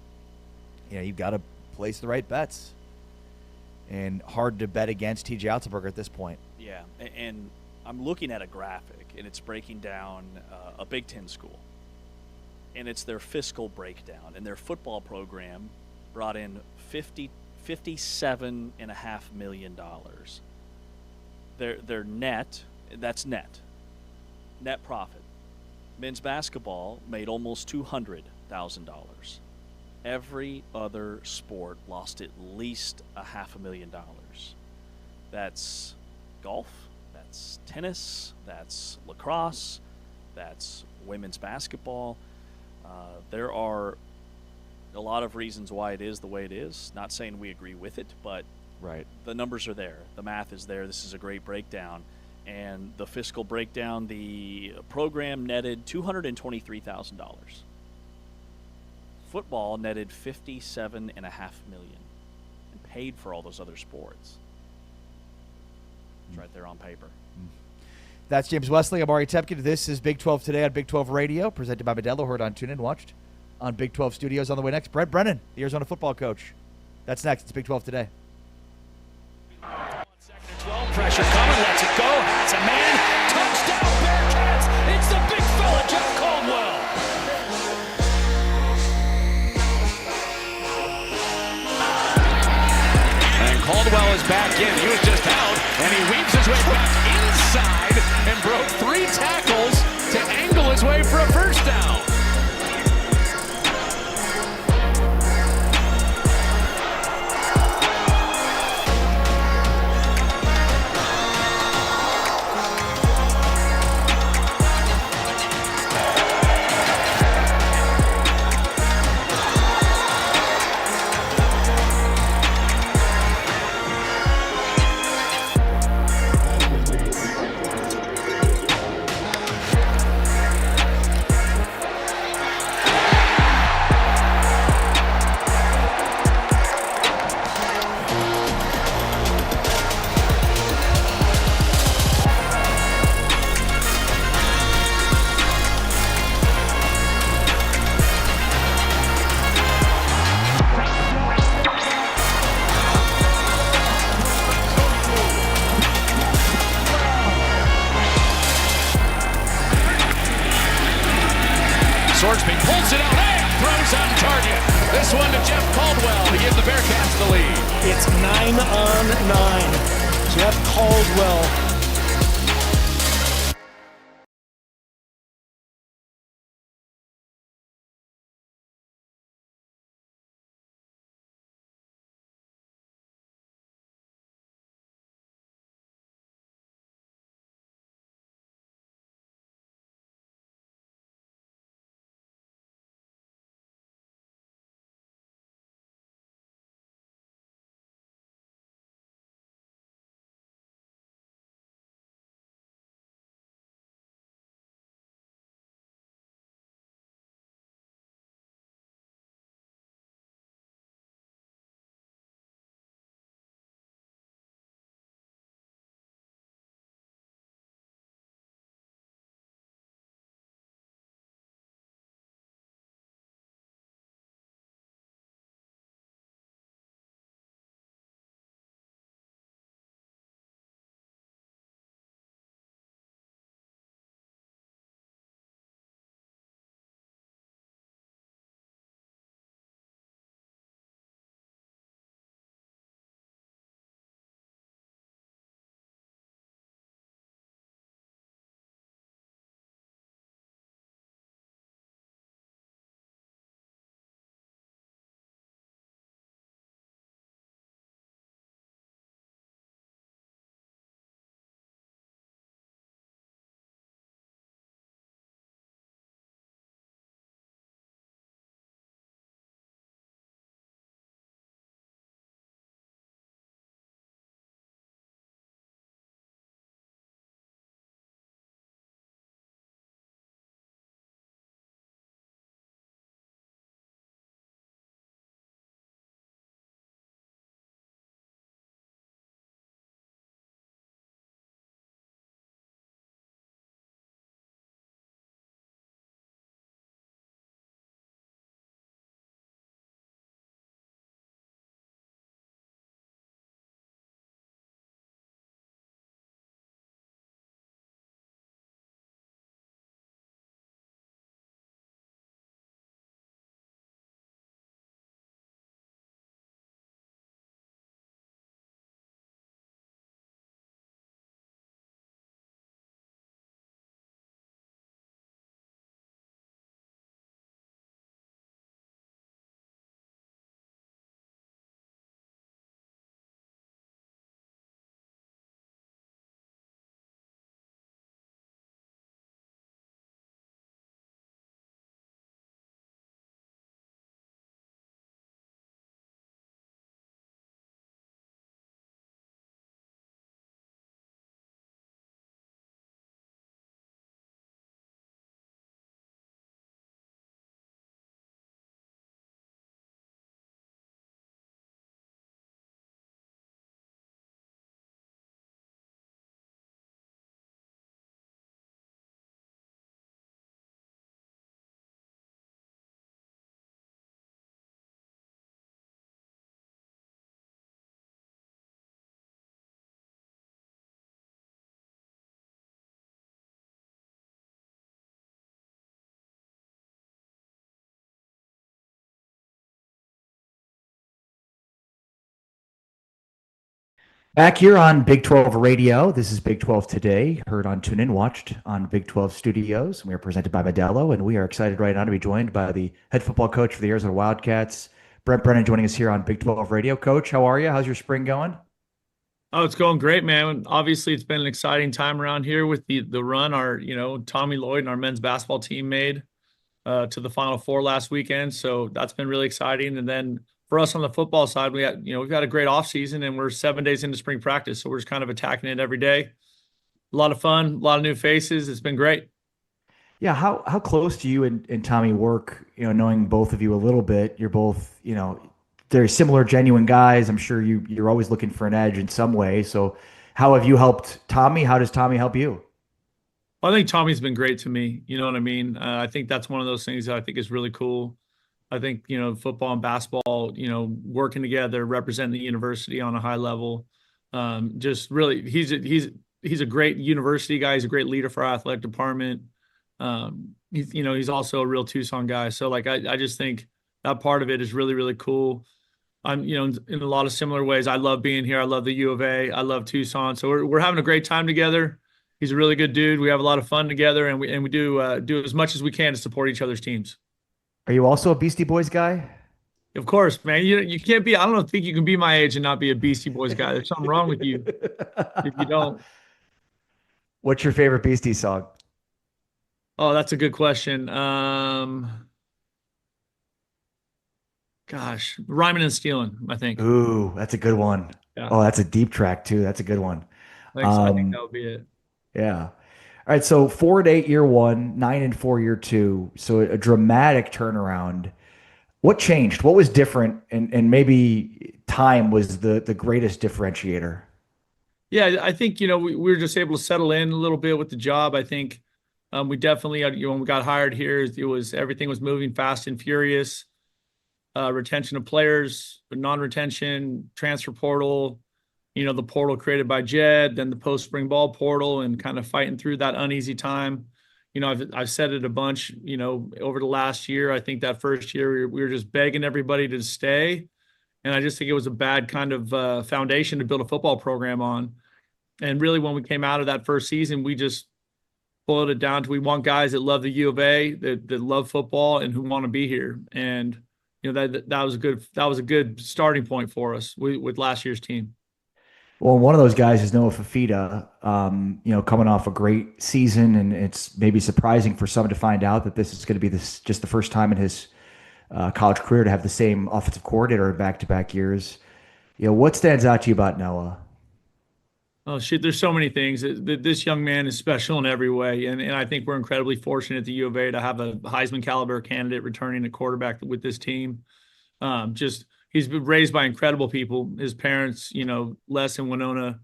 you've got to place the right bets. And hard to bet against TJ Otzelberger at this point. Yeah, and I'm looking at a graphic, and it's breaking down a Big Ten school. And it's their fiscal breakdown. And their football program brought in $57.5 million. Their net, that's net profit. Men's basketball made almost $200,000. Every other sport lost at least $500,000. That's golf, that's tennis, that's lacrosse, that's women's basketball. There are a lot of reasons why it is the way it is. Not saying we agree with it, but right, the numbers are there. The math is there. This is a great breakdown. And the fiscal breakdown, the program netted $223,000. Football netted $57.5 million and paid for all those other sports. It's right there on paper. That's James Wesley. I'm Ari Tepkin. This is Big 12 Today on Big 12 Radio, presented by Modelo. Heard on TuneIn, watched on Big 12 Studios. On the way next, Brent Brennan, the Arizona football coach. That's next. It's Big 12 Today. 1 second and 12, pressure coming, lets it go, has a man, touchdown Bearcats! It's the big fella, Jeff Caldwell! Caldwell is back in. He was just out, and he weaves his way back inside and broke 3 tackles to angle his way for a first down. Swordsby pulls it out and throws on target. This one to Jeff Caldwell to give the Bearcats the lead. It's 9-on-9. Jeff Caldwell Back here on Big 12 Radio, this is Big 12 Today, heard on TuneIn, watched on Big 12 Studios. We are presented by Modelo, and we are excited right now to be joined by the head football coach for the Arizona Wildcats, Brent Brennan, joining us here on Big 12 Radio. Coach, how are you? How's your spring going? Oh, it's going great, man. Obviously, it's been an exciting time around here with the run our, Tommy Lloyd and our men's basketball team made to the Final Four last weekend. So that's been really exciting. And then for us on the football side, we've got a great off season, and we're 7 days into spring practice. So we're just kind of attacking it every day. A lot of fun, a lot of new faces. It's been great. Yeah. How close do you and Tommy work, knowing both of you a little bit? You're both, very similar, genuine guys. I'm sure you're always looking for an edge in some way. So how have you helped Tommy? How does Tommy help you? I think Tommy's been great to me. You know what I mean? I think that's one of those things that I think is really cool. I think, football and basketball, working together, representing the university on a high level. Just really, he's a great university guy. He's a great leader for our athletic department. He's also a real Tucson guy. So I just think that part of it is really, really cool. I'm, in a lot of similar ways. I love being here. I love the U of A. I love Tucson. So we're having a great time together. He's a really good dude. We have a lot of fun together, and we do as much as we can to support each other's teams. Are you also a Beastie Boys guy? Of course, man. You can't be. I don't think you can be my age and not be a Beastie Boys guy. There's something wrong with you if you don't. What's your favorite Beastie song? Oh, that's a good question. Gosh, Rhyming and Stealing, I think. Ooh, that's a good one. Yeah. Oh, that's a deep track too. That's a good one. Thanks. I think that would be it. Yeah. All right. So 4-8 year one, 9-4 year two. So a dramatic turnaround. What changed? What was different? And maybe time was the greatest differentiator. Yeah, I think, we were just able to settle in a little bit with the job. I think we definitely, when we got hired here, everything was moving fast and furious. Retention of players, non-retention, transfer portal, the portal created by Jed, then the post-spring ball portal, and kind of fighting through that uneasy time. I've said it a bunch, over the last year. I think that first year we were just begging everybody to stay. And I just think it was a bad kind of foundation to build a football program on. And really, when we came out of that first season, we just boiled it down to we want guys that love the U of A, that love football, and who want to be here. And that was a good starting point for us with last year's team. Well, one of those guys is Noah Fafita, coming off a great season, and it's maybe surprising for some to find out that this is going to be just the first time in his college career to have the same offensive coordinator in back-to-back years. What stands out to you about Noah? Oh, shit, there's so many things. This young man is special in every way, and I think we're incredibly fortunate at the U of A to have a Heisman caliber candidate returning at quarterback with this team. He's been raised by incredible people. His parents, Les and Winona,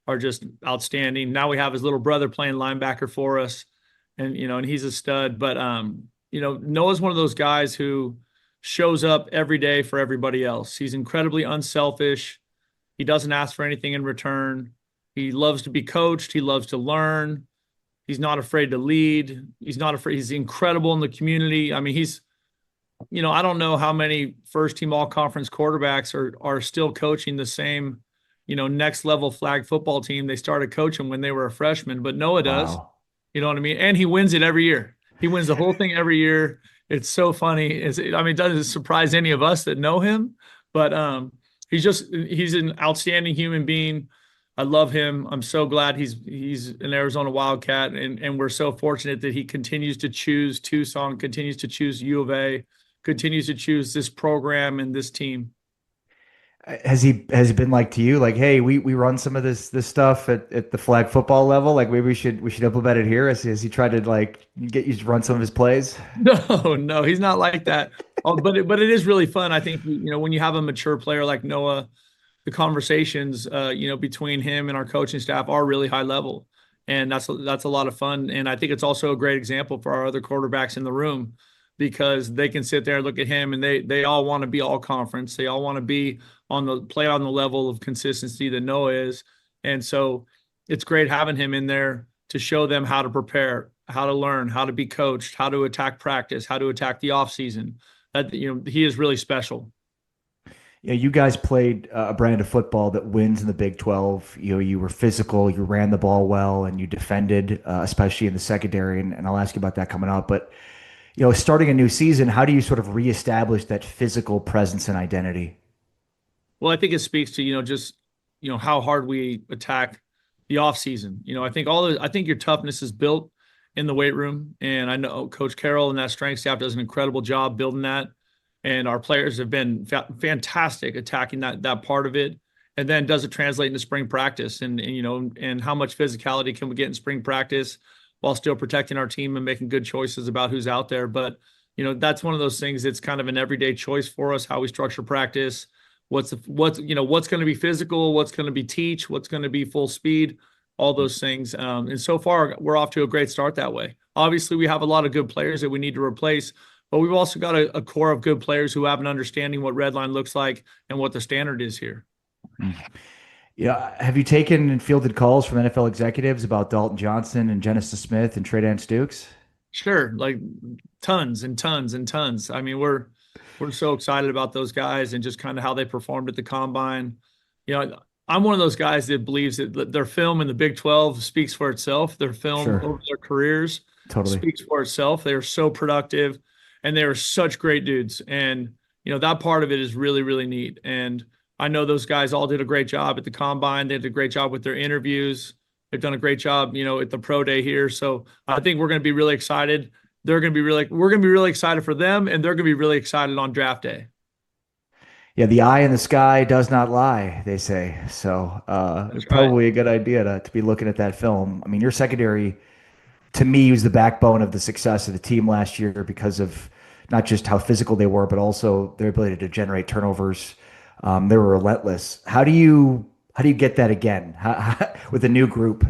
are just outstanding. Now we have his little brother playing linebacker for us, and he's a stud. But Noah's one of those guys who shows up every day for everybody else. He's incredibly unselfish. He doesn't ask for anything in return. He loves to be coached. He loves to learn. He's not afraid to lead. He's not afraid. He's incredible in the community. I mean, I don't know how many first-team all-conference quarterbacks are still coaching the same, next-level flag football team they started coaching when they were a freshman, but Noah does. Wow. You know what I mean? And he wins it every year. He wins the whole thing every year. It's so funny. It doesn't surprise any of us that know him, but he's an outstanding human being. I love him. I'm so glad he's an Arizona Wildcat, and we're so fortunate that he continues to choose Tucson, continues to choose U of A, continues to choose this program and this team. Has he been like to you, like, hey, we run some of this stuff at the flag football level, like maybe we should implement it here? Has he tried to get you to run some of his plays? No, he's not like that. But it is really fun. I think when you have a mature player like Noah, the conversations between him and our coaching staff are really high level, and that's a lot of fun. And I think it's also a great example for our other quarterbacks in the room, because they can sit there and look at him, and they all want to be all conference. They all want to be play on the level of consistency that Noah is. And so it's great having him in there to show them how to prepare, how to learn, how to be coached, how to attack practice, how to attack the off season. That he is really special. You guys played a brand of football that wins in the Big 12. You were physical, you ran the ball well, and you defended, especially in the secondary. And I'll ask you about that coming up. But starting a new season, how do you sort of reestablish that physical presence and identity? Well, I think it speaks to just how hard we attack the off season. I think your toughness is built in the weight room, and I know Coach Carroll and that strength staff does an incredible job building that. And our players have been fantastic attacking that part of it. And then does it translate into spring practice? And how much physicality can we get in spring practice while still protecting our team and making good choices about who's out there? But that's one of those things that's kind of an everyday choice for us, how we structure practice. What's going to be physical, what's going to be teach, what's going to be full speed, all those things. And so far, we're off to a great start that way. Obviously, we have a lot of good players that we need to replace. But we've also got a core of good players who have an understanding what red line looks like and what the standard is here. Yeah. Have you taken and fielded calls from NFL executives about Dalton Johnson and Genesis Smith and Trey Stukes? Sure. Like tons and tons and tons. I mean, we're so excited about those guys and just kind of how they performed at the combine. I'm one of those guys that believes that their film in the Big 12 speaks for itself. Their film over their careers speaks for itself. They are so productive. And they were such great dudes. And, that part of it is really, really neat. And I know those guys all did a great job at the combine. They did a great job with their interviews. They've done a great job, at the pro day here. So I think we're going to be really excited. We're going to be really excited for them, and they're going to be really excited on draft day. Yeah, the eye in the sky does not lie, they say. So it's probably a good idea to be looking at that film. I mean, your secondary, to me, was the backbone of the success of the team last year because of not just how physical they were, but also their ability to generate turnovers. They were relentless. How do you get that again with a new group?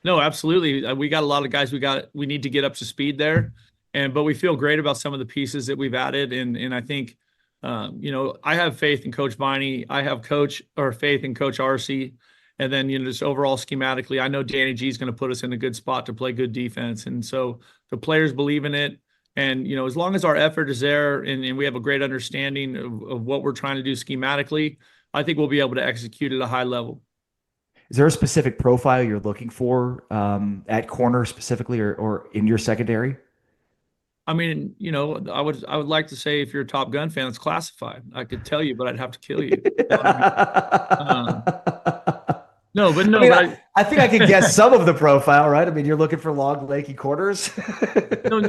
No, absolutely. We got a lot of guys we need to get up to speed there. But we feel great about some of the pieces that we've added. And I think, I have faith in Coach Viney. I have faith in Coach Arcee. And then, just overall schematically, I know Danny G is going to put us in a good spot to play good defense. And so the players believe in it. And, as long as our effort is there and we have a great understanding of what we're trying to do schematically, I think we'll be able to execute at a high level. Is there a specific profile you're looking for at corner specifically or in your secondary? I mean, I would like to say if you're a Top Gun fan, it's classified. I could tell you, but I'd have to kill you. No, but no. I think I could guess some of the profile, right? I mean, you're looking for long, lanky corners. No,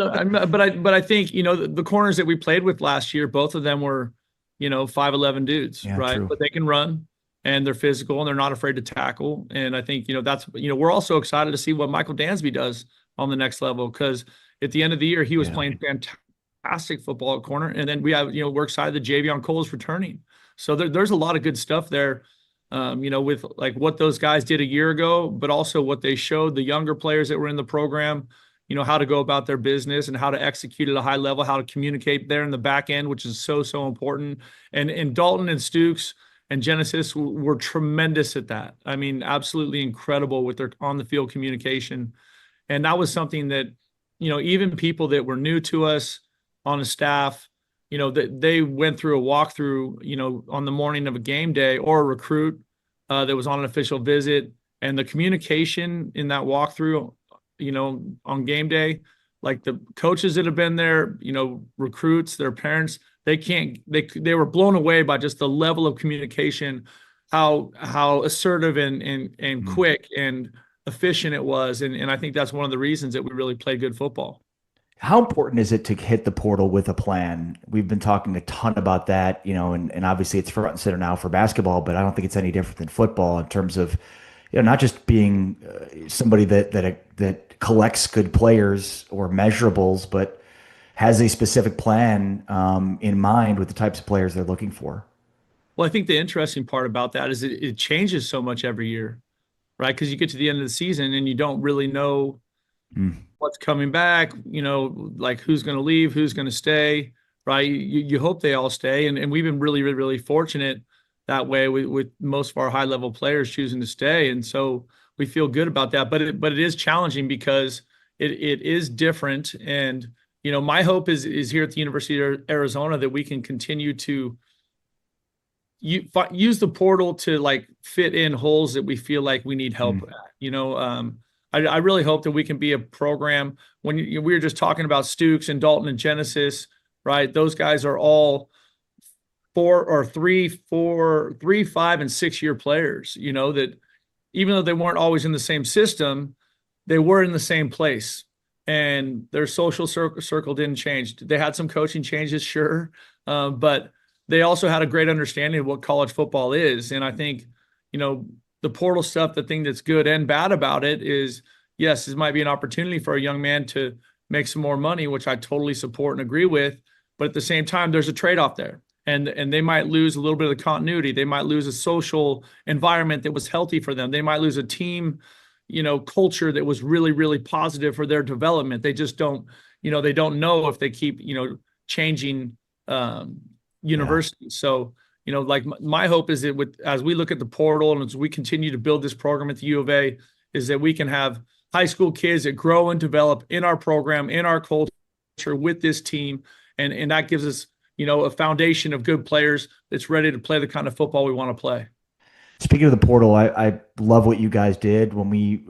but I think the corners that we played with last year, both of them were 5'11" dudes, right? True. But they can run and they're physical and they're not afraid to tackle. And I think that's we're also excited to see what Michael Dansby does on the next level because at the end of the year he was playing fantastic football at corner, and then we have we're excited that Javion Cole is returning. So there's a lot of good stuff there. With like what those guys did a year ago, but also what they showed the younger players that were in the program, how to go about their business and how to execute at a high level, how to communicate there in the back end, which is so, so important. And Dalton and Stukes and Genesis were tremendous at that. I mean, absolutely incredible with their on the field communication. And that was something that, even people that were new to us on a staff, that they went through a walkthrough, on the morning of a game day or a recruit that was on an official visit, and the communication in that walkthrough, on game day, like the coaches that have been there, recruits, their parents, they were blown away by just the level of communication, how assertive and quick and efficient it was. And I think that's one of the reasons that we really played good football. How important is it to hit the portal with a plan? We've been talking a ton about that, and obviously it's front and center now for basketball, but I don't think it's any different than football in terms of, not just being somebody that collects good players or measurables, but has a specific plan in mind with the types of players they're looking for. Well, I think the interesting part about that is it changes so much every year, right? Because you get to the end of the season and you don't really know what's coming back, like who's going to leave, who's going to stay, right? You hope they all stay. And we've been really, really, really fortunate that way with most of our high level players choosing to stay. And so we feel good about that, but it is challenging because it is different. And, my hope is here at the University of Arizona that we can continue to use the portal to like fit in holes that we feel like we need help at. I really hope that we can be a program. When we were just talking about Stooks and Dalton and Genesis, right? Those guys are all 3, 5, and 6 year players, that even though they weren't always in the same system, they were in the same place, and their social circle didn't change. They had some coaching changes, sure, but they also had a great understanding of what college football is. And I think, the portal stuff, the thing that's good and bad about it is, yes, this might be an opportunity for a young man to make some more money, which I totally support and agree with. But at the same time, there's a trade-off there. And they might lose a little bit of the continuity. They might lose a social environment that was healthy for them. They might lose a team, culture that was really, really positive for their development. They just don't, they don't know if they keep, changing universities. So, like my hope is that as we look at the portal and as we continue to build this program at the U of A, is that we can have high school kids that grow and develop in our program, in our culture with this team. And that gives us, a foundation of good players that's ready to play the kind of football we want to play. Speaking of the portal, I love what you guys did when we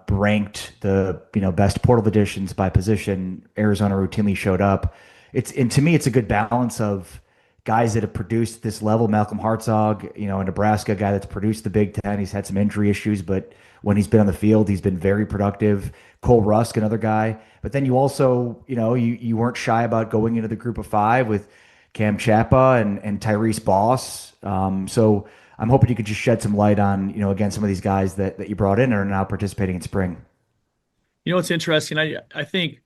ranked the best portal additions by position. Arizona routinely showed up. And to me, it's a good balance of guys that have produced this level. Malcolm Hartzog, a Nebraska guy that's produced the Big Ten. He's had some injury issues, but when he's been on the field, he's been very productive. Cole Rusk, another guy. But then you also, you weren't shy about going into the group of 5 with Cam Chappa and Tyrese Boss. So I'm hoping you could just shed some light on, again, some of these guys that you brought in and are now participating in spring. It's interesting. I think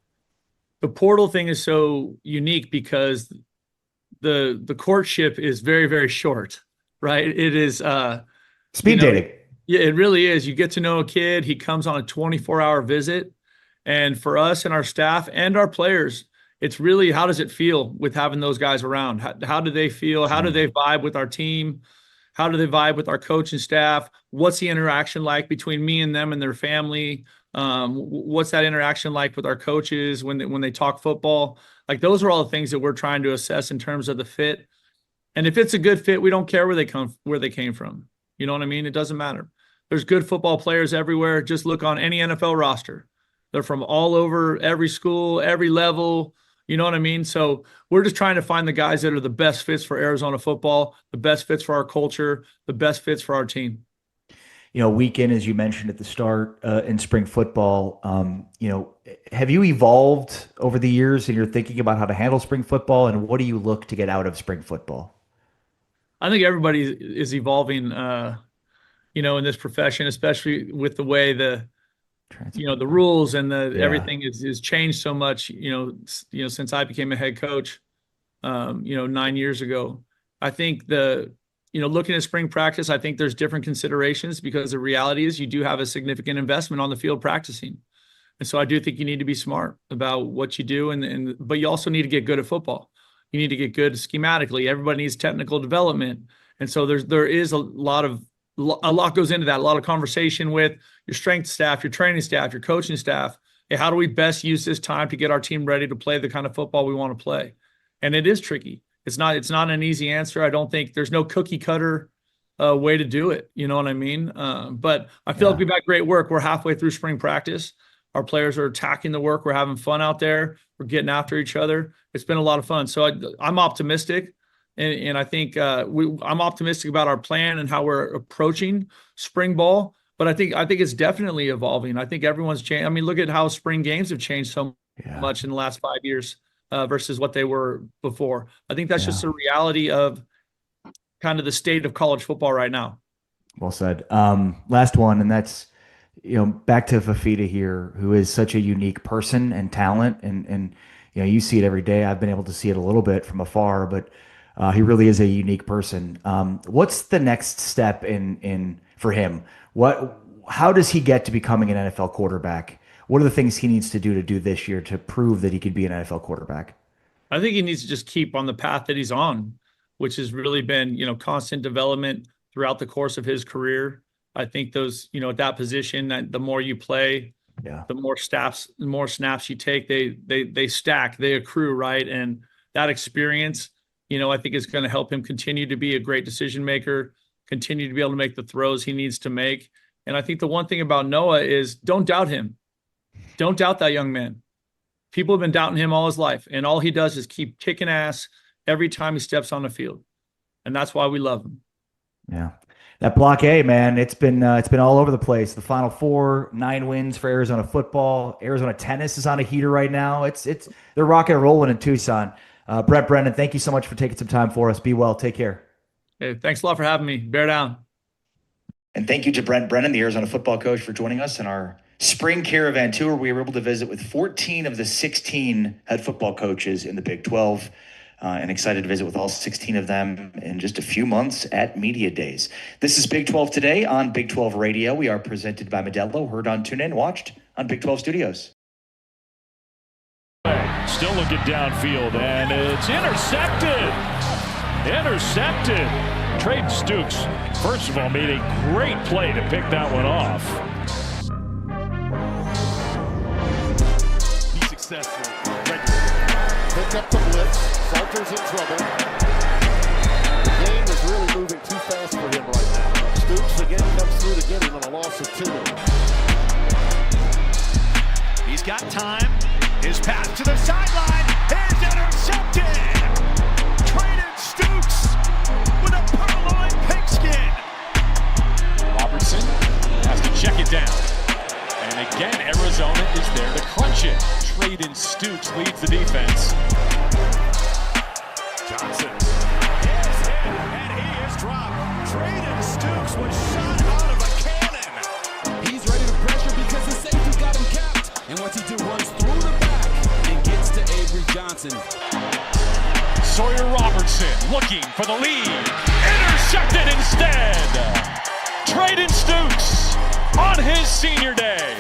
the portal thing is so unique because the courtship is very, very short, right? It is speed dating. Yeah, it really is. You get to know a kid. He comes on a 24-hour visit. And for us and our staff and our players, it's really, how does it feel with having those guys around? How do they feel? How do they vibe with our team? How do they vibe with our coach and staff? What's the interaction like between me and them and their family? What's that interaction like with our coaches when they talk football? Like, those are all the things that we're trying to assess in terms of the fit. And if it's a good fit, we don't care where they came from. You know what I mean? It doesn't matter. There's good football players everywhere. Just look on any NFL roster. They're from all over, every school, every level. You know what I mean? So we're just trying to find the guys that are the best fits for Arizona football, the best fits for our culture, the best fits for our team. Weekend, as you mentioned at the start, in spring football, have you evolved over the years in your thinking about how to handle spring football, and what do you look to get out of spring football? I think everybody is evolving, in this profession, especially with the way the rules and everything is changed so much, since I became a head coach, 9 years ago. I think looking at spring practice, I think there's different considerations because the reality is you do have a significant investment on the field practicing. And so I do think you need to be smart about what you do. But you also need to get good at football. You need to get good schematically. Everybody needs technical development. And so there is a lot goes into that, a lot of conversation with your strength staff, your training staff, your coaching staff. Hey, how do we best use this time to get our team ready to play the kind of football we want to play? And it is tricky. It's not an easy answer. I don't think there's no cookie cutter way to do it. You know what I mean? But I feel like we've got great work. We're halfway through spring practice. Our players are attacking the work. We're having fun out there. We're getting after each other. It's been a lot of fun. So I'm optimistic. And I think I'm optimistic about our plan and how we're approaching spring ball. But I think it's definitely evolving. I think everyone's changed. I mean, look at how spring games have changed so much in the last 5 years versus what they were before. I think that's just a reality of kind of the state of college football right now. Well said. Last one, and that's back to Fifita here, who is such a unique person and talent, and you see it every day. I've been able to see it a little bit from afar, but he really is a unique person. What's the next step in for him? How does he get to becoming an NFL quarterback? What are the things he needs to do this year to prove that he could be an NFL quarterback? I think he needs to just keep on the path that he's on, which has really been, constant development throughout the course of his career. I think those, at that position, that the more you play, the more snaps you take, they stack, they accrue, right? And that experience I think it's going to help him continue to be a great decision maker, continue to be able to make the throws he needs to make. And I think the one thing about Noah is don't doubt him. Don't doubt that young man. People have been doubting him all his life, and all he does is keep kicking ass every time he steps on the field. And that's why we love him. Yeah. That Block A, man, it's been all over the place. The Final Four, 9 wins for Arizona football. Arizona tennis is on a heater right now. They're rocking and rolling in Tucson. Brent Brennan, thank you so much for taking some time for us. Be well. Take care. Hey, thanks a lot for having me. Bear down. And thank you to Brent Brennan, the Arizona football coach, for joining us in our spring caravan tour. We were able to visit with 14 of the 16 head football coaches in the Big 12. And excited to visit with all 16 of them in just a few months at Media Days. This is Big 12 Today on Big 12 Radio. We are presented by Modelo, heard on TuneIn, watched on Big 12 Studios. Still looking downfield, and it's intercepted. Trayden Stukes, first of all, made a great play to pick that one off. Be successful. Picked up the blitz. Salter's in trouble. The game is really moving too fast for him right now. Stukes again comes through to get him on a loss of 2. He's got time. His pass to the sideline is intercepted. Trayden Stukes with a purloined pigskin. Robertson has to check it down. And again, Arizona is there to crunch it. Trayden Stukes leads the defense. Johnson is hit, and he is dropped. Trayden Stukes was shot out of a cannon. He's ready to pressure because the safety got him capped. And what's he do? Runs through the back and gets to Avery Johnson. Sawyer Robertson looking for the lead. Intercepted instead. Trayden Stukes on his senior day.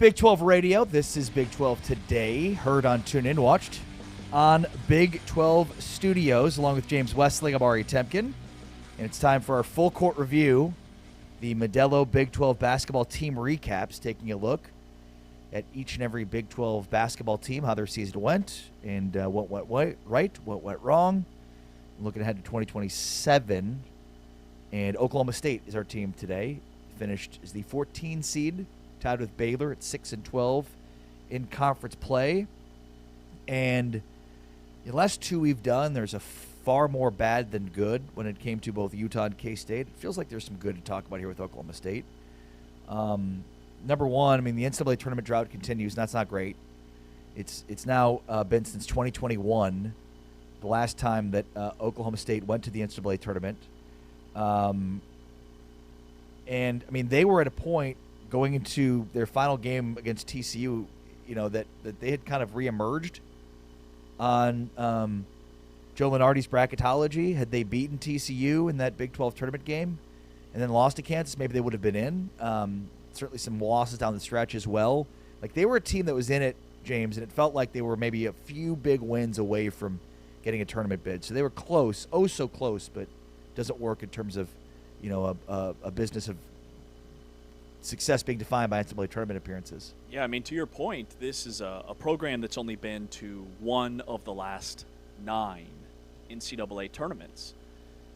Big 12 Radio. This is Big 12 Today, heard on TuneIn, watched on Big 12 Studios, along with James Westling. I'm Ari Temkin, and it's time for our full court review, the Modelo Big 12 basketball team recaps, taking a look at each and every Big 12 basketball team, how their season went, and what went right, what went wrong. Looking ahead to 2027, and Oklahoma State is our team today. Finished as the 14 seed, tied with Baylor at 6-12 in conference play. And the last two we've done, there's a far more bad than good when it came to both Utah and K-State. It feels like there's some good to talk about here with Oklahoma State. Number one, I mean, the NCAA tournament drought continues, and that's not great. It's now been since 2021, the last time that Oklahoma State went to the NCAA tournament. And, I mean, they were at a point going into their final game against TCU, you know, that they had kind of reemerged on Joe Lunardi's bracketology. Had they beaten TCU in that Big 12 tournament game and then lost to Kansas, maybe they would have been in. Certainly some losses down the stretch as well. Like, they were a team that was in it, James, and it felt like they were maybe a few big wins away from getting a tournament bid. So they were close, oh so close, but doesn't work in terms of, you know, a business of success being defined by NCAA tournament appearances. Yeah, I mean, to your point, this is a program that's only been to one of the last 9 NCAA tournaments,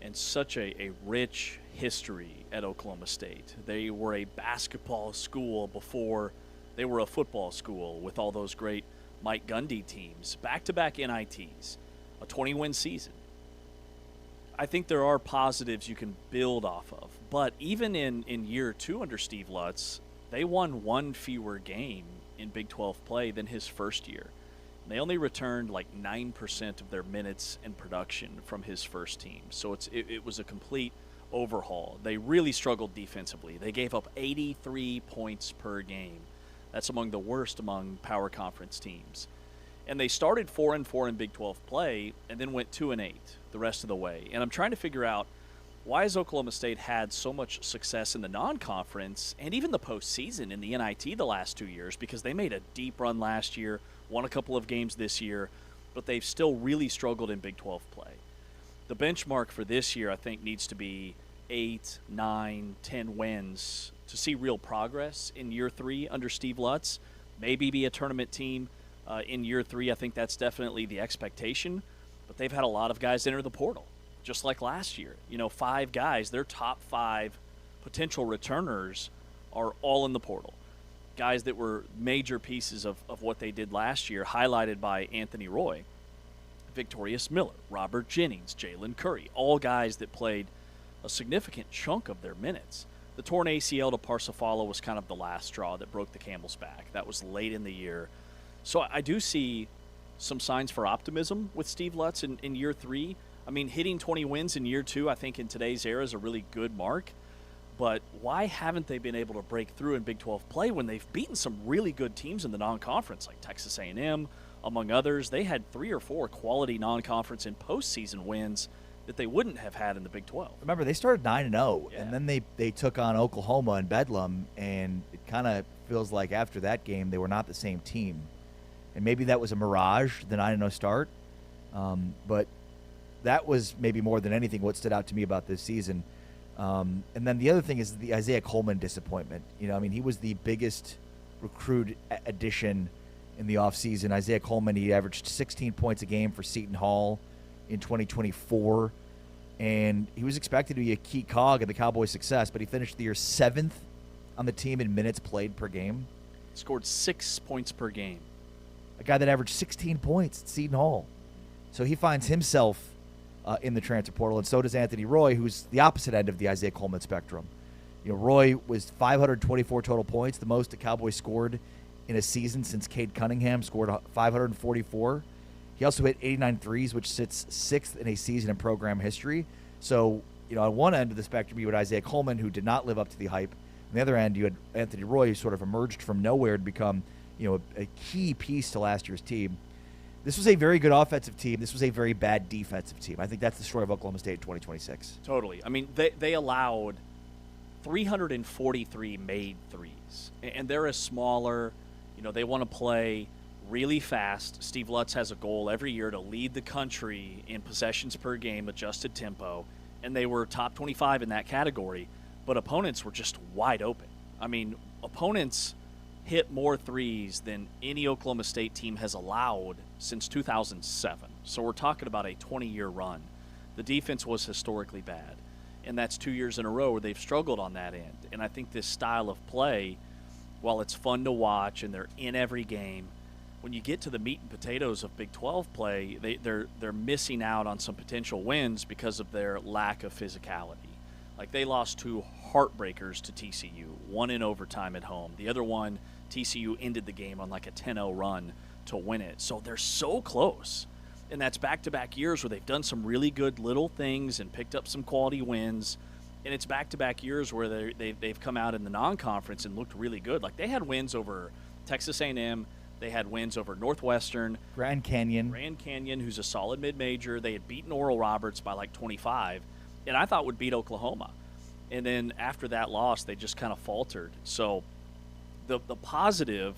and such a rich history at Oklahoma State. They were a basketball school before they were a football school, with all those great Mike Gundy teams, back-to-back NITs, a 20-win season. I think there are positives you can build off of. But even in year 2 under Steve Lutz, they won one fewer game in Big 12 play than his first year. They only returned like 9% of their minutes and production from his first team. So it was a complete overhaul. They really struggled defensively. They gave up 83 points per game. That's among the worst among power conference teams. And they started 4-4 in Big 12 play and then went 2-8 the rest of the way. And I'm trying to figure out, why has Oklahoma State had so much success in the non-conference and even the postseason in the NIT the last 2 years? Because they made a deep run last year, won a couple of games this year, but they've still really struggled in Big 12 play. The benchmark for this year, I think, needs to be 8, 9, 10 wins to see real progress in year 3 under Steve Lutz. Maybe be a tournament team in year 3. I think that's definitely the expectation. But they've had a lot of guys enter the portal, just like last year. You know, 5 guys, their top 5 potential returners are all in the portal. Guys that were major pieces of what they did last year, highlighted by Anthony Roy, Victorious Miller, Robert Jennings, Jalen Curry, all guys that played a significant chunk of their minutes. The torn ACL to Parsifalo was kind of the last straw that broke the camel's back. That was late in the year. So I do see some signs for optimism with Steve Lutz in year 3. I mean, hitting 20 wins in year 2, I think in today's era is a really good mark. But why haven't they been able to break through in Big 12 play when they've beaten some really good teams in the non-conference, like Texas A&M, among others? They had 3 or 4 quality non-conference and postseason wins that they wouldn't have had in the Big 12. Remember, they started 9-0, and then they took on Oklahoma and Bedlam, and it kind of feels like after that game they were not the same team. And maybe that was a mirage, the 9-0 start. But that was maybe more than anything what stood out to me about this season. And then the other thing is the Isaiah Coleman disappointment. You know, I mean, he was the biggest recruit addition in the offseason. Isaiah Coleman, he averaged 16 points a game for Seton Hall in 2024. And he was expected to be a key cog in the Cowboys' success, but he finished the year 7th on the team in minutes played per game. Scored 6 points per game. A guy that averaged 16 points at Seton Hall. So he finds himself in the transfer portal, and so does Anthony Roy, who's the opposite end of the Isaiah Coleman spectrum. You know, Roy was 524 total points, the most the Cowboys scored in a season since Cade Cunningham scored 544. He also hit 89 threes, which sits 6th in a season in program history. So, you know, on one end of the spectrum, you had Isaiah Coleman, who did not live up to the hype. On the other end, you had Anthony Roy, who sort of emerged from nowhere to become, you know, a key piece to last year's team. This was a very good offensive team. This was a very bad defensive team. I think that's the story of Oklahoma State in 2026. Totally. I mean, they allowed 343 made threes. And they're a smaller, they want to play really fast. Steve Lutz has a goal every year to lead the country in possessions per game, adjusted tempo, and they were top 25 in that category, but opponents were just wide open. I mean, opponents hit more threes than any Oklahoma State team has allowed since 2007. So we're talking about a 20-year run. The defense was historically bad, and that's 2 years in a row where they've struggled on that end. And I think this style of play, while it's fun to watch and they're in every game, when you get to the meat and potatoes of Big 12 play, they're missing out on some potential wins because of their lack of physicality. Like, they lost 2 heartbreakers to TCU, one in overtime at home. The other one, TCU ended the game on like a 10-0 run to win it. So they're so close. And that's back-to-back years where they've done some really good little things and picked up some quality wins. And it's back-to-back years where they've come out in the non-conference and looked really good. Like, they had wins over Texas A&M. They had wins over Northwestern. Grand Canyon, who's a solid mid-major. They had beaten Oral Roberts by like 25, and I thought would beat Oklahoma. And then after that loss, they just kind of faltered. So the positive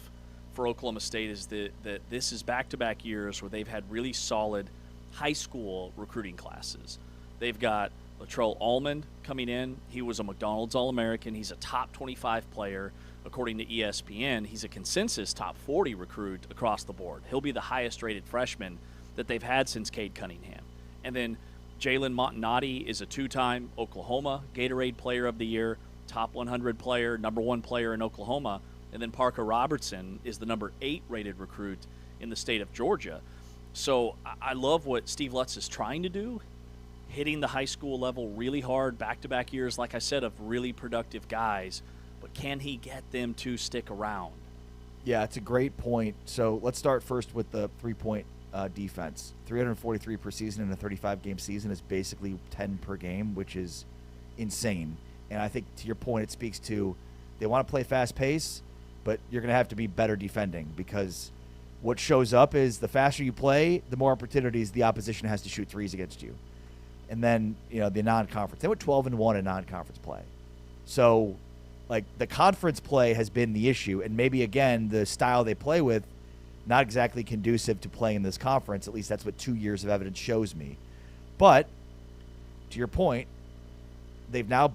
for Oklahoma State is that this is back-to-back years where they've had really solid high school recruiting classes. They've got Latrell Almond coming in. He was a McDonald's All-American. He's a top 25 player. According to ESPN, he's a consensus top 40 recruit across the board. He'll be the highest-rated freshman that they've had since Cade Cunningham. And then Jalen Montanati is a 2-time Oklahoma Gatorade Player of the Year, top 100 player, number 1 player in Oklahoma. And then Parker Robertson is the number 8 rated recruit in the state of Georgia. So I love what Steve Lutz is trying to do, hitting the high school level really hard, back-to-back years, like I said, of really productive guys. But can he get them to stick around? Yeah, it's a great point. So let's start first with the three-point defense. 343 per season in a 35-game season is basically 10 per game, which is insane. And I think, to your point, it speaks to they want to play fast pace, but you're going to have to be better defending, because what shows up is the faster you play, the more opportunities the opposition has to shoot threes against you. And then, the non-conference. They went 12-1 in non-conference play. So, like, the conference play has been the issue, and maybe, again, the style they play with, not exactly conducive to playing in this conference. At least that's what 2 years of evidence shows me. But, to your point, they've now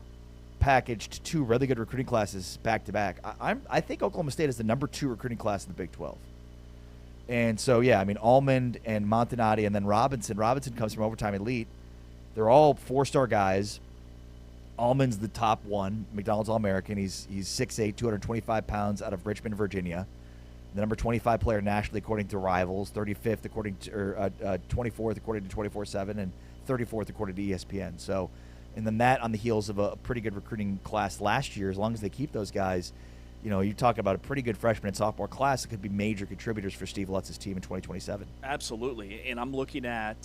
packaged 2 really good recruiting classes back-to-back. I think Oklahoma State is the number 2 recruiting class in the Big 12. And so, yeah, I mean, Almond and Montanati and then Robinson. Robinson comes from Overtime Elite. They're all 4-star guys. Almond's the top 1, McDonald's All-American. He's 6'8", 225 pounds, out of Richmond, Virginia. The number 25 player nationally according to Rivals, 35th according to, 24th according to 24/7, and 34th according to ESPN. So, and then that on the heels of a pretty good recruiting class last year. As long as they keep those guys, you talk about a pretty good freshman and sophomore class that could be major contributors for Steve Lutz's team in 2027. Absolutely, and I'm looking at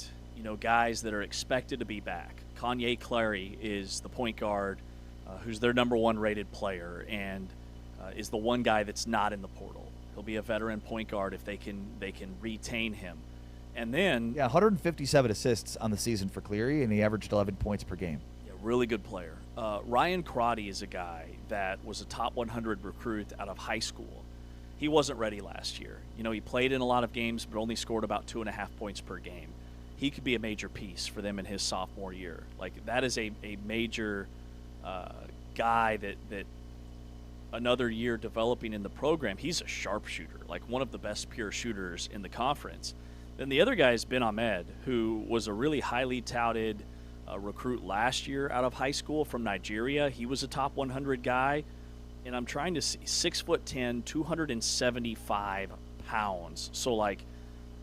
guys that are expected to be back. Kanye Clary is the point guard, who's their number 1 rated player, and is the one guy that's not in the portal. He'll be a veteran point guard if they can retain him. And then 157 assists on the season for Cleary, and he averaged 11 points per game. Yeah, really good player. Ryan Crotty is a guy that was a top 100 recruit out of high school. He wasn't ready last year. He played in a lot of games, but only scored about 2.5 points per game. He could be a major piece for them in his sophomore year. Like, that is a major guy that another year developing in the program. He's a sharpshooter, like one of the best pure shooters in the conference. Then the other guy is Ben Ahmed, who was a really highly touted recruit last year out of high school from Nigeria. He was a top 100 guy, and I'm trying to see 6'10", 275 pounds. So, like,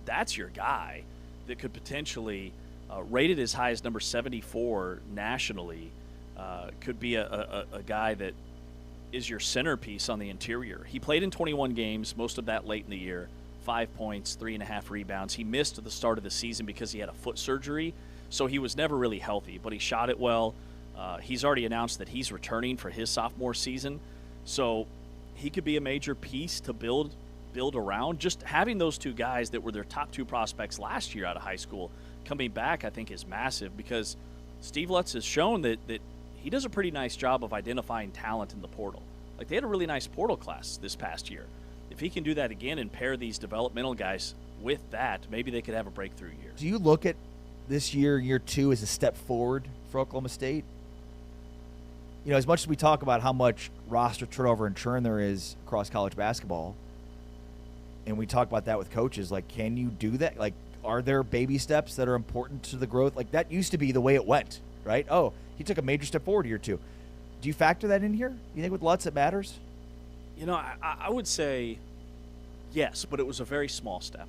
that's your guy that could potentially, rated as high as number 74 nationally, could be a guy that is your centerpiece on the interior. He played in 21 games, most of that late in the year, 5 points, 3.5 rebounds. He missed at the start of the season because he had a foot surgery, so he was never really healthy, but he shot it well. He's already announced that he's returning for his sophomore season, so he could be a major piece to build around. Just having those 2 guys that were their top 2 prospects last year out of high school coming back, I think, is massive, because Steve Lutz has shown that he does a pretty nice job of identifying talent in the portal. Like, they had a really nice portal class this past year. If he can do that again and pair these developmental guys with that, maybe they could have a breakthrough year. Do you look at this year 2, as a step forward for Oklahoma State? You know, as much as we talk about how much roster turnover and churn there is across college basketball, and we talk about that with coaches, like, can you do that? Like, are there baby steps that are important to the growth? Like, that used to be the way it went, right? Oh, he took a major step forward year 2. Do you factor that in here? You think with Lutz it matters? You know, I would say yes, but it was a very small step.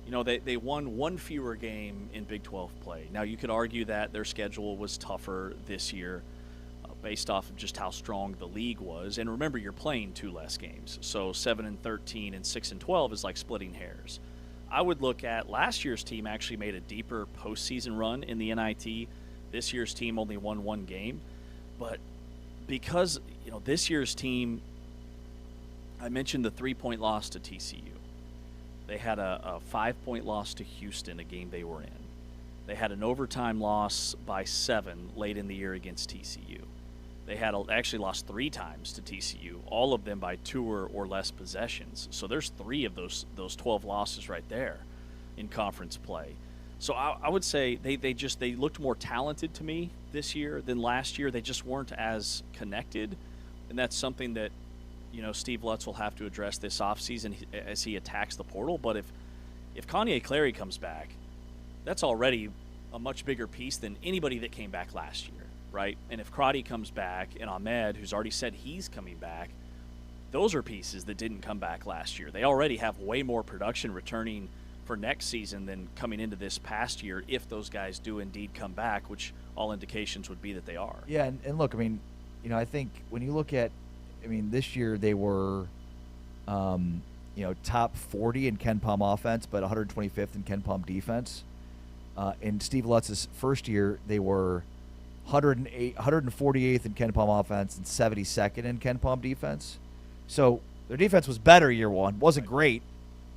You know, they won one fewer game in Big 12 play. Now, you could argue that their schedule was tougher this year based off of just how strong the league was. And remember, you're playing 2 less games. So 7-13 and 6-12 is like splitting hairs. I would look at last year's team actually made a deeper postseason run in the NIT. This year's team only won 1 game. But because, you know, this year's team, I mentioned the 3-point loss to TCU. They had a 5-point loss to Houston, a game they were in. They had an overtime loss by 7 late in the year against TCU. They actually lost 3 times to TCU, all of them by 2 or less possessions. So there's 3 of those 12 losses right there in conference play. So I would say they looked more talented to me this year than last year. They just weren't as connected, and that's something that, you know, Steve Lutz will have to address this offseason as he attacks the portal. But if Kanye Clary comes back, that's already a much bigger piece than anybody that came back last year, right? And if Crotty comes back and Ahmed, who's already said he's coming back, those are pieces that didn't come back last year. They already have way more production returning for next season than coming into this past year if those guys do indeed come back, which all indications would be that they are. Yeah, and look, I mean, you know, I think when you look at, I mean, this year they were, you know, top 40 in KenPom offense, but 125th in KenPom defense. In Steve Lutz's first year, they were 148th in KenPom offense and 72nd in KenPom defense. So their defense was better year 1. Wasn't great,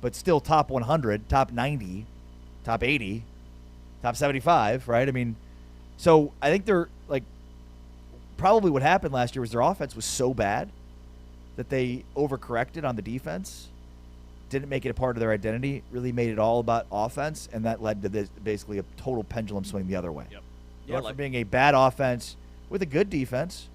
but still top 100, top 90, top 80, top 75, right? I mean, so I think they're like, probably what happened last year was their offense was so bad that they overcorrected on the defense, didn't make it a part of their identity, really made it all about offense, and that led to this basically a total pendulum swing the other way. Yep. Yeah, from being a bad offense with a good defense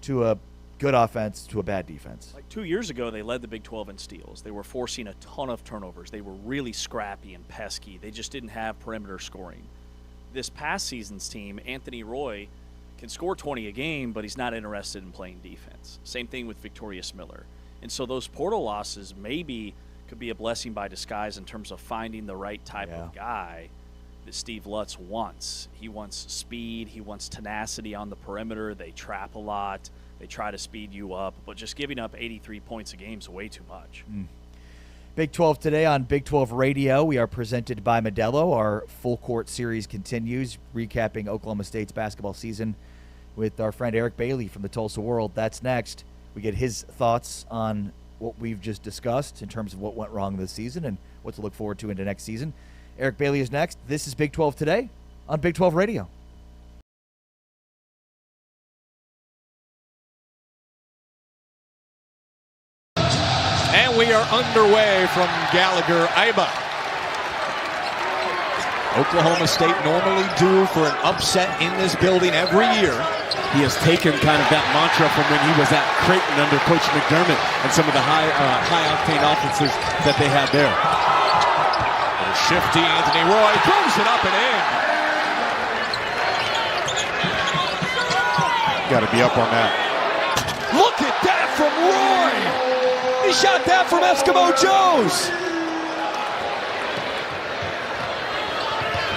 to a good offense to a bad defense. Like 2 years ago, they led the Big 12 in steals. They were forcing a ton of turnovers. They were really scrappy and pesky. They just didn't have perimeter scoring. This past season's team, Anthony Roy, can score 20 a game, but he's not interested in playing defense. Same thing with Victorious Miller. And so those portal losses maybe could be a blessing by disguise in terms of finding the right type of guy that Steve Lutz wants. He wants speed. He wants tenacity on the perimeter. They trap a lot. They try to speed you up. But just giving up 83 points a game is way too much. Big 12 today on Big 12 Radio. We are presented by Modelo. Our full court series continues, recapping Oklahoma State's basketball season with our friend Eric Bailey from the Tulsa World. That's next. We get his thoughts on what we've just discussed in terms of what went wrong this season and what to look forward to into next season. Eric Bailey is next. This is Big 12 Today on Big 12 Radio. And we are underway from Gallagher-Iba. Oklahoma State normally due for an upset in this building every year. He has taken kind of that mantra from when he was at Creighton under Coach McDermott and some of the high-octane offenses that they had there. Little shifty Anthony Roy throws it up and in. Got to be up on that. Look at that from Roy! He shot that from Eskimo Joe's.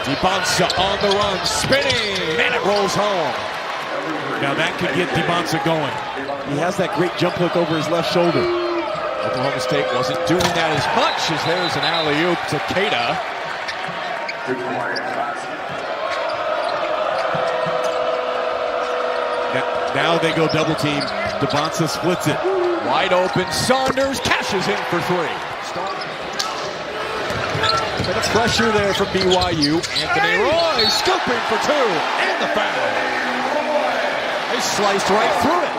DiBonsa on the run, spinning, and it rolls home. Now that could get DiBonsa going. He has that great jump hook over his left shoulder. Oklahoma State wasn't doing that as much as there's an alley-oop to Keita. Now they go double team. DiBonsa splits it. Wide open, Saunders cashes in for 3. Bit of pressure there from BYU. Anthony Roy scooping for 2 and the foul. They sliced right through it.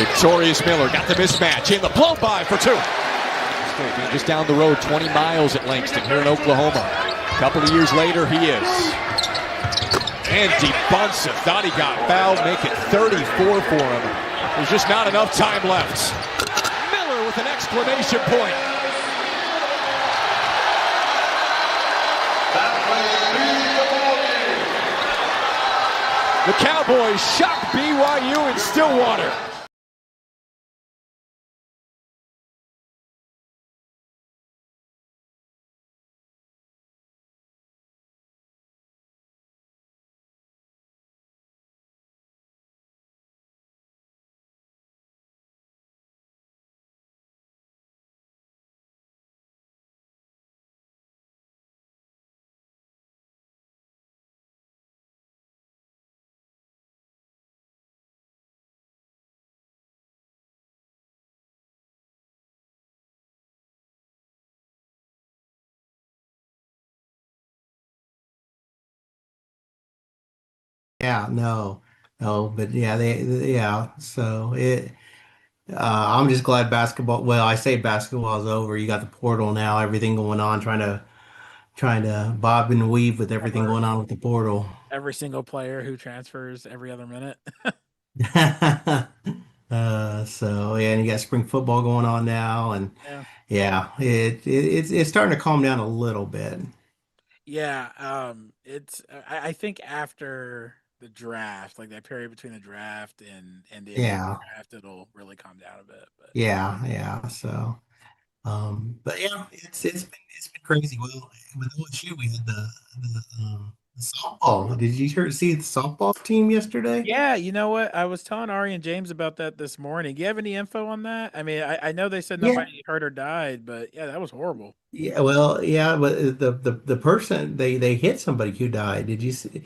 Victorious Miller got the mismatch in the blow by for two. Just down the road, 20 miles at Langston here in Oklahoma. A couple of years later, he is. Andy Bunsen thought he got fouled, make it 34 for him. There's just not enough time left. Miller with an exclamation point. The Cowboys shock BYU in Stillwater. Yeah, no, but yeah, yeah. So I'm just glad basketball. Well, I say basketball is over. You got the portal now, everything going on, trying to bob and weave with everything going on with the portal. Every single player who transfers every other minute. So yeah, and you got spring football going on now, and Yeah. it's starting to calm down a little bit. Yeah, it's I think after the draft, like that period between the draft and the Yeah. draft, it'll really calm down a bit. But Yeah. So, but yeah, it's been crazy. Well, with OSU, we had the softball. Did you see the softball team yesterday? yeah, you know what? I was telling Ari and James about that this morning. Do you have any info on that? I mean, I know they said Yeah. nobody hurt or died, but yeah, that was horrible. Yeah, well, yeah, but the person they hit somebody who died. Did you see?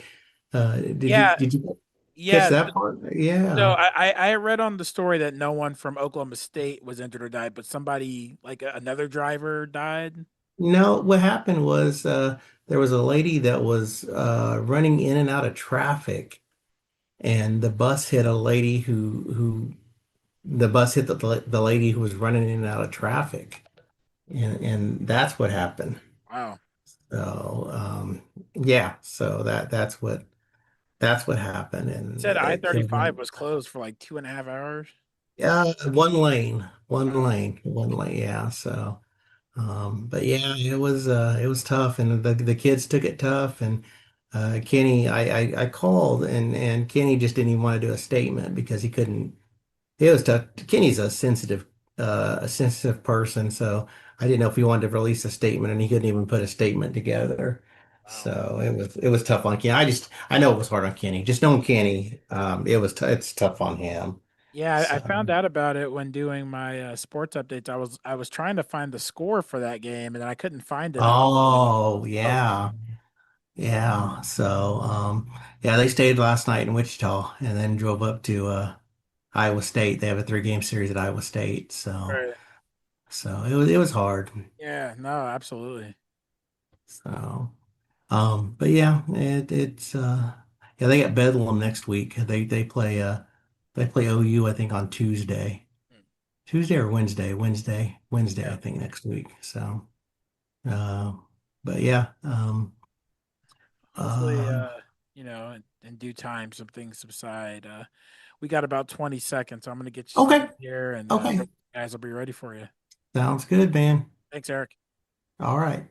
Yeah, Did you yeah. catch that part? So Yeah. I read on the story that no one from Oklahoma State was injured or died, but somebody like another driver died. No, what happened was there was a lady that was running in and out of traffic, and the bus hit a lady who the bus hit the lady who was running in and out of traffic, and that's what happened. Wow. So yeah, so that's what happened, It and said it killed I-35 him. was closed for like 2.5 hours. Yeah, one lane, yeah. So, but yeah, it was tough, and the kids took it tough, and Kenny, I called, and Kenny just didn't even want to do a statement because he couldn't. It was tough. Kenny's a sensitive person, so I didn't know if he wanted to release a statement, and he couldn't even put a statement together. So it was tough on Kenny. I know it was hard on Kenny. Just knowing Kenny, it's tough on him. Yeah, I So. found out about it when doing my sports updates. I was trying to find the score for that game, and then I couldn't find it. Oh, yeah. Yeah. So, yeah, they stayed last night in Wichita and then drove up to Iowa State. They have a 3-game series at Iowa State. So, Right. it was hard. Yeah, no, absolutely. So, but yeah, it's yeah, they got Bedlam next week. They play OU, I think, on Tuesday. Tuesday or Wednesday? Wednesday, I think, next week. So, but yeah, Hopefully, in due time, some things subside. We got about 20 seconds. So I'm going to get you Okay. started here, and Okay. guys will be ready for you. Sounds good, man. Thanks, Eric. All right.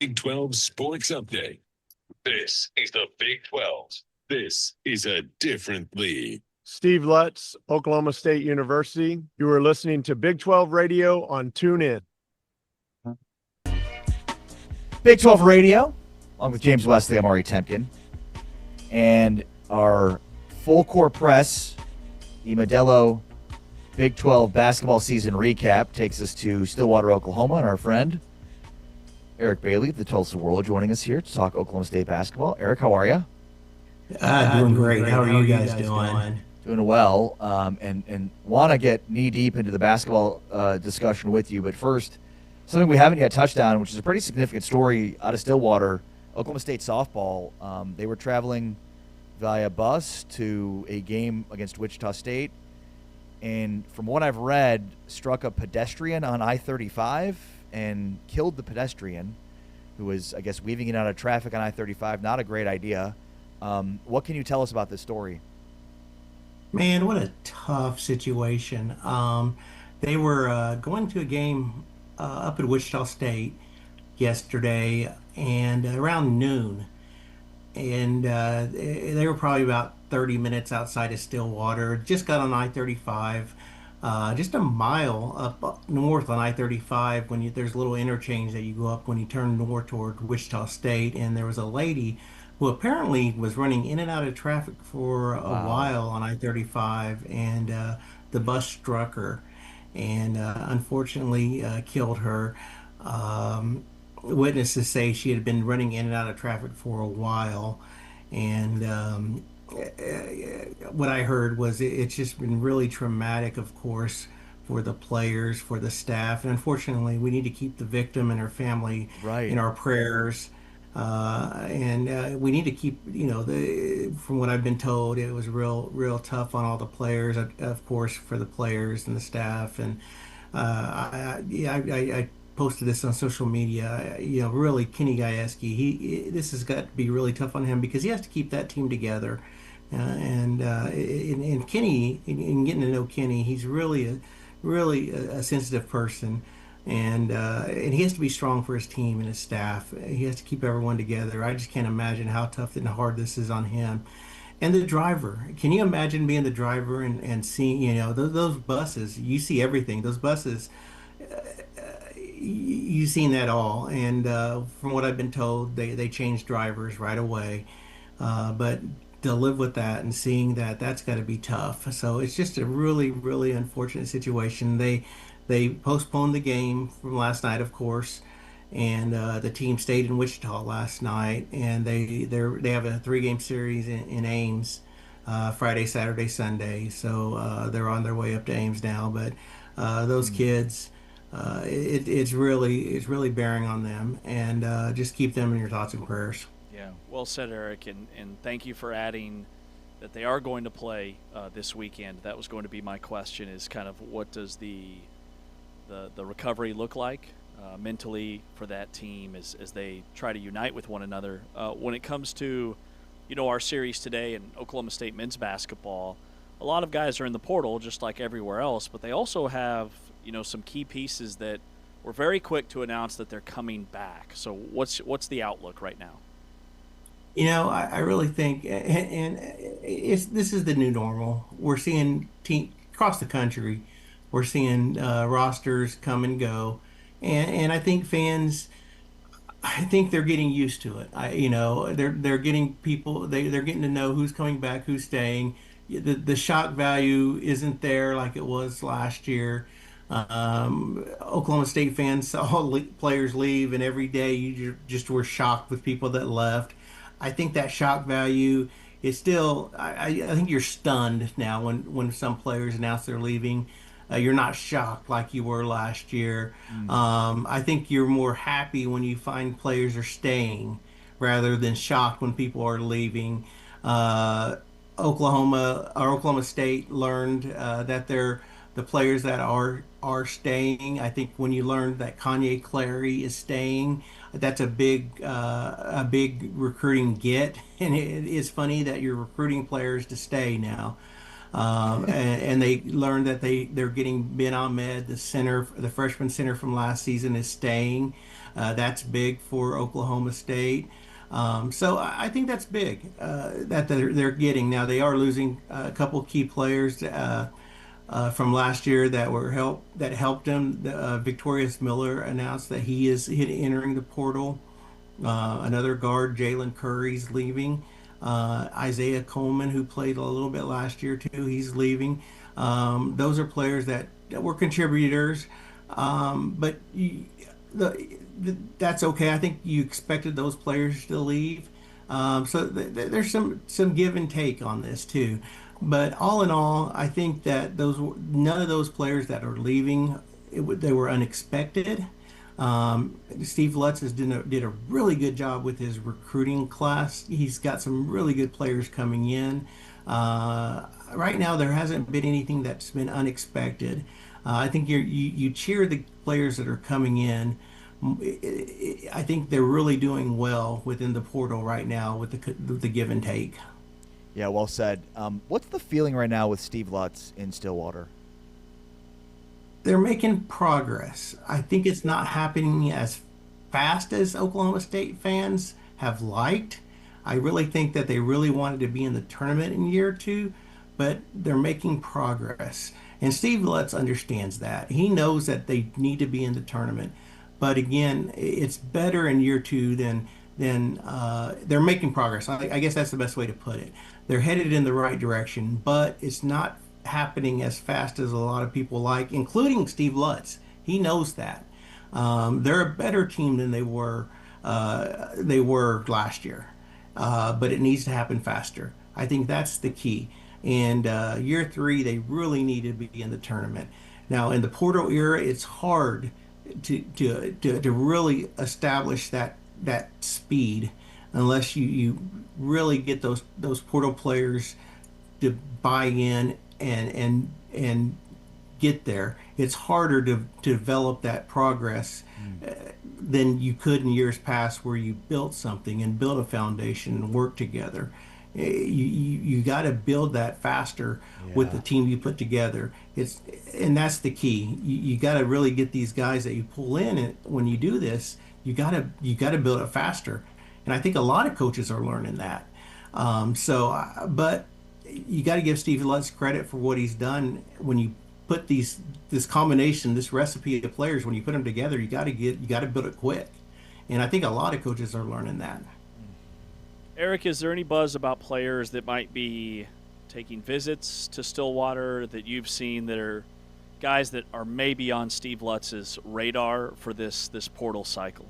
Big 12 Sports Update. This is the Big 12. This is a different league. Steve Lutz, Oklahoma State University. You are listening to Big 12 Radio on TuneIn. Big 12 Radio, along with James Wesley, I'm Ari Temkin. And our full court press, the Modelo Big 12 basketball season recap, takes us to Stillwater, Oklahoma, and our friend Eric Bailey of the Tulsa World joining us here to talk Oklahoma State basketball. Eric, how are you? Doing great. How are you guys doing? Doing well, and want to get knee deep into the basketball discussion with you. But first, something we haven't yet touched on, which is a pretty significant story out of Stillwater. Oklahoma State softball, they were traveling via bus to a game against Wichita State, and from what I've read, struck a pedestrian on I-35 and killed the pedestrian, who was, I guess, weaving in and out of traffic on I-35. Not a great idea. What can you tell us about this story? Man, what a tough situation. They were going to a game up at Wichita State yesterday, and around noon, and they were probably about 30 minutes outside of Stillwater. Just got on I-35, just a mile up north on I-35 when there's a little interchange that you go up when you turn north toward Wichita State, and there was a lady who apparently was running in and out of traffic for a while on I-35, and the bus struck her and unfortunately killed her. Witnesses say she had been running in and out of traffic for a while, and what I heard was it's just been really traumatic, of course, for the players, for the staff, and unfortunately we need to keep the victim and her family in our prayers. And we need to keep, from what I've been told, it was real tough on all the players, of course, for the players and the staff. And I posted this on social media. Really, Kenny Gajewski, this has got to be really tough on him because he has to keep that team together. And Kenny, in getting to know Kenny, he's really a sensitive person. And he has to be strong for his team and his staff. He has to keep everyone together. I just can't imagine how tough and hard this is on him. And the driver, can you imagine being the driver and seeing, those buses, you see everything. Those buses, you've seen that all. And from what I've been told, they changed drivers right away. But to live with that and seeing that's got to be tough. So it's just a really, really unfortunate situation. They postponed the game from last night, of course, and the team stayed in Wichita last night, and they have a 3-game series in Ames, Friday, Saturday, Sunday. So they're on their way up to Ames now. But those kids, it's really bearing on them, and just keep them in your thoughts and prayers. Yeah, well said, Eric, and thank you for adding that they are going to play this weekend. That was going to be my question: is kind of what does the recovery look like mentally for that team as they try to unite with one another. When it comes to, our series today in Oklahoma State men's basketball, a lot of guys are in the portal just like everywhere else, but they also have, some key pieces that were very quick to announce that they're coming back. So what's the outlook right now? I really think, and this is the new normal. We're seeing teams across the country. We're seeing rosters come and go, and I think fans, they're getting used to it. They're getting people. They're getting to know who's coming back, who's staying. The shock value isn't there like it was last year. Oklahoma State fans saw players leave, and every day you just were shocked with people that left. I think that shock value is still. I think you're stunned now when some players announce they're leaving. You're not shocked like you were last year. I think you're more happy when you find players are staying rather than shocked when people are leaving. Oklahoma State learned that the players that are staying. I think when you learned that Kanye Clary is staying, that's a big recruiting get. And it is funny that you're recruiting players to stay now. And they learned that they're getting Ben Ahmed, the freshman center from last season, is staying. That's big for Oklahoma State. So I think that's big that they're getting. Now they are losing a couple key players from last year that helped them. Victorious Miller announced that he is entering the portal. Another guard, Jalen Curry's leaving. Isaiah Coleman, who played a little bit last year too, he's leaving. Those are players that were contributors, but that's okay. I think you expected those players to leave, so there's some give and take on this too. But all in all, I think that none of those players that are leaving, they were unexpected. Steve Lutz did a really good job with his recruiting class. He's got some really good players coming in. Right now, there hasn't been anything that's been unexpected. I think you cheer the players that are coming in. I think they're really doing well within the portal right now with the give and take. Yeah, well said. What's the feeling right now with Steve Lutz in Stillwater? They're making progress. I think it's not happening as fast as Oklahoma State fans have liked. I really think that they really wanted to be in the tournament in year 2, but they're making progress. And Steve Lutz understands that. He knows that they need to be in the tournament. But again, it's better in year 2 than they're making progress. I guess that's the best way to put it. They're headed in the right direction, but it's not happening as fast as a lot of people like, including Steve Lutz. He knows that. They're a better team than they were last year, but it needs to happen faster. I think that's the key. And year 3, they really need to be in the tournament. Now, in the portal era, it's hard to really establish that speed unless you really get those portal players to buy in and get there. It's harder to develop that progress than you could in years past, where you built something and built a foundation and worked together. You got to build that faster with the team you put together. And that's the key. You got to really get these guys that you pull in, and when you do this, you got to build it faster. And I think a lot of coaches are learning that. But you got to give Steve Lutz credit for what he's done. When you put this combination, this recipe of players, when you put them together, you got to build it quick. And I think a lot of coaches are learning that. Eric, is there any buzz about players that might be taking visits to Stillwater that you've seen that are guys that are maybe on Steve Lutz's radar for this portal cycle?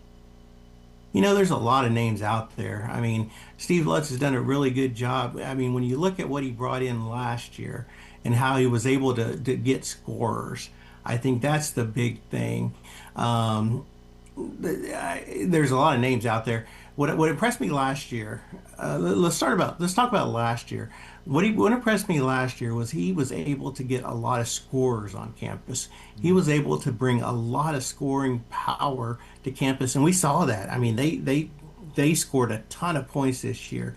There's a lot of names out there. I mean, Steve Lutz has done a really good job. I mean, when you look at what he brought in last year and how he was able to get scorers, I think that's the big thing. There's a lot of names out there. What impressed me last year, let's talk about last year. What impressed me last year was he was able to get a lot of scorers on campus. He was able to bring a lot of scoring power to campus, and we saw that. I mean, they scored a ton of points this year.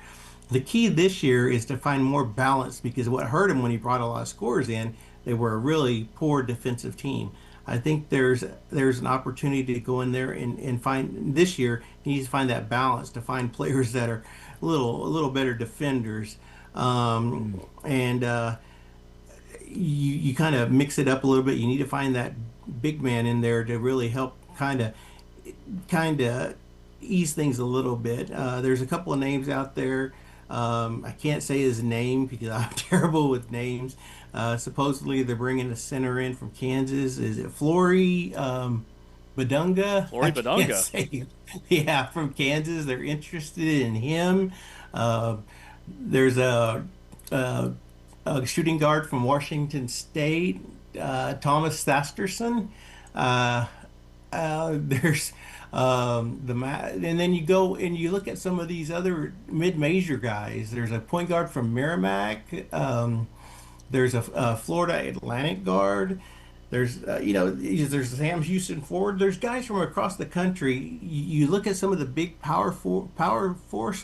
The key this year is to find more balance, because what hurt him when he brought a lot of scorers in, they were a really poor defensive team. I think there's an opportunity to go in there and find, this year he needs to find that balance, to find players that are a little better defenders. You kind of mix it up a little bit. You need to find that big man in there to really help kind of ease things a little bit. There's a couple of names out there. I can't say his name because I'm terrible with names. Supposedly they're bringing a center in from Kansas. Is it Flory Badunga? Flory Badunga. Yeah, from Kansas. They're interested in him. There's a shooting guard from Washington State, Thomas Sasterson. There's and then you go and you look at some of these other mid-major guys. There's a point guard from Merrimack. There's a Florida Atlantic guard. There's there's Sam Houston Ford. There's guys from across the country. You look at some of the big power four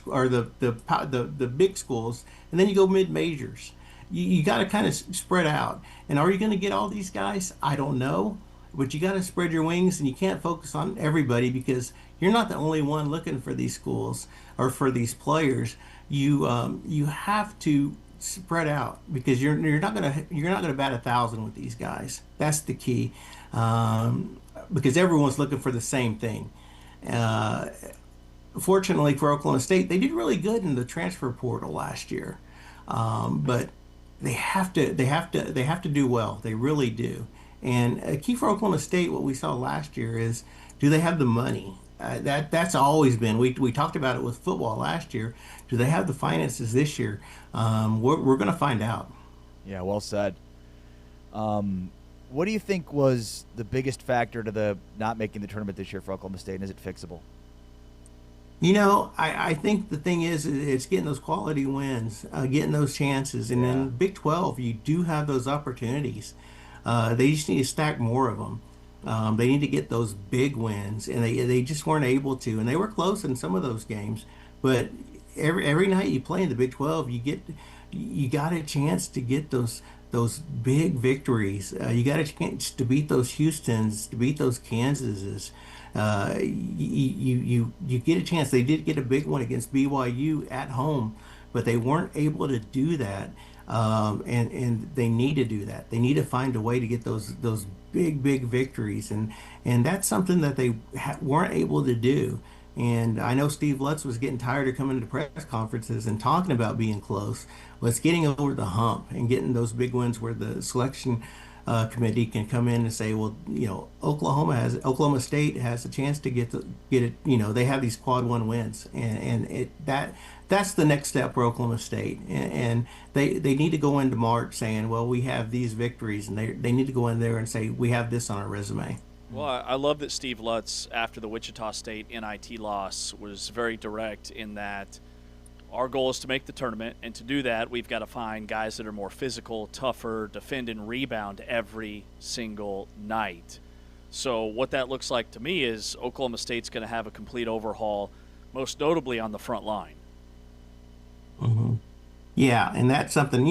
or the big schools, and then you go mid majors. You got to kind of spread out. And are you going to get all these guys? I don't know, but you got to spread your wings, and you can't focus on everybody, because you're not the only one looking for these schools or for these players. You have to spread out, because you're not gonna bat 1,000 with these guys. That's the key, because everyone's looking for the same thing. Fortunately for Oklahoma State, they did really good in the transfer portal last year, but they have to do well. They really do. And a key for Oklahoma State, what we saw last year, is, do they have the money? That's always been. We talked about it with football last year. Do they have the finances this year? We're going to find out. Yeah, well said. What do you think was the biggest factor to the not making the tournament this year for Oklahoma State, and is it fixable? I think the thing is it's getting those quality wins, getting those chances. And in Big 12, you do have those opportunities. They just need to stack more of them. They need to get those big wins, and they just weren't able to. And they were close in some of those games. But every night you play in the Big 12, you got a chance to get those big victories. You got a chance to beat those Houstons, to beat those Kansases. You get a chance. They did get a big one against BYU at home, but they weren't able to do that. And they need to do that. They need to find a way to get those big victories, and that's something that they weren't able to do. And I know Steve Lutz was getting tired of coming to press conferences and talking about being close. Well, it's getting over the hump and getting those big wins where the selection committee can come in and say, well, Oklahoma State has a chance to get it. They have these quad one wins, and that's the next step for Oklahoma State. And they need to go into March saying, well, we have these victories, and they need to go in there and say, we have this on our resume. Well, I love that Steve Lutz, after the Wichita State NIT loss, was very direct in that our goal is to make the tournament, and to do that, we've got to find guys that are more physical, tougher, defend and rebound every single night. So what that looks like to me is Oklahoma State's going to have a complete overhaul, most notably on the front line. Mm-hmm. Yeah, and that's something,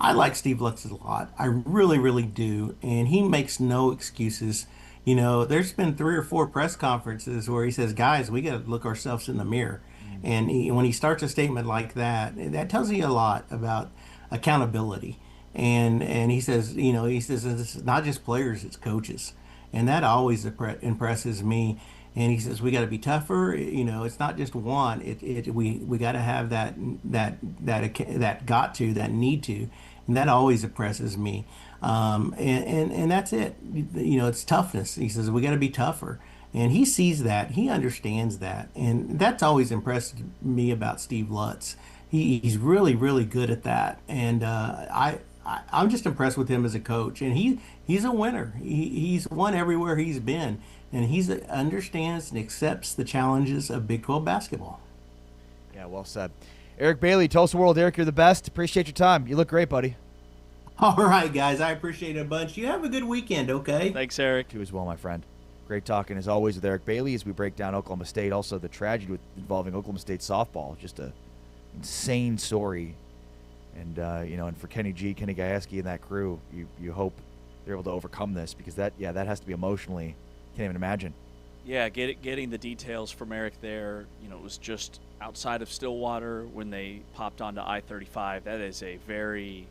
I like Steve Lutz a lot. I really, really do. And he makes no excuses. There's been 3 or 4 press conferences where he says, guys, we got to look ourselves in the mirror. And when he starts a statement like that, that tells you a lot about accountability. And he says, it's not just players, it's coaches. And that always impresses me. And he says, we got to be tougher. It's not just want. We got to have that need to. And that always impresses me. And that's it. It's toughness. He says, we got to be tougher. And he sees that. He understands that. And that's always impressed me about Steve Lutz. He's really, really good at that. And I'm just impressed with him as a coach. And he's a winner. He's won everywhere he's been. And he understands and accepts the challenges of Big 12 basketball. Yeah, well said. Eric Bailey, Tulsa World. Eric, you're the best. Appreciate your time. You look great, buddy. All right, guys. I appreciate it a bunch. You have a good weekend, okay? Thanks, Eric. You as well, my friend. Great talking, as always, with Eric Bailey as we break down Oklahoma State. Also, the tragedy involving Oklahoma State softball. Just an insane story. And, and for Kenny Gajewski and that crew, you hope they're able to overcome this, because that has to be emotionally, can't even imagine. Yeah, getting the details from Eric there, it was just outside of Stillwater when they popped onto I-35. That is a very,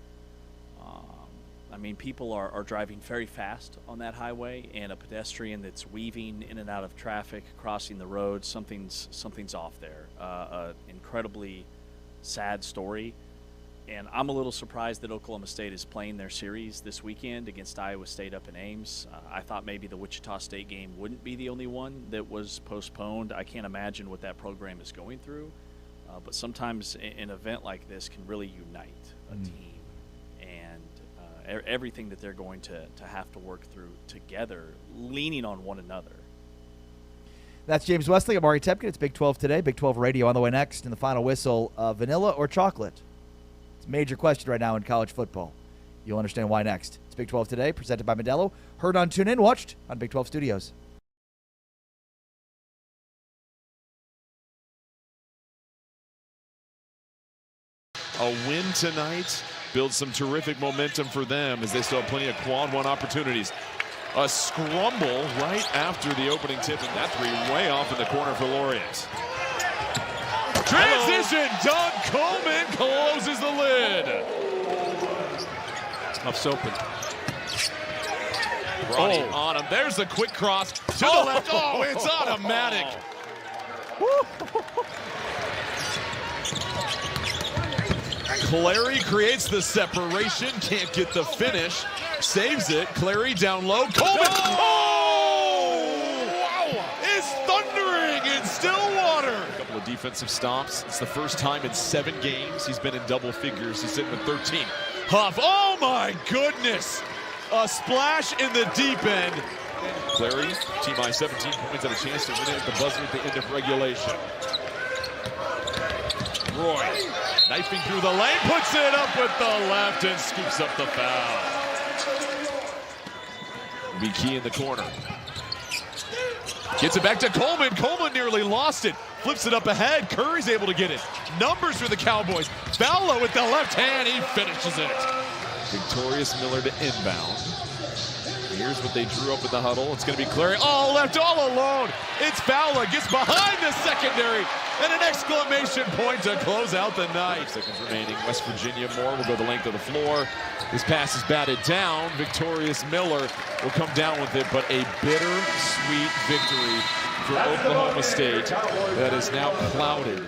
people are driving very fast on that highway, and a pedestrian that's weaving in and out of traffic, crossing the road, something's off there. Incredibly sad story. And I'm a little surprised that Oklahoma State is playing their series this weekend against Iowa State up in Ames. I thought maybe the Wichita State game wouldn't be the only one that was postponed. I can't imagine what that program is going through. But sometimes an event like this can really unite a team. And everything that they're going to have to work through together, leaning on one another. That's James Wesley. I'm Ari Tepkin. It's Big 12 today. Big 12 radio on the way next. In the final whistle, vanilla or chocolate? It's a major question right now in college football. You'll understand why next. It's Big 12 today, presented by Modelo. Heard on TuneIn, watched on Big 12 Studios. A win tonight builds some terrific momentum for them as they still have plenty of quad one opportunities. A scrumble right after the opening tip, and that three way off in the corner for Laureate. Transition, Don Coleman closes the lid. Tough open. Ronnie on him. There's the quick cross to the left. Oh, it's automatic. Clary creates the separation, can't get the finish, saves it. Clary down low. Coleman. Wow! Is thundering in Stillwater. A couple of defensive stops. It's the first time in 7 games he's been in double figures. He's sitting with 13. Huff. Oh my goodness! A splash in the deep end. Clary, team by 17 points, had a chance to win it at the buzzer at the end of regulation. Roy, knifing through the lane, puts it up with the left and scoops up the foul. McKee in the corner. Gets it back to Coleman. Coleman nearly lost it. Flips it up ahead. Curry's able to get it. Numbers for the Cowboys. Fowler with the left hand. He finishes it. Victorious Miller to inbound. Here's what they drew up in the huddle. It's going to be Clary. Oh, left all alone. It's Fowler. Gets behind the secondary. And an exclamation point to close out the night. Seconds remaining. West Virginia Moore will go the length of the floor. This pass is batted down. Victorious Miller will come down with it, but a bittersweet victory for Oklahoma State that is now clouded.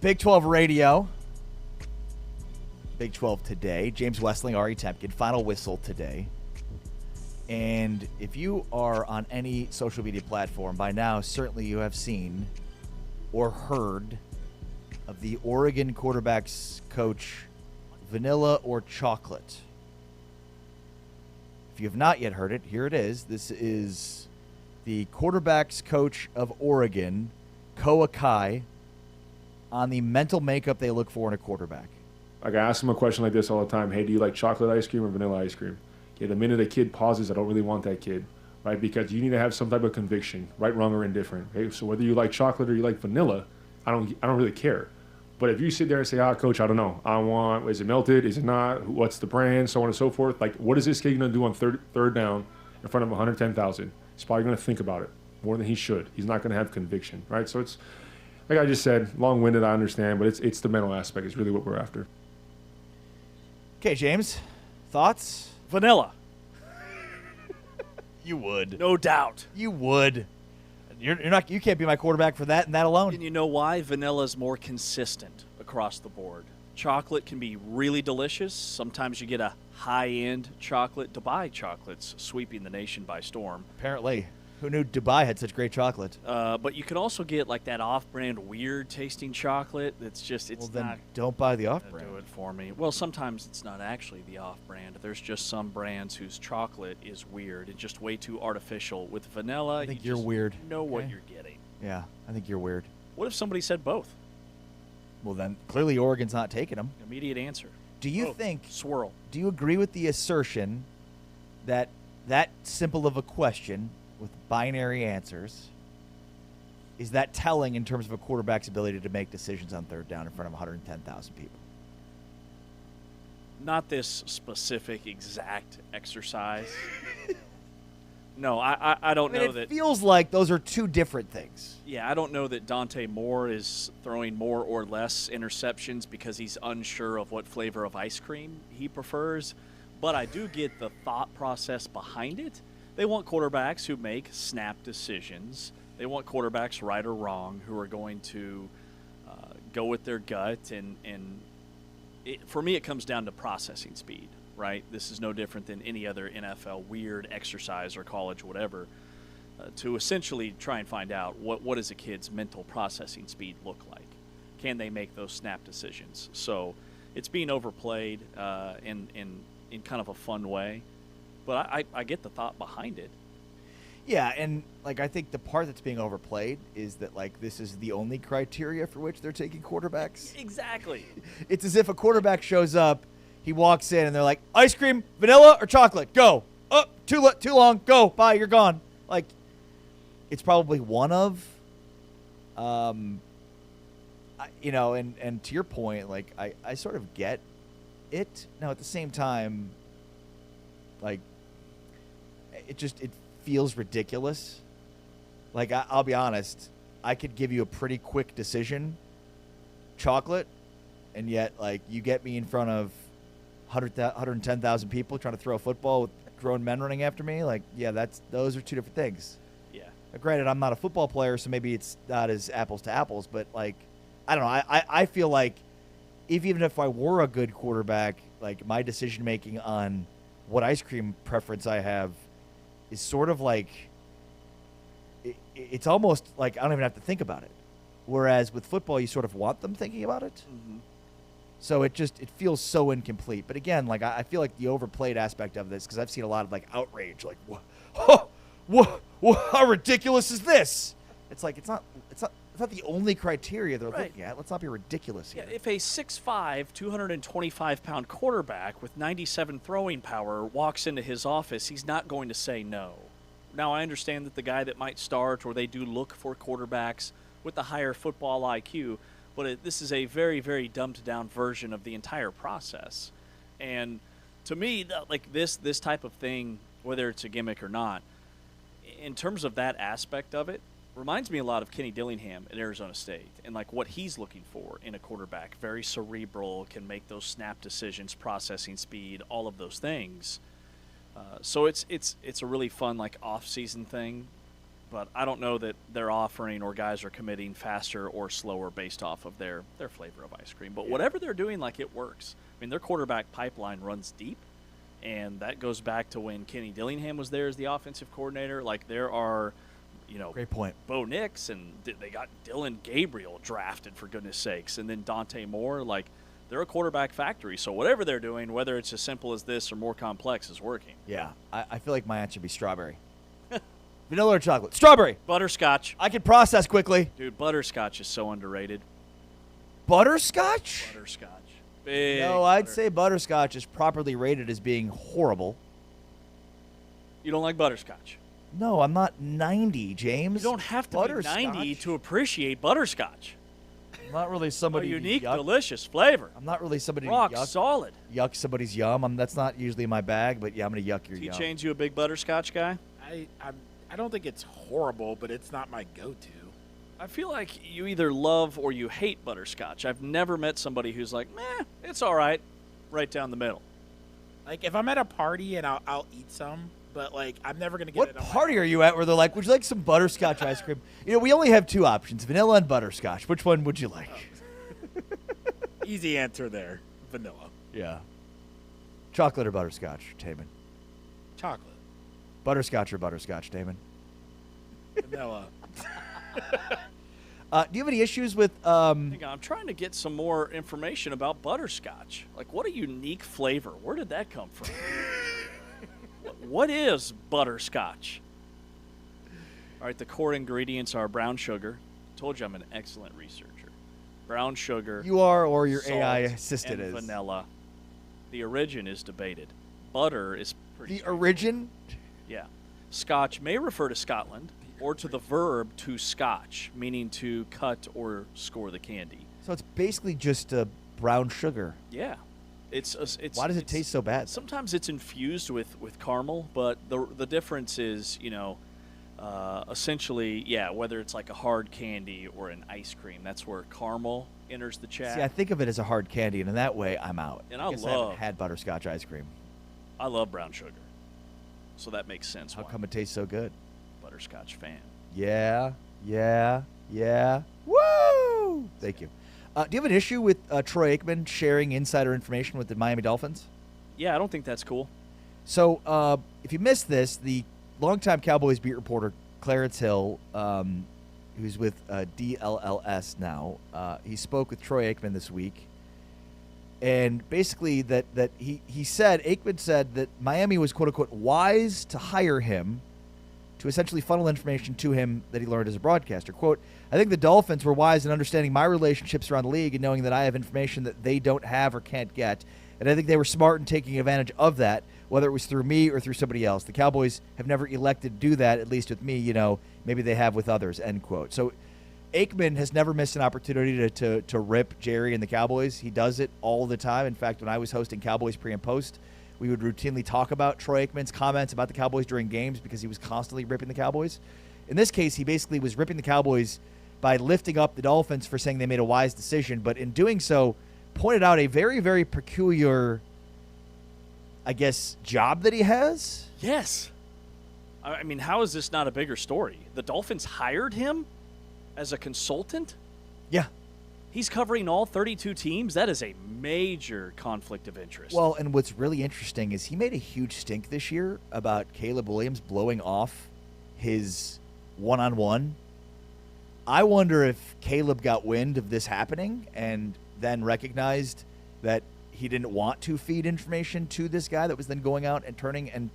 Big 12 Radio. Big 12 today. James Westling, Ari Temkin. Final whistle today. And if you are on any social media platform, by now, certainly you have seen or heard of the Oregon quarterbacks coach, Vanilla or Chocolate. If you have not yet heard it, here it is. This is the quarterbacks coach of Oregon, Koa Kai, on the mental makeup they look for in a quarterback. Like, I ask them a question like this all the time. Hey, do you like chocolate ice cream or vanilla ice cream? Okay, the minute a kid pauses, I don't really want that kid, right? Because you need to have some type of conviction, right, wrong, or indifferent. Okay? So whether you like chocolate or you like vanilla, I don't really care, But if you sit there and say, coach, I don't know. Is it melted? Is it not? What's the brand? So on and so forth. Like, what is this kid going to do on third down in front of 110,000? He's probably going to think about it more than he should. He's not going to have conviction, right? So it's, like I just said, long-winded, I understand, but it's the mental aspect. It's really what we're after. Okay, James, thoughts? Vanilla. You would. No doubt. You would. You're not. You can't be my quarterback for that and that alone. And you know why? Vanilla's more consistent across the board. Chocolate can be really delicious. Sometimes you get a high-end chocolate. Dubai chocolate's sweeping the nation by storm. Apparently. Who knew Dubai had such great chocolate? But you can also get like that off-brand weird-tasting chocolate. That's just well, then don't buy the off-brand. Do it for me. Well, sometimes it's not actually the off-brand. There's just some brands whose chocolate is weird and just way too artificial. With vanilla, I think you're weird. Know what you're getting. Yeah, I think you're weird. What if somebody said both? Well, then clearly Oregon's not taking them. Immediate answer. Do you think swirl? Do you agree with the assertion that simple of a question with binary answers is that telling in terms of a quarterback's ability to make decisions on third down in front of 110,000 people? Not this specific exact exercise. No, I don't know that. It feels like those are two different things. Yeah, I don't know that Dante Moore is throwing more or less interceptions because he's unsure of what flavor of ice cream he prefers. But I do get the thought process behind it. They want quarterbacks who make snap decisions. They want quarterbacks, right or wrong, who are going to go with their gut. For me, it comes down to processing speed, right? This is no different than any other NFL weird exercise or college whatever, to essentially try and find out what does a kid's mental processing speed look like. Can they make those snap decisions? So it's being overplayed in kind of a fun way. But I get the thought behind it. Yeah, and like I think the part that's being overplayed is that like this is the only criteria for which they're taking quarterbacks. Exactly. It's as if a quarterback shows up, he walks in, and they're like, ice cream, vanilla, or chocolate? Go. Oh, too long. Go. Bye. You're gone. Like, it's probably one of, and to your point, like I sort of get it. Now at the same time, like, it feels ridiculous. Like, I'll be honest, I could give you a pretty quick decision, chocolate, and yet, like, you get me in front of 110,000 people trying to throw a football with grown men running after me. Like, yeah, those are two different things. Yeah. Granted, I'm not a football player, so maybe it's not as apples to apples, but, like, I don't know. I feel like even if I were a good quarterback, like, my decision-making on what ice cream preference I have is sort of like it's almost like I don't even have to think about it. Whereas with football, you sort of want them thinking about it. Mm-hmm. So it feels so incomplete. But again, like I feel like the overplayed aspect of this, because I've seen a lot of like outrage, like how ridiculous is this? It's like it's not the only criteria they're looking at. Let's not be ridiculous here. Yeah, if a 6'5", 225-pound quarterback with 97 throwing power walks into his office, he's not going to say no. Now, I understand that the guy that might start, or they do look for quarterbacks with the higher football IQ, but this is a very, very dumbed-down version of the entire process. And to me, like this type of thing, whether it's a gimmick or not, in terms of that aspect of it, reminds me a lot of Kenny Dillingham at Arizona State and like what he's looking for in a quarterback. Very cerebral, can make those snap decisions, processing speed, all of those things. So it's a really fun like off-season thing, but I don't know that they're offering or guys are committing faster or slower based off of their flavor of ice cream. But whatever they're doing, like it works. I mean, their quarterback pipeline runs deep, and that goes back to when Kenny Dillingham was there as the offensive coordinator. Like there are, great point. Bo Nix, and they got Dylan Gabriel drafted, for goodness sakes, and then Dante Moore. Like, they're a quarterback factory. So whatever they're doing, whether it's as simple as this or more complex, is working. Yeah, I feel like my answer would be strawberry. Vanilla or chocolate? Strawberry. Butterscotch. I can process quickly. Dude, butterscotch is so underrated. Butterscotch? Butterscotch. Big. No, I'd say butterscotch is properly rated as being horrible. You don't like butterscotch? No, I'm not 90, James. You don't have to be 90 to appreciate butterscotch. I'm not really somebody A unique, to yuck. delicious flavor. I'm not really somebody Rock to yuck, solid. yuck somebody's yum. That's not usually my bag, but yeah, I'm going to yuck your yum. T-Chain's you a big butterscotch guy? I don't think it's horrible, but it's not my go-to. I feel like you either love or you hate butterscotch. I've never met somebody who's like, meh, it's all right, right down the middle. Like, if I'm at a party and I'll eat some, but, like, I'm never going to get What it on party are you at where they're like, would you like some butterscotch ice cream? You know, we only have two options, vanilla and butterscotch. Which one would you like? Easy answer there. Vanilla. Yeah. Chocolate or butterscotch, Taman? Chocolate. Butterscotch or butterscotch, Damon? Vanilla. Do you have any issues with... Hang on, I'm trying to get some more information about butterscotch. Like, what a unique flavor. Where did that come from? What is butterscotch? All right, the core ingredients are brown sugar. I told you I'm an excellent researcher. Brown sugar. You are, or your salt, AI assistant and is. vanilla. The origin is debated. Butter is pretty... The origin? Yeah. Scotch may refer to Scotland or to the verb to scotch, meaning to cut or score the candy. So it's basically just brown sugar. Yeah. It's Why does it taste so bad? Sometimes it's infused with caramel, but the difference is, you know, essentially, yeah, whether it's like a hard candy or an ice cream, that's where caramel enters the chat. See, I think of it as a hard candy, and in that way, I'm out. And I I guess love- haven't had butterscotch ice cream. I love brown sugar, so that makes sense. How why come it tastes so good? I'm a butterscotch fan. Yeah. Woo! Thank you. Do you have an issue with Troy Aikman sharing insider information with the Miami Dolphins? Yeah, I don't think that's cool. So, if you missed this, the longtime Cowboys beat reporter Clarence Hill, who's with DLLS now, he spoke with Troy Aikman this week, and basically that Aikman said that Miami was quote unquote wise to hire him to essentially funnel information to him that he learned as a broadcaster. Quote, I think the Dolphins were wise in understanding my relationships around the league and knowing that I have information that they don't have or can't get. And I think they were smart in taking advantage of that, whether it was through me or through somebody else. The Cowboys have never elected to do that, at least with me, you know, maybe they have with others, end quote. So Aikman has never missed an opportunity to rip Jerry and the Cowboys. He does it all the time. In fact, when I was hosting Cowboys Pre and Post, we would routinely talk about Troy Aikman's comments about the Cowboys during games because he was constantly ripping the Cowboys. In this case, he basically was ripping the Cowboys by lifting up the Dolphins for saying they made a wise decision, but in doing so, pointed out a very, very peculiar, I guess, job that he has. Yes. I mean, how is this not a bigger story? The Dolphins hired him as a consultant? Yeah. He's covering all 32 teams? That is a major conflict of interest. Well, and what's really interesting is he made a huge stink this year about Caleb Williams blowing off his one-on-one. I wonder if Caleb got wind of this happening and then recognized that he didn't want to feed information to this guy that was then going out and turning and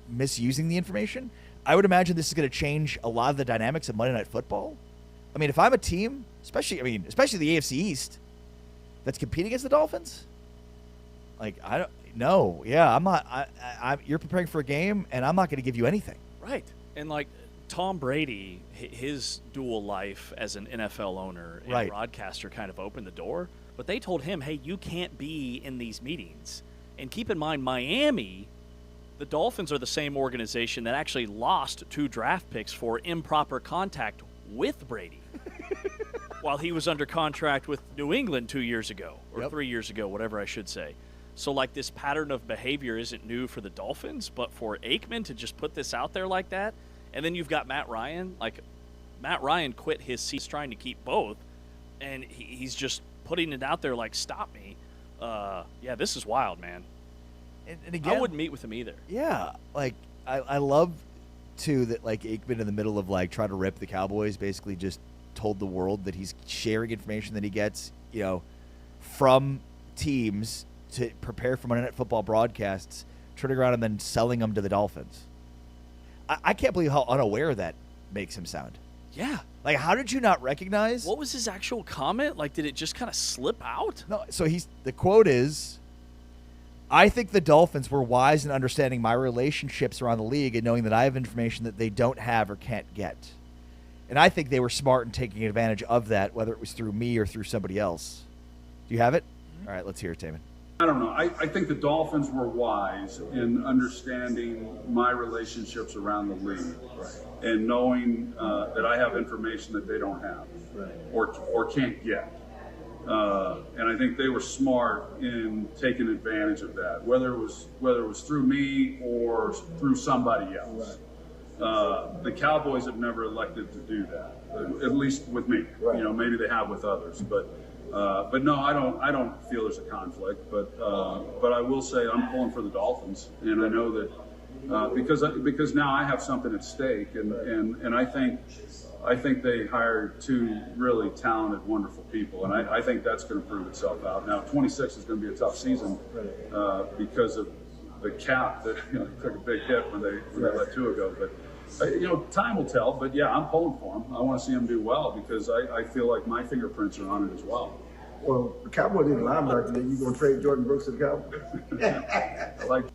misusing the information. I would imagine this is going to change a lot of the dynamics of Monday Night Football. I mean, if I'm a team, especially the AFC East, that's competing against the Dolphins, like I don't know. Yeah, I'm not. You're preparing for a game, and I'm not going to give you anything. Right, and like Tom Brady, his dual life as an NFL owner and broadcaster kind of opened the door. But they told him, hey, you can't be in these meetings. And keep in mind, Miami, the Dolphins are the same organization that actually lost 2 draft picks for improper contact with Brady while he was under contract with New England 2 years ago or 3 years ago, whatever I should say. So, like, this pattern of behavior isn't new for the Dolphins, but for Aikman to just put this out there like that, and then you've got Matt Ryan. Like, Matt Ryan quit his seat trying to keep both, and he's just putting it out there like, stop me. Yeah, this is wild, man. And again, I wouldn't meet with him either. Yeah, like, I love, too, that, like, Aikman in the middle of, like, trying to rip the Cowboys basically just told the world that he's sharing information that he gets, you know, from teams to prepare for Monday Night Football broadcasts, turning around and then selling them to the Dolphins. I can't believe how unaware that makes him sound. Yeah. Like, how did you not recognize? What was his actual comment? Like, did it just kind of slip out? No, so the quote is, I think the Dolphins were wise in understanding my relationships around the league and knowing that I have information that they don't have or can't get. And I think they were smart in taking advantage of that, whether it was through me or through somebody else. Do you have it? All right, let's hear it, Taman. I don't know. I think the Dolphins were wise in understanding my relationships around the league and knowing that I have information that they don't have or can't get. And I think they were smart in taking advantage of that, whether it was through me or through somebody else. The Cowboys have never elected to do that, at least with me. You know, maybe they have with others, but no, I don't feel there's a conflict. But I will say I'm pulling for the Dolphins, and I know that because now I have something at stake, and I think they hired two really talented, wonderful people, and I think that's going to prove itself out. Now, 26 is going to be a tough season because of the cap that took a big hit when they let Tua go, but. Time will tell, but yeah, I'm pulling for him. I want to see him do well because I feel like my fingerprints are on it as well. Well, the Cowboys didn't linebacker. Then you going to trade Jordan Brooks to the Cowboys?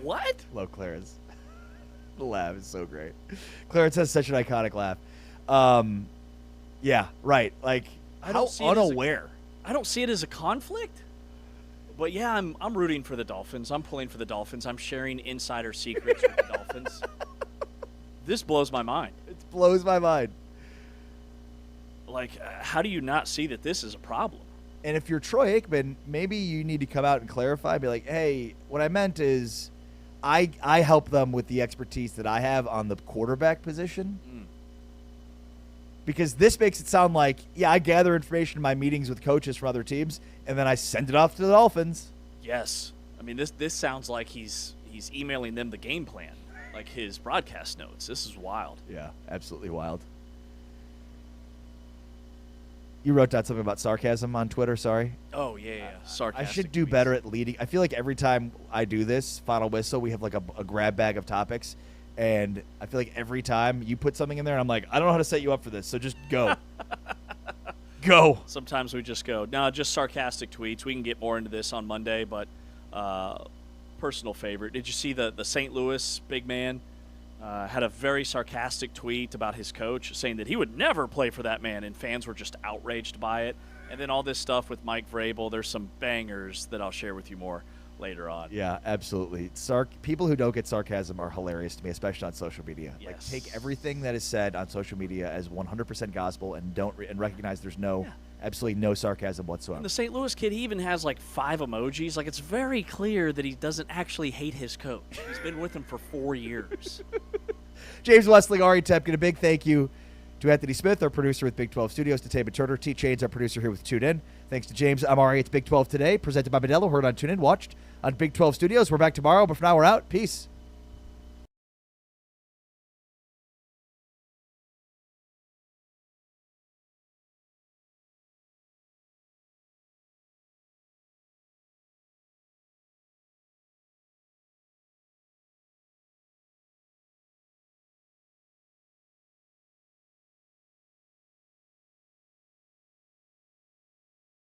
What? Love Clarence. The laugh is so great. Clarence has such an iconic laugh. Yeah, right. Like, how unaware. I don't see it as a conflict. But yeah, I'm rooting for the Dolphins. I'm pulling for the Dolphins. I'm sharing insider secrets with the Dolphins. This blows my mind. It blows my mind. Like, how do you not see that this is a problem? And if you're Troy Aikman, maybe you need to come out and clarify. Be like, hey, what I meant is I help them with the expertise that I have on the quarterback position. Because this makes it sound like, yeah, I gather information in my meetings with coaches from other teams, and then I send it off to the Dolphins. Yes. I mean, this sounds like he's emailing them the game plan. Like his broadcast notes. This is wild. Yeah, absolutely wild. You wrote down something about sarcasm on Twitter, sorry. Oh, yeah. Sarcastic I should do better at leading. I feel like every time I do this, Final Whistle, we have like a grab bag of topics. And I feel like every time you put something in there, and I'm like, I don't know how to set you up for this, so just go. Go. Sometimes we just go, no, just sarcastic tweets. We can get more into this on Monday, but personal favorite. Did you see the St. Louis big man had a very sarcastic tweet about his coach saying that he would never play for that man, and fans were just outraged by it. And then all this stuff with Mike Vrabel, there's some bangers that I'll share with you more later on. Yeah, absolutely. People who don't get sarcasm are hilarious to me, especially on social media. Yes. Like, take everything that is said on social media as 100% gospel and and recognize there's absolutely no sarcasm whatsoever. And the St. Louis kid, he even has like 5 emojis. Like, it's very clear that he doesn't actually hate his coach. He's been with him for 4 years. James Wesley, Ari Tepkin, a big thank you to Anthony Smith, our producer with Big 12 Studios, to Taman Turner, T. Chains, our producer here with Tune In. Thanks to James. I'm Ari. It's Big 12 Today, presented by Modelo, heard on Tune In, watched on Big 12 Studios. We're back tomorrow, but for now we're out. Peace.